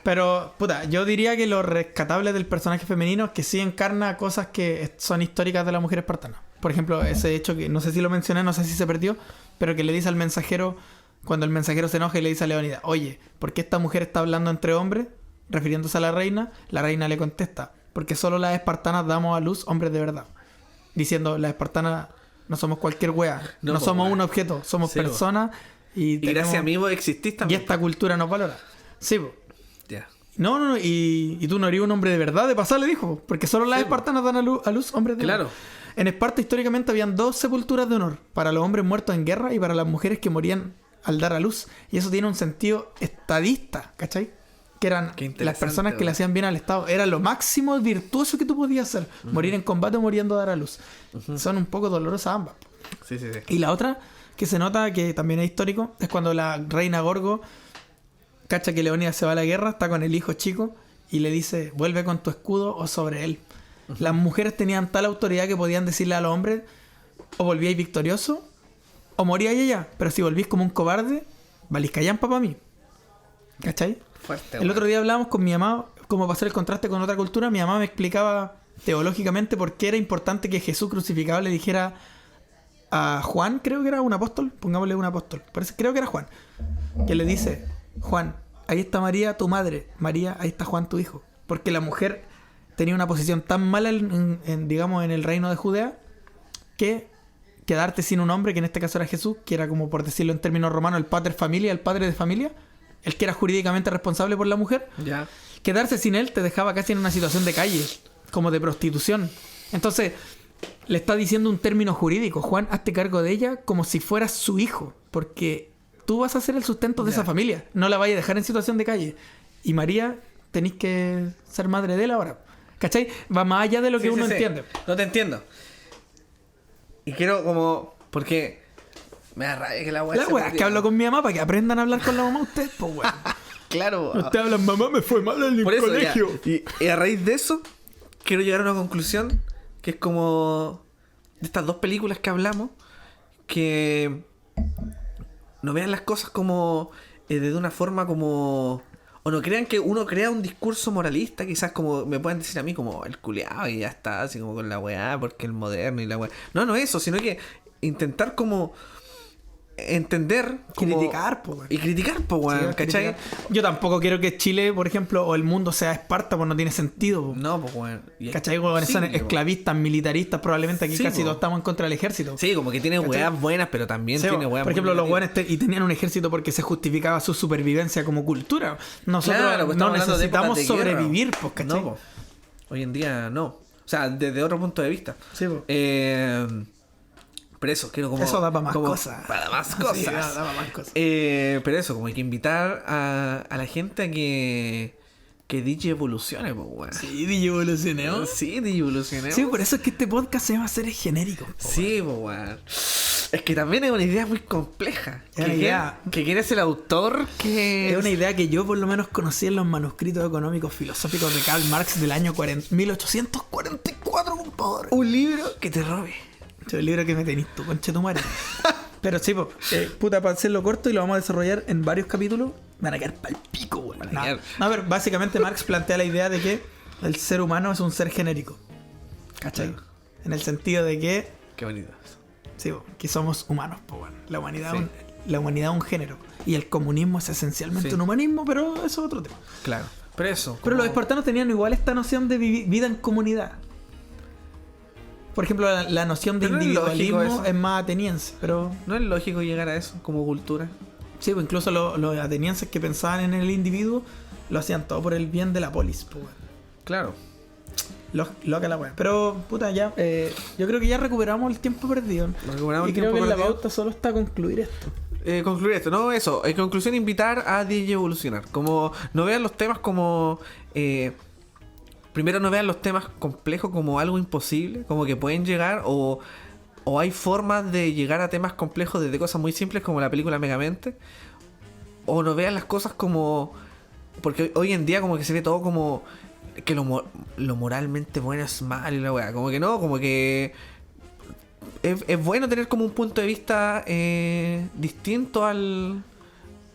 Pero, puta, yo diría que lo rescatable del personaje femenino es que sí encarna cosas que son históricas de la mujer espartana. Por ejemplo, ese hecho que no sé si lo mencioné, no sé si se perdió, pero que le dice al mensajero, cuando el mensajero se enoja y le dice a Leónidas, oye, ¿por qué esta mujer está hablando entre hombres? Refiriéndose a la reina le contesta, porque solo las espartanas damos a luz hombres de verdad. Diciendo, las espartanas no somos cualquier wea, No, no po, somos wea. un objeto, somos Sí, po. personas y, Y gracias a mí vos existís y también. esta cultura nos valora. Sí, po. Ya. No, y tú no eres un hombre de verdad, de pasar, le dijo, porque solo las Sí, po. espartanas dan a luz hombres de Claro. verdad. En Esparta históricamente habían 2 sepulturas de honor, para los hombres muertos en guerra y para las mujeres que morían al dar a luz. Y eso tiene un sentido estadista, ¿cachai? Que eran Qué interesante, las personas que le ¿verdad? hacían bien al Estado. Era lo máximo virtuoso que tú podías hacer. Morir en combate o muriendo a dar a luz. Son un poco dolorosas ambas. Sí. Y la otra, que se nota que también es histórico, es cuando la reina Gorgo cacha que Leónidas se va a la guerra, está con el hijo chico y le dice, vuelve con tu escudo o sobre él. Las mujeres tenían tal autoridad que podían decirle a los hombres, o volvíais victorioso o moríais allá, pero si volvís como un cobarde, valís callampa para mí. ¿Cachai? Fuerte. El otro día hablábamos con mi mamá, como para hacer el contraste con otra cultura, mi mamá me explicaba teológicamente por qué era importante que Jesús crucificado le dijera a Juan, creo que era un apóstol, pongámosle un apóstol, creo que era Juan, que le dice, Juan, ahí está María, tu madre, María, ahí está Juan, tu hijo, porque la mujer tenía una posición tan mala digamos, en el reino de Judea, que quedarte sin un hombre, que en este caso era Jesús, que era como por decirlo en términos romanos, el pater familia, el padre de familia, el que era jurídicamente responsable por la mujer, Ya. quedarse sin él te dejaba casi en una situación de calle, como de prostitución. Entonces, le está diciendo un término jurídico, Juan, hazte cargo de ella como si fueras su hijo, porque tú vas a ser el sustento de Ya. esa familia, no la vayas a dejar en situación de calle. Y María, tenéis que ser madre de él ahora. ¿Cachai? Va más allá de lo que Sí, uno sí. entiende. No te entiendo. Y quiero como... Porque me da rabia que la weá La se weá, es que perdió. hablo con mi mamá para que aprendan a hablar con la mamá ustedes, pues weón. Claro. Ustedes hablan, mamá, me fue mal en el Por eso, ya. colegio. Y a raíz de eso, quiero llegar a una conclusión que es como de estas 2 películas que hablamos, que no vean las cosas como de una forma como... O no crean que uno crea un discurso moralista, quizás como me pueden decir a mí como el culeado y ya está, así como con la weá, porque el moderno y la weá. No eso, sino que intentar como entender como... Criticar, po, weón. Y criticar, po, weón, Sí, ¿cachai? criticar. Yo tampoco quiero que Chile, por ejemplo, o el mundo sea Esparta, pues no tiene sentido, po. No, pues, weón. ¿Cachai? Weón, Sí, son po. esclavistas, militaristas, probablemente aquí Sí, casi po. todos estamos en contra del ejército. Sí, como que tiene ¿Cachai? weas buenas, pero también Sí, tiene po. weas por muy ejemplo, los negativas. weones y tenían un ejército porque se justificaba su supervivencia como cultura. Nosotros Claro, pues no estamos hablando de necesitamos épocas de guerra. sobrevivir, pues, ¿cachai? No, po. Hoy en día no. O sea, desde otro punto de vista. Sí, po. Pero eso, quiero como... Eso da para más como- cosas. Para más Sí, cosas. da para más cosas. Pero eso, como hay que invitar a la gente a que DJ evolucione, pues, weón. Sí, DJ evolucionó. Sí, DJ evolucione. Sí, por eso es que este podcast se llama Seres Genéricos. po, Sí, pues, weón. Es que también es una idea muy compleja. Es una idea. ¿Quién es el autor? Es una idea que yo por lo menos conocí en los manuscritos económicos filosóficos de Karl Marx del año 1844, compadre. Un libro que te robe. Este es el libro que me tenís tú, conche tu madre. Pero sí, po, puta, para hacerlo corto y lo vamos a desarrollar en varios capítulos, me van a quedar pa'l pico, weón. Van a No, quedar. a ver, básicamente Marx plantea la idea de que el ser humano es un ser genérico. ¿Cachai? Claro. En el sentido de que, Qué bonito. sí, po, que somos humanos, po, weón. La humanidad, Sí. la humanidad es un género. Y el comunismo es esencialmente Sí. un humanismo, pero eso es otro tema. Claro. Pero eso. Pero los como- espartanos tenían igual esta noción de vida en comunidad. Por ejemplo, la noción de Pero no es individualismo lógico eso. es más ateniense, pero ¿No es lógico llegar a eso como cultura? sí, pues incluso los atenienses que pensaban en el individuo lo hacían todo por el bien de la polis, pues, weón. Claro. Loca la weá. Pero, puta, ya, yo creo que ya recuperamos el tiempo perdido. Recuperamos Y el creo tiempo que en la perdido. pauta solo está concluir esto. Concluir esto, no, eso. En conclusión, invitar a DJ evolucionar. Como no vean los temas como. Primero, no vean los temas complejos como algo imposible, como que pueden llegar, o hay formas de llegar a temas complejos desde cosas muy simples como la película Megamente. O no vean las cosas como. Porque hoy en día, como que se ve todo como. Que lo moralmente bueno es malo y la weá. Como que no, como que. Es bueno tener como un punto de vista distinto al...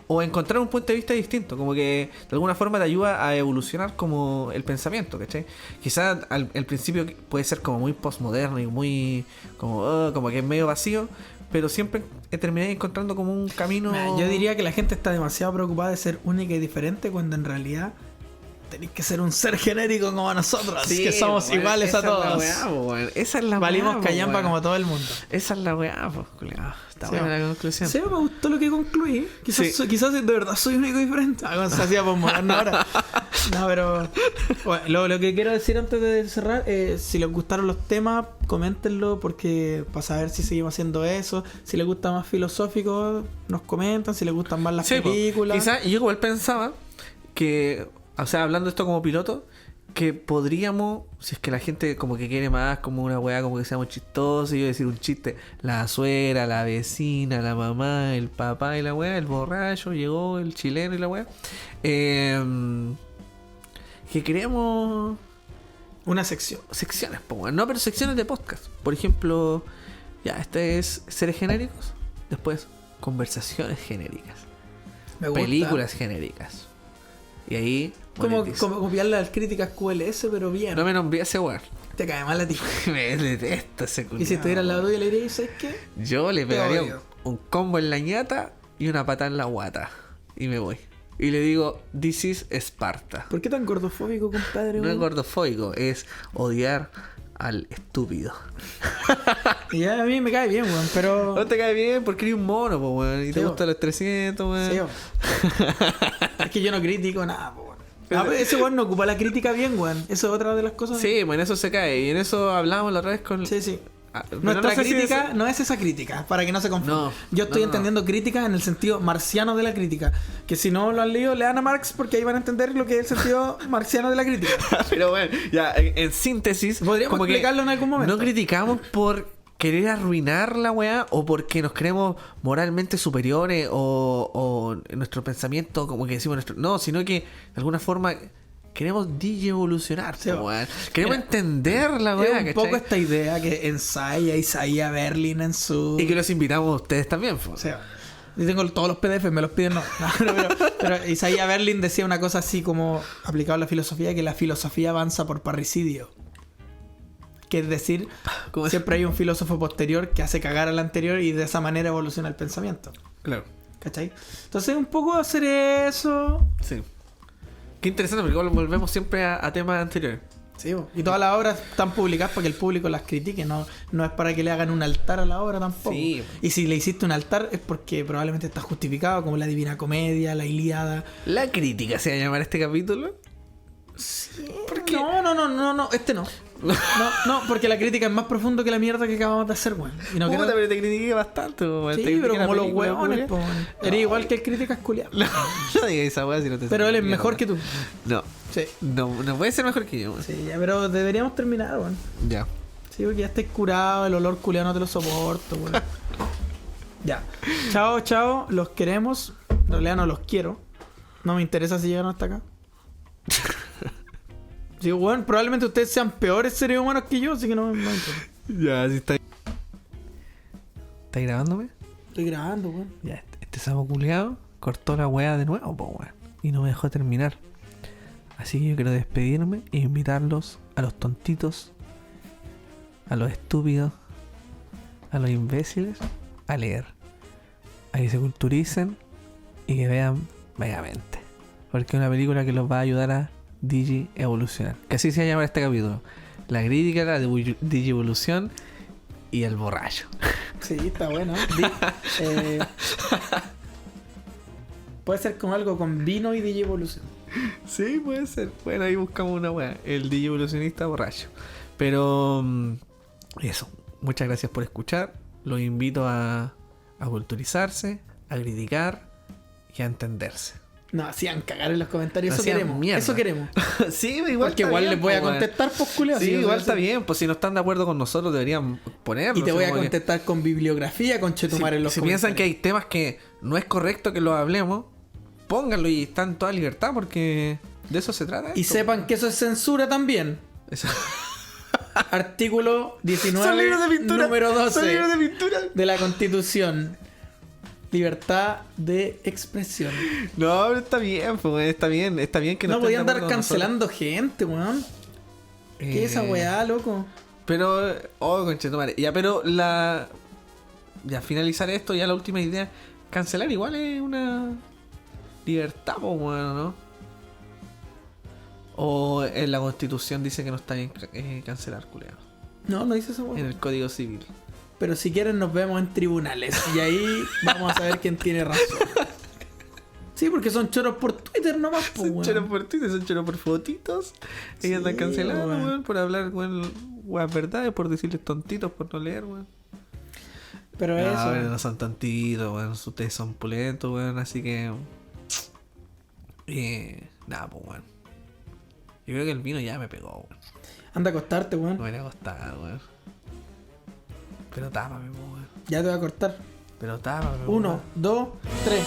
O encontrar un punto de vista distinto. Como que de alguna forma te ayuda a evolucionar como el pensamiento, ¿cachai? Quizás al principio puede ser como muy postmoderno y muy... Como que es medio vacío. Pero siempre terminé encontrando como un camino... Yo diría que la gente está demasiado preocupada de ser única y diferente cuando en realidad tenéis que ser un ser genérico como nosotros, Sí, que somos weón, iguales a esa es la todos. weá, po, weón. Esa es la Valimos weá, po, callampa weón. como todo el mundo. Esa es la weá, pues, culiao. Está Sí, buena la conclusión. Sí, me gustó lo que concluí. Quizás, Sí. quizás de verdad soy único y diferente. Algo se hacía por moderno ahora. No, pero bueno, lo que quiero decir antes de cerrar, si les gustaron los temas, coméntenlo porque para saber si seguimos haciendo eso. Si les gusta más filosófico, nos comentan. Si les gustan más las Sí, po. películas. Quizás, y yo igual pensaba que, o sea, hablando de esto como piloto, que podríamos, si es que la gente como que quiere más, como una weá, como que seamos chistosos, y yo decir un chiste, la suegra, la vecina, la mamá, el papá y la weá, el borracho, llegó el chileno y la weá, que creemos Una sección. secciones, po, weón. No, pero secciones de podcast. Por ejemplo, ya, este es seres genéricos, después conversaciones genéricas, Me gusta. películas genéricas. Y ahí Como monetizo. copiar las críticas QLS, pero bien. No me nombré a ese weón. Te cae mal a ti. Me detesto ese culiao. Y si estuviera al lado tuyo, le diría, ¿sabes qué? Yo le pegaría odio. un combo en la ñata y una pata en la guata. Y me voy. Y le digo, this is Esparta. ¿Por qué tan gordofóbico, compadre? No es weón? gordofóbico, es odiar al estúpido. Y ya a mí me cae bien, weón, pero... No te cae bien porque eres un mono, po, weón. Y te Sí, gustan los 300, weón. Sí, weón. Es que yo no critico nada, po, weón. Ah, pues ese weón no ocupa la crítica bien, weón. Eso es otra de las cosas. Sí, bueno, en eso se cae. Y en eso hablamos la otra vez con... Sí, sí. Ah, pero Nuestra no sé si crítica eso- no es esa crítica, para que no se confunda. No, Yo estoy no. entendiendo crítica en el sentido marciano de la crítica. Que si no lo han leído, lean a Marx porque ahí van a entender lo que es el sentido marciano de la crítica. Pero bueno, ya, en síntesis... Podríamos como que explicarlo en algún momento. No criticamos por querer arruinar la weá o porque nos creemos moralmente superiores o nuestro pensamiento, como que decimos nuestro... No, sino que de alguna forma queremos DJ evolucionar, Sí, po, weón. Queremos mira, entender la weá, Es un ¿cachai? poco esta idea que ensaya Isaiah Berlin en su... Y que los invitamos a ustedes también, po. O sea, yo tengo todos los PDFs, me los piden, no. Pero Isaiah Berlin decía una cosa así como, aplicado a la filosofía, que la filosofía avanza por parricidio. Que es decir, ¿Cómo es? siempre hay un filósofo posterior que hace cagar al anterior y de esa manera evoluciona el pensamiento. Claro. ¿Cachai? Entonces, un poco hacer eso. Sí. Qué interesante, porque igual volvemos siempre a temas anteriores. Sí, y todas las obras están publicadas para que el público las critique, no es para que le hagan un altar a la obra tampoco. Sí. Y si le hiciste un altar es porque probablemente está justificado, como la Divina Comedia, la Ilíada. ¿La crítica se va a llamar este capítulo? ¿Por qué? No, este no. No, porque la crítica es más profundo que la mierda que acabamos de hacer, weón. Y no Puta, quiero- pero te critiqué bastante, weón. Te Sí, critiqué pero la como los película, huevones, culia. po, weón. Eres igual que el críticas culiado. No digas esa weá si no te Pero él es mierda. mejor que tú. No, Sí. no puede ser mejor que yo, weón. Sí, ya, pero deberíamos terminar, weón. Ya. Sí, porque ya estáis curado, el olor culiado no te lo soporto, weón. Ya. Chao, los queremos. En realidad no los quiero. No me interesa si llegaron hasta acá. Sí, weón, probablemente ustedes sean peores seres humanos que yo, así que no me importa. Ya, sí está. ¿Estás grabándome? Estoy grabando, weón. Ya, este sapo culeado cortó la weá de nuevo, po, weón. Y no me dejó terminar. Así que yo quiero despedirme e invitarlos a los tontitos, a los estúpidos, a los imbéciles, a leer. A que se culturicen y que vean Megamente. Porque es una película que los va a ayudar a Digi evolucionar. Que así se va a llamar este capítulo. La crítica, la Digi evolución y el borracho. Sí, está bueno. Puede ser como algo con vino y DJ Evolución. Sí, puede ser. Bueno, ahí buscamos una weá. El DJ evolucionista borracho. Pero eso. Muchas gracias por escuchar. Los invito a culturizarse, a criticar y a entenderse. No, hacían cagar en los comentarios. Eso Hacían queremos. mierda. Eso queremos. Sí, igual. Porque está igual bien, les voy a po, weón. contestar, pues, culiao. Sí, Sí, igual o sea, está bien. Pues si no están de acuerdo con nosotros, deberían ponerlo. Y te voy a como que- contestar con bibliografía, con Chetumar en los si comentarios. piensan que hay temas que no es correcto que los hablemos, pónganlo y están en toda libertad porque de eso se trata. Y esto, sepan que eso es censura también. Eso. Artículo 19, Son libros de pintura. número 12 Son libros de pintura. de la Constitución. Libertad de expresión. No, pero está bien, pues, está bien que No estén podía de andar acuerdo con cancelando gente, weón. nosotros. ¿Qué es esa weá, loco? Pero, oh, conchetumare. Ya, pero ya finalizar esto, ya la última idea. Cancelar igual es una libertad, pues, bueno, ¿no? O en la Constitución dice que no está bien cancelar, culeado. No dice esa En weá. el Código Civil. Pero si quieren nos vemos en tribunales. Y ahí vamos a saber quién tiene razón. Sí, porque son choros por Twitter nomás, po, Son weón. choros por Twitter, son choros por fotitos. Sí, Ellos andan cancelando, weón. weón, por hablar, weón, verdades, por decirles tontitos, por no leer, weón. Pero No, eso. weón, no son tontitos, weón. Ustedes son pulentos, weón, así que. Nada, pues, weón. Yo creo que el vino ya me pegó, weón. Anda a acostarte, Me weón. voy a acostar, weón. Pero tápame, weón. Ya te voy a cortar. Pero tápame, 1, weón. 2, 3.